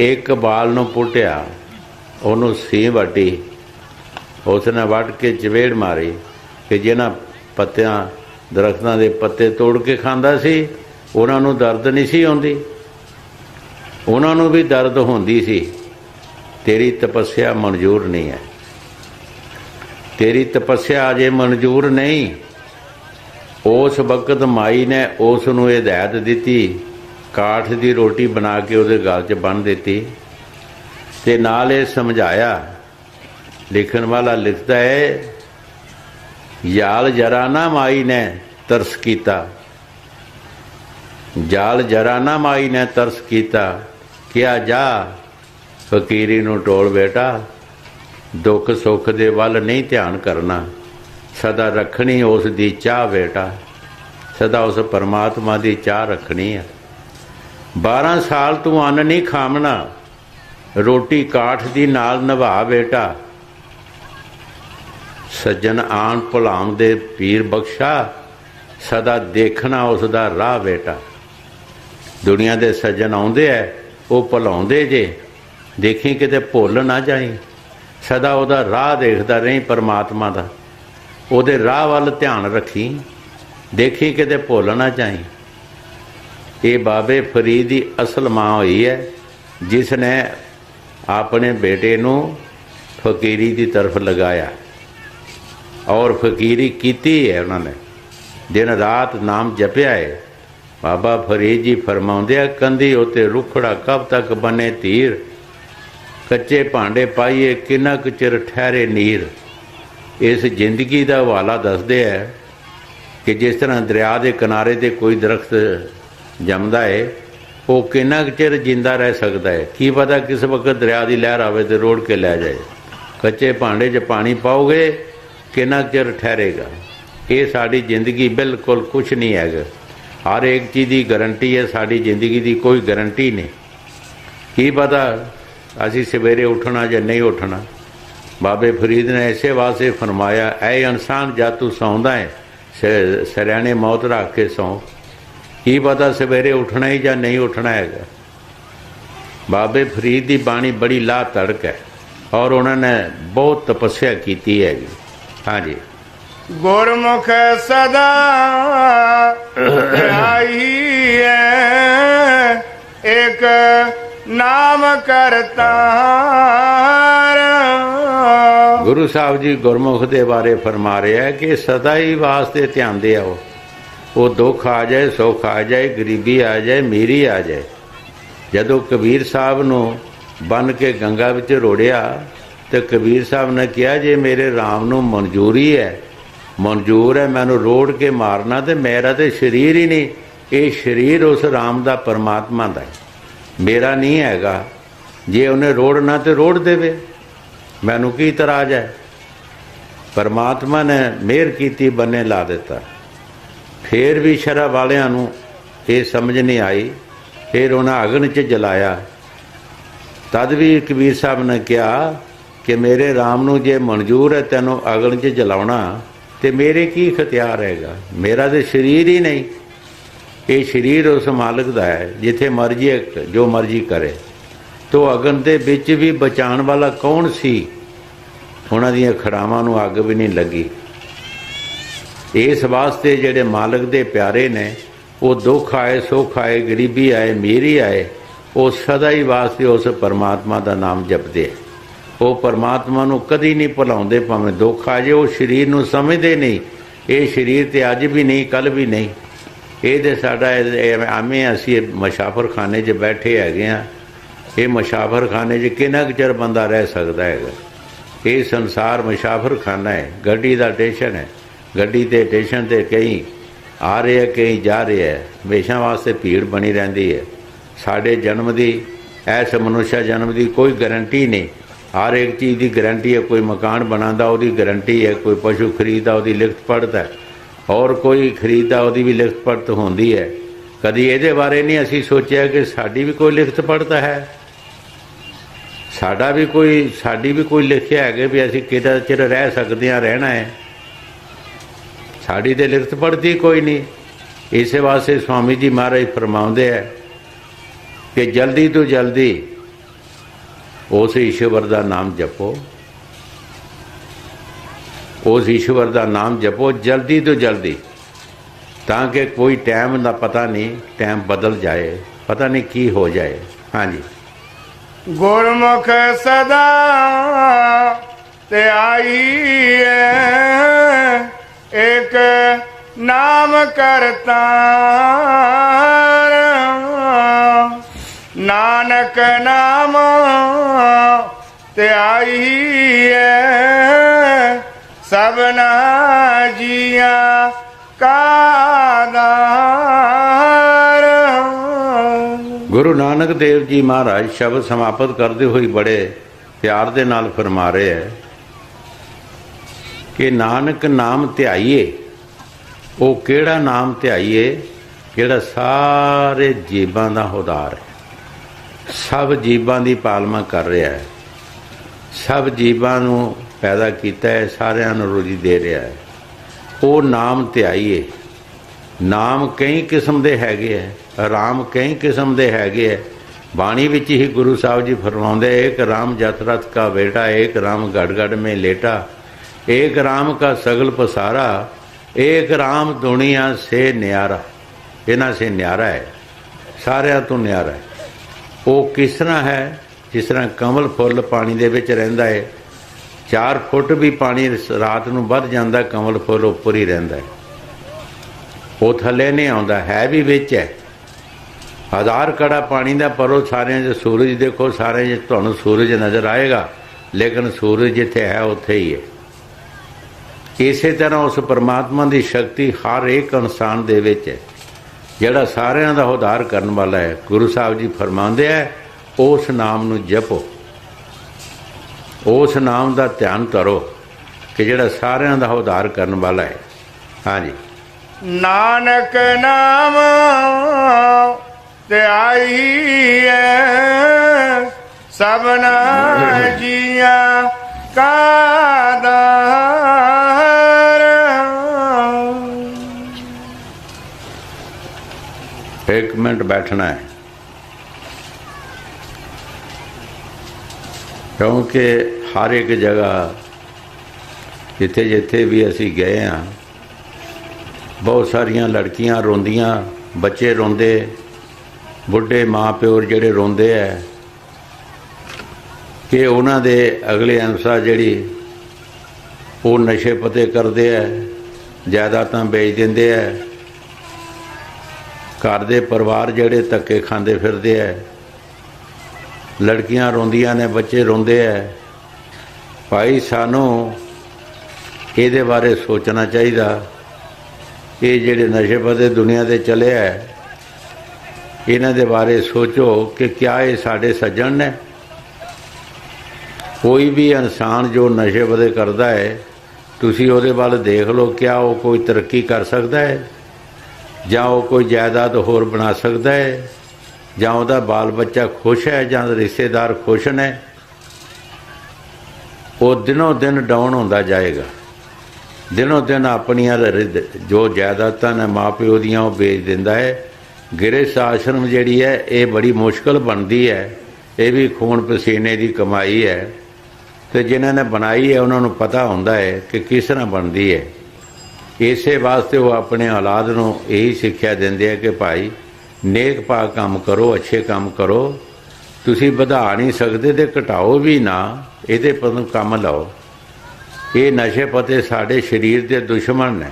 एक बाल नूं पुटिया, उहनूं सीं वटी, उसने वट के चवेड़ मारी कि जिन्हां पत्तियां दरख्तां दे पत्ते तोड़ के खांदा सी उन्हां नूं दर्द नहीं सी आउंदी, उन्हां नूं भी दर्द हुंदी सी। तेरी तपस्या मंजूर नहीं है, तेरी तपस्या अजे मंजूर नहीं। उस वक्त माई ने उसनूं हिदायत दी, काठ की रोटी बना के उहदे गल च बन दी ते नाल ये समझाया। लिखण वाला लिखता है, जाल जरा ना माई ने तरस कीता, जाल जरा ना माई ने तरस कीता, क्या जा फकीरी नूं टोल बेटा, दुख सुख दे वल नहीं ध्यान करना, सदा रखनी उस दी चाह बेटा, सदा उस परमात्मा दी चाह रखनी है। 12 साल तू अन्न नहीं खामना, रोटी काठ दी नाल निभा बेटा, सज्जन आन भुलाम दे पीर बख्शा, सदा देखना उसदा राह बेटा। दुनिया दे सज्जन आउंदे है वो भुलाउंदे जे, देखी किते भुल ना जाई, सदा उहदा राह देखदा रही परमात्मा दा, उहदे राह वल ध्यान रखी, देखी किते भुल ना जाई। ये बाबे फरीद की असल माँ हुई है जिसने अपने बेटे नूं फकीरी की तरफ लगाया और फकीरी कीती है। उन्होंने दिन रात नाम जपिया है। बाबा फरीद जी फरमाउंदे, कंधी उत्ते रुखड़ा कब तक बने तीर, कच्चे भांडे पाइए किन्ना कुछ चिर ठहरे नीर। इस जिंदगी का हवाला दसदे है कि जिस तरह दरिया के किनारे ते कोई दरख्त जमदा है, वो किन्ना कुछ चिर जिंदा रह सकता है, की पता किस वक्त दरिया की लहर आवे तो रोड़ के लै जाए। कच्चे भांडे च पानी पाओगे किन्ना चिर ठहरेगा। ये साड़ी जिंदगी बिल्कुल कुछ नहीं है। हर एक चीज़ की गारंटी है, साड़ी जिंदगी की कोई गारंटी नहीं। की पता असी सवेरे उठना या नहीं उठना। बाबे फरीद ने इसे वास्ते फरमाया, ऐ इंसान जा तू सौंदा है सरयाने मौत रख के सौ, की पता सवेरे उठना ही या नहीं उठना है। बाबे फरीद की बाणी बड़ी लाह तड़क है और उन्होंने बहुत तपस्या की है। हाँ जी, गुरमुख सदा आई है, एक नाम करता। गुरु साहब जी गुरमुख के बारे फरमा रहे हैं कि सदा ही वास्ते ध्यान दे आओ। वो दुख आ जाए, सुख आ जाए, गरीबी आ जाए, मीरी आ जाए। जदों कबीर साहब नूं बन के गंगा विच रोड़िया तो कबीर साहब ने कहा, जे मेरे राम नूं मंजूरी है, मंजूर है मैनू रोड़ के मारना, तो मेरा तो शरीर ही नहीं, ये शरीर उस राम दा परमात्मा दा है, मेरा नहीं हैगा। जे उन्हें रोड़ना तो रोड़ देवे, मैनू की इतराज है। परमात्मा ने मेहर की बन्ने ला दिता। फिर भी शरा वालियां नूं ये समझ नहीं आई। फिर उन्हें अगन च जलाया। तद भी कबीर साहब ने कहा कि मेरे राम नूं जे मंजूर है तैनूं अगन च जलाउणा, तो मेरे की इख्तियार हैगा, मेरा तो शरीर ही नहीं। ये शरीर उस मालिक दा है, जिथे मर्जी जो मर्जी करे। तो अगन दे विच भी बचाण वाला कौन सी? उन्हां दीआं खड़ावां नूं अग भी नहीं लगी। इस वास्ते जिहड़े मालिक दे प्यारे ने, वो दुख आए, सुख आए, गरीबी आए, मीरी आए, वो सदा ही वास्ते उस परमात्मा का नाम जपदे। वो परमात्मा नूं कदी नहीं भुलाउंदे, भावें दुख आ जाए। वो शरीर नूं समझदे नहीं, ये शरीर ते अज भी नहीं, कल भी नहीं। ये तो साडा आमें असी मुसाफर खाने च बैठे हैगे आ। ये मुसाफर खाने च किन्ना कुछ चिर बंदा रह सकता है। ये संसार मुसाफर खाना है, गड्डी का स्टेशन है। गड्डी ते स्टेशन ते कई आ रहे हैं, कई जा रहे हैं, हमेशा वास्ते भीड़ बनी रहती है। साढ़े जन्म की, ऐस मनुष्य जन्म की कोई गारंटी नहीं। हर एक चीज़ की गारंटी है। कोई मकान बनाता उसकी गारंटी है, कोई पशु खरीदता उसकी लिखत पढ़त है, और कोई खरीदता उसकी भी लिखत पढ़त होती है। कभी ये बारे नहीं असी सोचा कि साड़ी भी कोई लिखत पढ़त है, साड़ी भी कोई लिखिया है कि भी असी कितना चिर रह सकते हैं, रहना है। साड़ी तो लिखत पढ़ती कोई नहीं। इस वास्ते स्वामी जी महाराज फरमाउंदे है कि जल्दी तो जल्दी उस ईश्वर का नाम जपो, उस ईश्वर का नाम जपो जल्दी तो जल्दी, ताकि कोई टाइम का पता नहीं, टाइम बदल जाए, पता नहीं की हो जाए। हाँ जी, गुरमुख सदा ते आई है, एक नाम करता। ਨਾਨਕ ਨਾਮ ਧਿਆਈਐ ਸਭਨਾ ਜੀਆਂ ਕਾ ਆਧਾਰ। ਗੁਰੂ ਨਾਨਕ ਦੇਵ ਜੀ ਮਹਾਰਾਜ ਸ਼ਬਦ ਸਮਾਪਤ ਕਰਦੇ ਹੋਏ ਬੜੇ ਪਿਆਰ ਦੇ ਨਾਲ ਫਰਮਾ ਰਹੇ ਹੈ ਕਿ ਨਾਨਕ ਨਾਮ ਧਿਆਈਏ। ਉਹ ਕਿਹੜਾ ਨਾਮ ਧਿਆਈਏ? ਜਿਹੜਾ ਸਾਰੇ ਜੀਵਾਂ ਦਾ ਹੁਦਾਰ ਹੈ, ਸਭ ਜੀਵਾਂ ਦੀ ਪਾਲਣਾ ਕਰ ਰਿਹਾ ਹੈ, ਸਭ ਜੀਵਾਂ ਨੂੰ ਪੈਦਾ ਕੀਤਾ ਹੈ, ਸਾਰਿਆਂ ਨੂੰ ਰੋਜ਼ੀ ਦੇ ਰਿਹਾ ਹੈ। ਉਹ ਨਾਮ ਧਿਆਈਏ। ਨਾਮ ਕਈ ਕਿਸਮ ਦੇ ਹੈਗੇ ਹੈ, ਰਾਮ ਕਈ ਕਿਸਮ ਦੇ ਹੈਗੇ ਹੈ। ਬਾਣੀ ਵਿੱਚ ਹੀ ਗੁਰੂ ਸਾਹਿਬ ਜੀ ਫਰਮਾਉਂਦੇ, ਏਕ ਰਾਮ ਜਤ ਰਥ ਕਾ ਬੇਟਾ, ਏਕ ਰਾਮ ਗੜ ਗੜ में लेटा, एक राम का सगल पसारा, एक राम दुनिया से न्यारा। ਇਹਨਾਂ ਸੇ ਨਿਆਰਾ ਹੈ, ਸਾਰਿਆਂ ਤੋਂ ਨਿਆਰਾ ਹੈ। ਉਹ ਕਿਸ ਤਰ੍ਹਾਂ ਹੈ? ਜਿਸ ਤਰ੍ਹਾਂ ਕਮਲ ਫੁੱਲ ਪਾਣੀ ਦੇ ਵਿੱਚ ਰਹਿੰਦਾ ਹੈ, 4 ਫੁੱਟ ਵੀ ਪਾਣੀ ਰਾਤ ਨੂੰ ਵੱਧ ਜਾਂਦਾ, ਕਮਲ ਫੁੱਲ ਉੱਪਰ ਹੀ ਰਹਿੰਦਾ ਹੈ, ਉਹ ਥੱਲੇ ਨਹੀਂ ਆਉਂਦਾ, ਹੈ ਵੀ ਵਿੱਚ ਹੈ। 1000 ਕੜਾ ਪਾਣੀ ਦਾ ਪਰੋ ਸਾਰਿਆਂ 'ਚ ਸੂਰਜ ਦੇਖੋ, ਸਾਰਿਆਂ 'ਚ ਤੁਹਾਨੂੰ ਸੂਰਜ ਨਜ਼ਰ ਆਏਗਾ, ਲੇਕਿਨ ਸੂਰਜ ਜਿੱਥੇ ਹੈ ਉੱਥੇ ਹੀ ਹੈ। ਇਸੇ ਤਰ੍ਹਾਂ ਉਸ ਪਰਮਾਤਮਾ ਦੀ ਸ਼ਕਤੀ ਹਰ ਇੱਕ ਇਨਸਾਨ ਦੇ ਵਿੱਚ ਹੈ, ਜਿਹੜਾ ਸਾਰਿਆਂ ਦਾ ਉਧਾਰ ਕਰਨ ਵਾਲਾ ਹੈ। ਗੁਰੂ ਸਾਹਿਬ ਜੀ ਫਰਮਾਉਂਦੇ ਹੈ, ਉਸ ਨਾਮ ਨੂੰ ਜਪੋ, ਉਸ ਨਾਮ ਦਾ ਧਿਆਨ ਕਰੋ ਕਿ ਜਿਹੜਾ ਸਾਰਿਆਂ ਦਾ ਉਧਾਰ ਕਰਨ ਵਾਲਾ ਹੈ। ਹਾਂਜੀ, ਨਾਨਕ ਨਾਮ ਧਿਆਈਐ ਸਭਨਾ ਜੀਆਂ ਕਾ ਆਧਾਰ। एक मिनट बैठना है, क्योंकि हर एक जगह जिथे जिथे भी असी गए हाँ, बहुत सारिया लड़कियां रोंदियां, बच्चे रोंदे, बुढ़े माँ प्यो जेड़े रोंदे है कि उन्हां दे अगले अंसा जिहड़ी वो नशे पते करते है, जायदादां बेच देंदे है, घर दे परिवार जेड़े धक्के खांदे फिरदे है, लड़कियां रोंदियां ने, बच्चे रोंदे है। भाई सानू इहदे बारे सोचना चाहिए। ये जेड़े नशे पते दुनिया दे चले है, इन्हां दे बारे सोचो कि क्या ये साडे सज्जन ने? कोई भी इंसान जो नशे पते करता है, तुसी उहदे वाल देख लो, क्या वो कोई तरक्की कर सकता है, ਜਾਂ ਉਹ ਕੋਈ ਜਾਇਦਾਦ ਹੋਰ ਬਣਾ ਸਕਦਾ ਹੈ, ਜਾਂ ਉਹਦਾ ਬਾਲ ਬੱਚਾ ਖੁਸ਼ ਹੈ, ਜਾਂ ਰਿਸ਼ਤੇਦਾਰ ਖੁਸ਼ ਨੇ? ਉਹ ਦਿਨੋਂ ਦਿਨ ਡਾਊਨ ਹੁੰਦਾ ਜਾਏਗਾ, ਦਿਨੋਂ ਦਿਨ ਆਪਣੀਆਂ ਜੋ ਜਾਇਦਾਦਾਂ ਨੇ ਮਾਂ ਪਿਓ ਦੀਆਂ ਉਹ ਵੇਚ ਦਿੰਦਾ ਹੈ। ਗ੍ਰਹਿਸਥ ਆਸ਼ਰਮ ਜਿਹੜੀ ਹੈ ਇਹ ਬੜੀ ਮੁਸ਼ਕਲ ਬਣਦੀ ਹੈ, ਇਹ ਵੀ ਖੂਨ ਪਸੀਨੇ ਦੀ ਕਮਾਈ ਹੈ, ਤੇ ਜਿਨ੍ਹਾਂ ਨੇ ਬਣਾਈ ਹੈ ਉਹਨਾਂ ਨੂੰ ਪਤਾ ਹੁੰਦਾ ਹੈ ਕਿ ਕਿਸ ਤਰ੍ਹਾਂ ਬਣਦੀ ਹੈ। ਇਸੇ ਵਾਸਤੇ ਉਹ ਆਪਣੇ ਔਲਾਦ ਨੂੰ ਇਹੀ ਸਿੱਖਿਆ ਦਿੰਦੇ ਆ ਕਿ ਭਾਈ ਨੇਕ ਪਾਕ ਕੰਮ ਕਰੋ, ਅੱਛੇ ਕੰਮ ਕਰੋ, ਤੁਸੀਂ ਵਧਾ ਨਹੀਂ ਸਕਦੇ ਤੇ ਘਟਾਓ ਵੀ ਨਾ, ਇਹਦੇ ਪਰ ਕੰਮ ਲਾਓ। ਇਹ ਨਸ਼ੇ ਪਤੇ ਸਾਡੇ ਸਰੀਰ ਦੇ ਦੁਸ਼ਮਣ ਨੇ,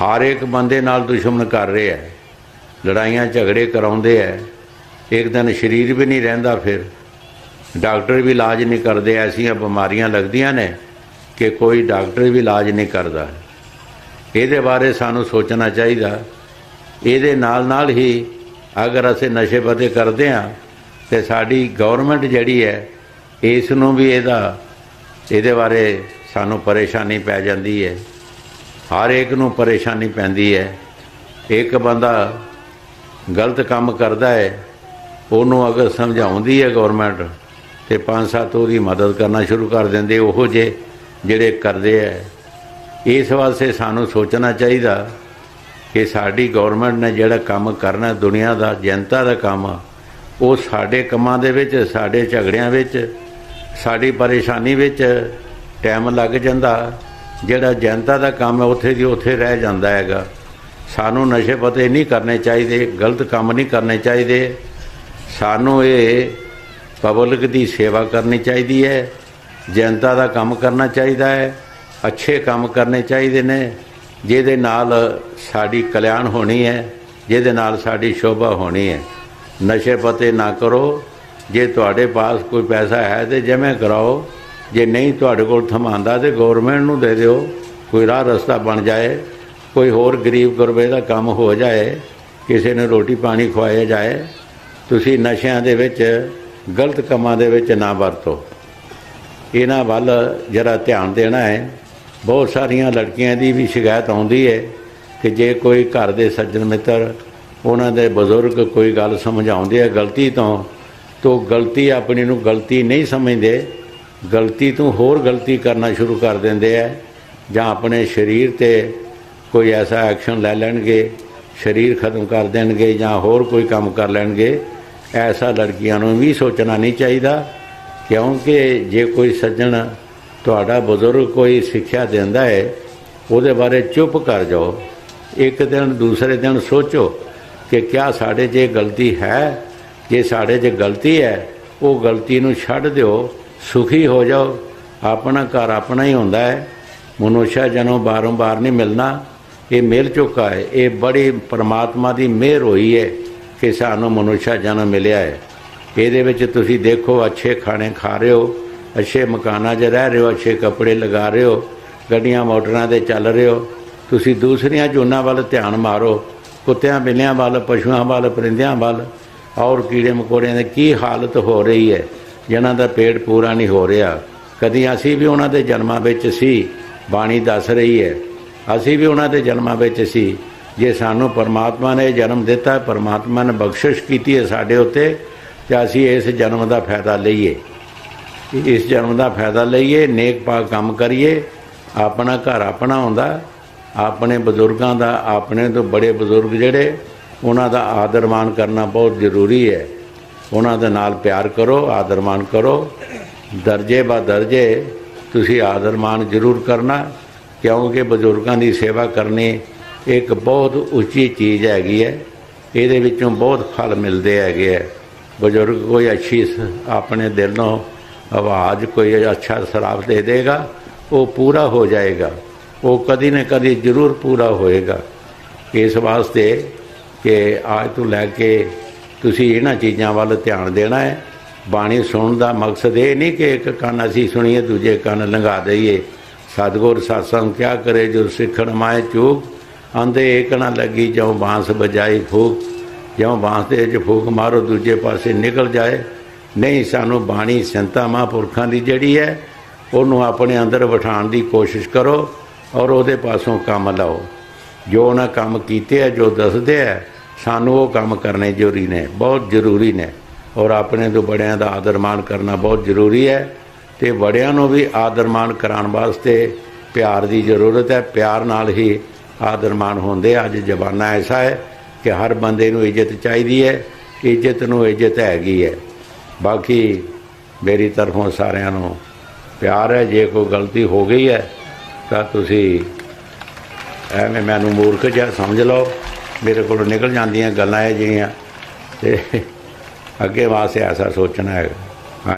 ਹਰ ਇੱਕ ਬੰਦੇ ਨਾਲ ਦੁਸ਼ਮਣ ਕਰ ਰਹੇ ਹੈ, ਲੜਾਈਆਂ ਝਗੜੇ ਕਰਾਉਂਦੇ ਹੈ। ਇੱਕ ਦਿਨ ਸਰੀਰ ਵੀ ਨਹੀਂ ਰਹਿੰਦਾ, ਫਿਰ ਡਾਕਟਰ ਵੀ ਇਲਾਜ ਨਹੀਂ ਕਰਦੇ। ਐਸੀਆਂ ਬਿਮਾਰੀਆਂ ਲੱਗਦੀਆਂ ਨੇ ਕਿ ਕੋਈ ਡਾਕਟਰ ਵੀ ਇਲਾਜ ਨਹੀਂ ਕਰਦਾ। ਇਹਦੇ ਬਾਰੇ ਸਾਨੂੰ ਸੋਚਣਾ ਚਾਹੀਦਾ। ਇਹਦੇ ਨਾਲ ਹੀ ਅਗਰ ਅਸੀਂ ਨਸ਼ੇ ਪਤੇ ਕਰਦੇ ਹਾਂ ਤੇ ਸਾਡੀ ਗਵਰਨਮੈਂਟ ਜਿਹੜੀ ਹੈ ਇਸ ਨੂੰ ਵੀ ਇਹਦੇ ਬਾਰੇ ਸਾਨੂੰ ਪਰੇਸ਼ਾਨੀ ਪੈ ਜਾਂਦੀ ਹੈ। ਹਰ ਇੱਕ ਨੂੰ ਪਰੇਸ਼ਾਨੀ ਪੈਂਦੀ ਹੈ। ਇੱਕ ਬੰਦਾ ਗਲਤ ਕੰਮ ਕਰਦਾ ਹੈ, ਉਹਨੂੰ ਅਗਰ ਸਮਝਾਉਂਦੀ ਹੈ ਗਵਰਨਮੈਂਟ ਤੇ 5-7 ਉਹਦੀ ਮਦਦ ਕਰਨਾ ਸ਼ੁਰੂ ਕਰ ਦਿੰਦੇ ਉਹੋ ਜਿਹੇ ਜਿਹੜੇ ਕਰਦੇ ਹੈ। ਇਸ ਵਾਸਤੇ ਸਾਨੂੰ ਸੋਚਣਾ ਚਾਹੀਦਾ ਕਿ ਸਾਡੀ ਗਵਰਨਮੈਂਟ ਨੇ ਜਿਹੜਾ ਕੰਮ ਕਰਨਾ ਦੁਨੀਆ ਦਾ ਜਨਤਾ ਦਾ ਕੰਮ, ਉਹ ਸਾਡੇ ਕੰਮਾਂ ਦੇ ਵਿੱਚ, ਸਾਡੇ ਝਗੜਿਆਂ ਵਿੱਚ, ਸਾਡੀ ਪਰੇਸ਼ਾਨੀ ਵਿੱਚ ਟਾਈਮ ਲੱਗ ਜਾਂਦਾ। ਜਿਹੜਾ ਜਨਤਾ ਦਾ ਕੰਮ ਹੈ ਉੱਥੇ ਦੀ ਉੱਥੇ ਰਹਿ ਜਾਂਦਾ ਹੈਗਾ। ਸਾਨੂੰ ਨਸ਼ੇ ਪਤੇ ਨਹੀਂ ਕਰਨੇ ਚਾਹੀਦੇ, ਗਲਤ ਕੰਮ ਨਹੀਂ ਕਰਨੇ ਚਾਹੀਦੇ। ਸਾਨੂੰ ਇਹ ਪਬਲਿਕ ਦੀ ਸੇਵਾ ਕਰਨੀ ਚਾਹੀਦੀ ਹੈ, ਜਨਤਾ ਦਾ ਕੰਮ ਕਰਨਾ ਚਾਹੀਦਾ ਹੈ, ਅੱਛੇ ਕੰਮ ਕਰਨੇ ਚਾਹੀਦੇ ਨੇ, ਜਿਹਦੇ ਨਾਲ ਸਾਡੀ ਕਲਿਆਣ ਹੋਣੀ ਹੈ, ਜਿਹਦੇ ਨਾਲ ਸਾਡੀ ਸ਼ੋਭਾ ਹੋਣੀ ਹੈ। ਨਸ਼ੇ ਪਤੇ ਨਾ ਕਰੋ। ਜੇ ਤੁਹਾਡੇ ਪਾਸ ਕੋਈ ਪੈਸਾ ਹੈ ਤੇ ਜਮ੍ਹਾਂ ਕਰਾਓ, ਜੇ ਨਹੀਂ ਤੁਹਾਡੇ ਕੋਲ ਥਮਾਂਦਾ ਤੇ ਗਵਰਨਮੈਂਟ ਨੂੰ ਦੇ ਦਿਓ, ਕੋਈ ਰਾਹ ਰਸਤਾ ਬਣ ਜਾਏ, ਕੋਈ ਹੋਰ ਗਰੀਬ ਗੁਰਬੇ ਦਾ ਕੰਮ ਹੋ ਜਾਏ, ਕਿਸੇ ਨੂੰ ਰੋਟੀ ਪਾਣੀ ਖਵਾਇਆ ਜਾਏ। ਤੁਸੀਂ ਨਸ਼ਿਆਂ ਦੇ ਵਿੱਚ, ਗਲਤ ਕੰਮਾਂ ਦੇ ਵਿੱਚ ਨਾ ਵਰਤੋ। ਇਹਨਾਂ ਵੱਲ ਜਰਾ ਧਿਆਨ ਦੇਣਾ ਹੈ। ਬਹੁਤ ਸਾਰੀਆਂ ਲੜਕੀਆਂ ਦੀ ਵੀ ਸ਼ਿਕਾਇਤ ਆਉਂਦੀ ਹੈ ਕਿ ਜੇ ਕੋਈ ਘਰ ਦੇ ਸੱਜਣ ਮਿੱਤਰ, ਉਹਨਾਂ ਦੇ ਬਜ਼ੁਰਗ ਕੋਈ ਗੱਲ ਸਮਝਾਉਂਦੇ ਆ ਗਲਤੀ ਤੋਂ ਗਲਤੀ ਆਪਣੀ ਨੂੰ ਗਲਤੀ ਨਹੀਂ ਸਮਝਦੇ, ਗਲਤੀ ਤੋਂ ਹੋਰ ਗਲਤੀ ਕਰਨਾ ਸ਼ੁਰੂ ਕਰ ਦਿੰਦੇ ਆ, ਜਾਂ ਆਪਣੇ ਸਰੀਰ 'ਤੇ ਕੋਈ ਐਸਾ ਐਕਸ਼ਨ ਲੈ ਲੈਣਗੇ, ਸਰੀਰ ਖਤਮ ਕਰ ਦੇਣਗੇ ਜਾਂ ਹੋਰ ਕੋਈ ਕੰਮ ਕਰ ਲੈਣਗੇ। ਐਸਾ ਲੜਕੀਆਂ ਨੂੰ ਵੀ ਸੋਚਣਾ ਨਹੀਂ ਚਾਹੀਦਾ, ਕਿਉਂਕਿ ਜੇ ਕੋਈ ਸੱਜਣ ਤੁਹਾਡਾ ਬਜ਼ੁਰਗ ਕੋਈ ਸਿੱਖਿਆ ਦਿੰਦਾ ਹੈ, ਉਹਦੇ ਬਾਰੇ ਚੁੱਪ ਕਰ ਜਾਓ। ਇੱਕ ਦਿਨ ਦੂਸਰੇ ਦਿਨ ਸੋਚੋ ਕਿ ਕਿਆ ਸਾਡੇ 'ਚ ਗਲਤੀ ਹੈ। ਜੇ ਸਾਡੇ 'ਚ ਗਲਤੀ ਹੈ, ਉਹ ਗਲਤੀ ਨੂੰ ਛੱਡ ਦਿਓ, ਸੁਖੀ ਹੋ ਜਾਓ। ਆਪਣਾ ਘਰ ਆਪਣਾ ਹੀ ਹੁੰਦਾ ਹੈ। ਮਨੁੱਖਾ ਜਨਮ ਬਾਰੋਂ ਬਾਰ ਨਹੀਂ ਮਿਲਣਾ, ਇਹ ਮਿਲ ਚੁੱਕਾ ਹੈ। ਇਹ ਬੜੀ ਪਰਮਾਤਮਾ ਦੀ ਮਿਹਰ ਹੋਈ ਹੈ ਕਿ ਸਾਨੂੰ ਮਨੁੱਖਾ ਜਨਮ ਮਿਲਿਆ ਹੈ। ਇਹਦੇ ਵਿੱਚ ਤੁਸੀਂ ਦੇਖੋ, ਅੱਛੇ ਖਾਣੇ ਖਾ ਰਹੇ ਹੋ, ਅੱਛੇ ਮਕਾਨਾਂ 'ਚ ਰਹਿ ਰਹੇ ਹੋ, ਅੱਛੇ ਕੱਪੜੇ ਲਗਾ ਰਹੇ ਹੋ, ਗੱਡੀਆਂ ਮੋਟਰਾਂ 'ਤੇ ਚੱਲ ਰਹੇ ਹੋ। ਤੁਸੀਂ ਦੂਸਰੀਆਂ ਜੂਨਾਂ ਵੱਲ ਧਿਆਨ ਮਾਰੋ, ਕੁੱਤਿਆਂ ਬਿੱਲਿਆਂ ਵੱਲ, ਪਸ਼ੂਆਂ ਵੱਲ, ਪਰਿੰਦਿਆਂ ਵੱਲ, ਔਰ ਕੀੜੇ ਮਕੌੜਿਆਂ ਦੀ ਕੀ ਹਾਲਤ ਹੋ ਰਹੀ ਹੈ, ਜਿਨ੍ਹਾਂ ਦਾ ਪੇਟ ਪੂਰਾ ਨਹੀਂ ਹੋ ਰਿਹਾ। ਕਦੀ ਅਸੀਂ ਵੀ ਉਹਨਾਂ ਦੇ ਜਨਮਾਂ ਵਿੱਚ ਸੀ, ਬਾਣੀ ਦੱਸ ਰਹੀ ਹੈ, ਅਸੀਂ ਵੀ ਉਹਨਾਂ ਦੇ ਜਨਮਾਂ ਵਿੱਚ ਸੀ। ਜੇ ਸਾਨੂੰ ਪਰਮਾਤਮਾ ਨੇ ਜਨਮ ਦਿੱਤਾ, ਪਰਮਾਤਮਾ ਨੇ ਬਖਸ਼ਿਸ਼ ਕੀਤੀ ਹੈ ਸਾਡੇ ਉੱਤੇ, ਤੇ ਅਸੀਂ ਇਸ ਜਨਮ ਦਾ ਫਾਇਦਾ ਲਈਏ, ਇਸ ਜਨਮ ਦਾ ਫਾਇਦਾ ਲਈਏ, ਨੇਕ ਪਾਕ ਕੰਮ ਕਰੀਏ। ਆਪਣਾ ਘਰ ਆਪਣਾ ਹੁੰਦਾ, ਆਪਣੇ ਬਜ਼ੁਰਗਾਂ ਦਾ, ਆਪਣੇ ਤੋਂ ਬੜੇ ਬਜ਼ੁਰਗ ਜਿਹੜੇ, ਉਹਨਾਂ ਦਾ ਆਦਰ ਮਾਣ ਕਰਨਾ ਬਹੁਤ ਜ਼ਰੂਰੀ ਹੈ। ਉਹਨਾਂ ਦੇ ਨਾਲ ਪਿਆਰ ਕਰੋ, ਆਦਰ ਮਾਣ ਕਰੋ। ਦਰਜੇ ਬਾ ਦਰਜੇ ਤੁਸੀਂ ਆਦਰ ਮਾਣ ਜ਼ਰੂਰ ਕਰਨਾ, ਕਿਉਂਕਿ ਬਜ਼ੁਰਗਾਂ ਦੀ ਸੇਵਾ ਕਰਨੀ ਇੱਕ ਬਹੁਤ ਉੱਚੀ ਚੀਜ਼ ਹੈਗੀ ਹੈ। ਇਹਦੇ ਵਿੱਚੋਂ ਬਹੁਤ ਫਲ ਮਿਲਦੇ ਹੈਗੇ ਹੈ। ਬਜ਼ੁਰਗ ਕੋਈ ਅੱਛੀ ਆਪਣੇ ਦਿਲੋਂ ਆਵਾਜ਼, ਕੋਈ ਅੱਛਾ ਸ਼ਰਾਬ ਦੇ ਦੇਗਾ, ਉਹ ਪੂਰਾ ਹੋ ਜਾਏਗਾ, ਉਹ ਕਦੀ ਨਾ ਕਦੀ ਜ਼ਰੂਰ ਪੂਰਾ ਹੋਏਗਾ। ਇਸ ਵਾਸਤੇ ਕਿ ਅੱਜ ਤੋਂ ਲੈ ਕੇ ਤੁਸੀਂ ਇਹਨਾਂ ਚੀਜ਼ਾਂ ਵੱਲ ਧਿਆਨ ਦੇਣਾ ਹੈ। ਬਾਣੀ ਸੁਣਨ ਦਾ ਮਕਸਦ ਇਹ ਨਹੀਂ ਕਿ ਇੱਕ ਕੰਨ ਅਸੀਂ ਸੁਣੀਏ, ਦੂਜੇ ਕੰਨ ਲੰਘਾ ਦਈਏ। ਸਤਿਗੁਰ ਸਤਸੰਗ ਕਿਆ ਕਰੇ ਜੋ ਸਿੱਖਣ ਮਾਏ ਚੂਕ, ਆਂਦੇ ਏਕ ਨਾ ਲੱਗੀ ਜਿਉਂ ਬਾਂਸ ਬਜਾਈ ਫੂਕ, ਜਿਉਂ ਬਾਂਸ ਦੇ 'ਚ ਫੂਕ ਮਾਰੋ ਦੂਜੇ ਪਾਸੇ ਨਿਕਲ ਜਾਏ। ਨਹੀਂ, ਸਾਨੂੰ ਬਾਣੀ ਸੰਤਾਂ ਮਹਾਂਪੁਰਖਾਂ ਦੀ ਜਿਹੜੀ ਹੈ, ਉਹਨੂੰ ਆਪਣੇ ਅੰਦਰ ਬਿਠਾਉਣ ਦੀ ਕੋਸ਼ਿਸ਼ ਕਰੋ ਔਰ ਉਹਦੇ ਪਾਸੋਂ ਕੰਮ ਲਓ। ਜੋ ਉਹਨਾਂ ਕੰਮ ਕੀਤੇ ਹੈ, ਜੋ ਦੱਸਦੇ ਹੈ, ਸਾਨੂੰ ਉਹ ਕੰਮ ਕਰਨੇ ਜ਼ਰੂਰੀ ਨੇ, ਬਹੁਤ ਜ਼ਰੂਰੀ ਨੇ। ਔਰ ਆਪਣੇ ਤੋਂ ਬੜਿਆਂ ਦਾ ਆਦਰ ਮਾਣ ਕਰਨਾ ਬਹੁਤ ਜ਼ਰੂਰੀ ਹੈ, ਅਤੇ ਬੜਿਆਂ ਨੂੰ ਵੀ ਆਦਰ ਮਾਣ ਕਰਾਉਣ ਵਾਸਤੇ ਪਿਆਰ ਦੀ ਜ਼ਰੂਰਤ ਹੈ। ਪਿਆਰ ਨਾਲ ਹੀ ਆਦਰ ਮਾਣ ਹੁੰਦੇ। ਅੱਜ ਜ਼ਮਾਨਾ ਐਸਾ ਹੈ ਕਿ ਹਰ ਬੰਦੇ ਨੂੰ ਇੱਜ਼ਤ ਚਾਹੀਦੀ ਹੈ, ਇੱਜ਼ਤ ਨੂੰ ਇੱਜ਼ਤ ਹੈਗੀ ਹੈ। ਬਾਕੀ ਮੇਰੀ ਤਰਫੋਂ ਸਾਰਿਆਂ ਨੂੰ ਪਿਆਰ ਹੈ। ਜੇ ਕੋਈ ਗਲਤੀ ਹੋ ਗਈ ਹੈ ਤਾਂ ਤੁਸੀਂ ਐਵੇਂ ਮੈਨੂੰ ਮੂਰਖ ਜਿਹਾ ਸਮਝ ਲਓ, ਮੇਰੇ ਕੋਲੋਂ ਨਿਕਲ ਜਾਂਦੀਆਂ ਗੱਲਾਂ ਇਹ ਜਿਹੀਆਂ, ਅਤੇ ਅੱਗੇ ਵਾਸਤੇ ਐਸਾ ਸੋਚਣਾ ਹੈਗਾ।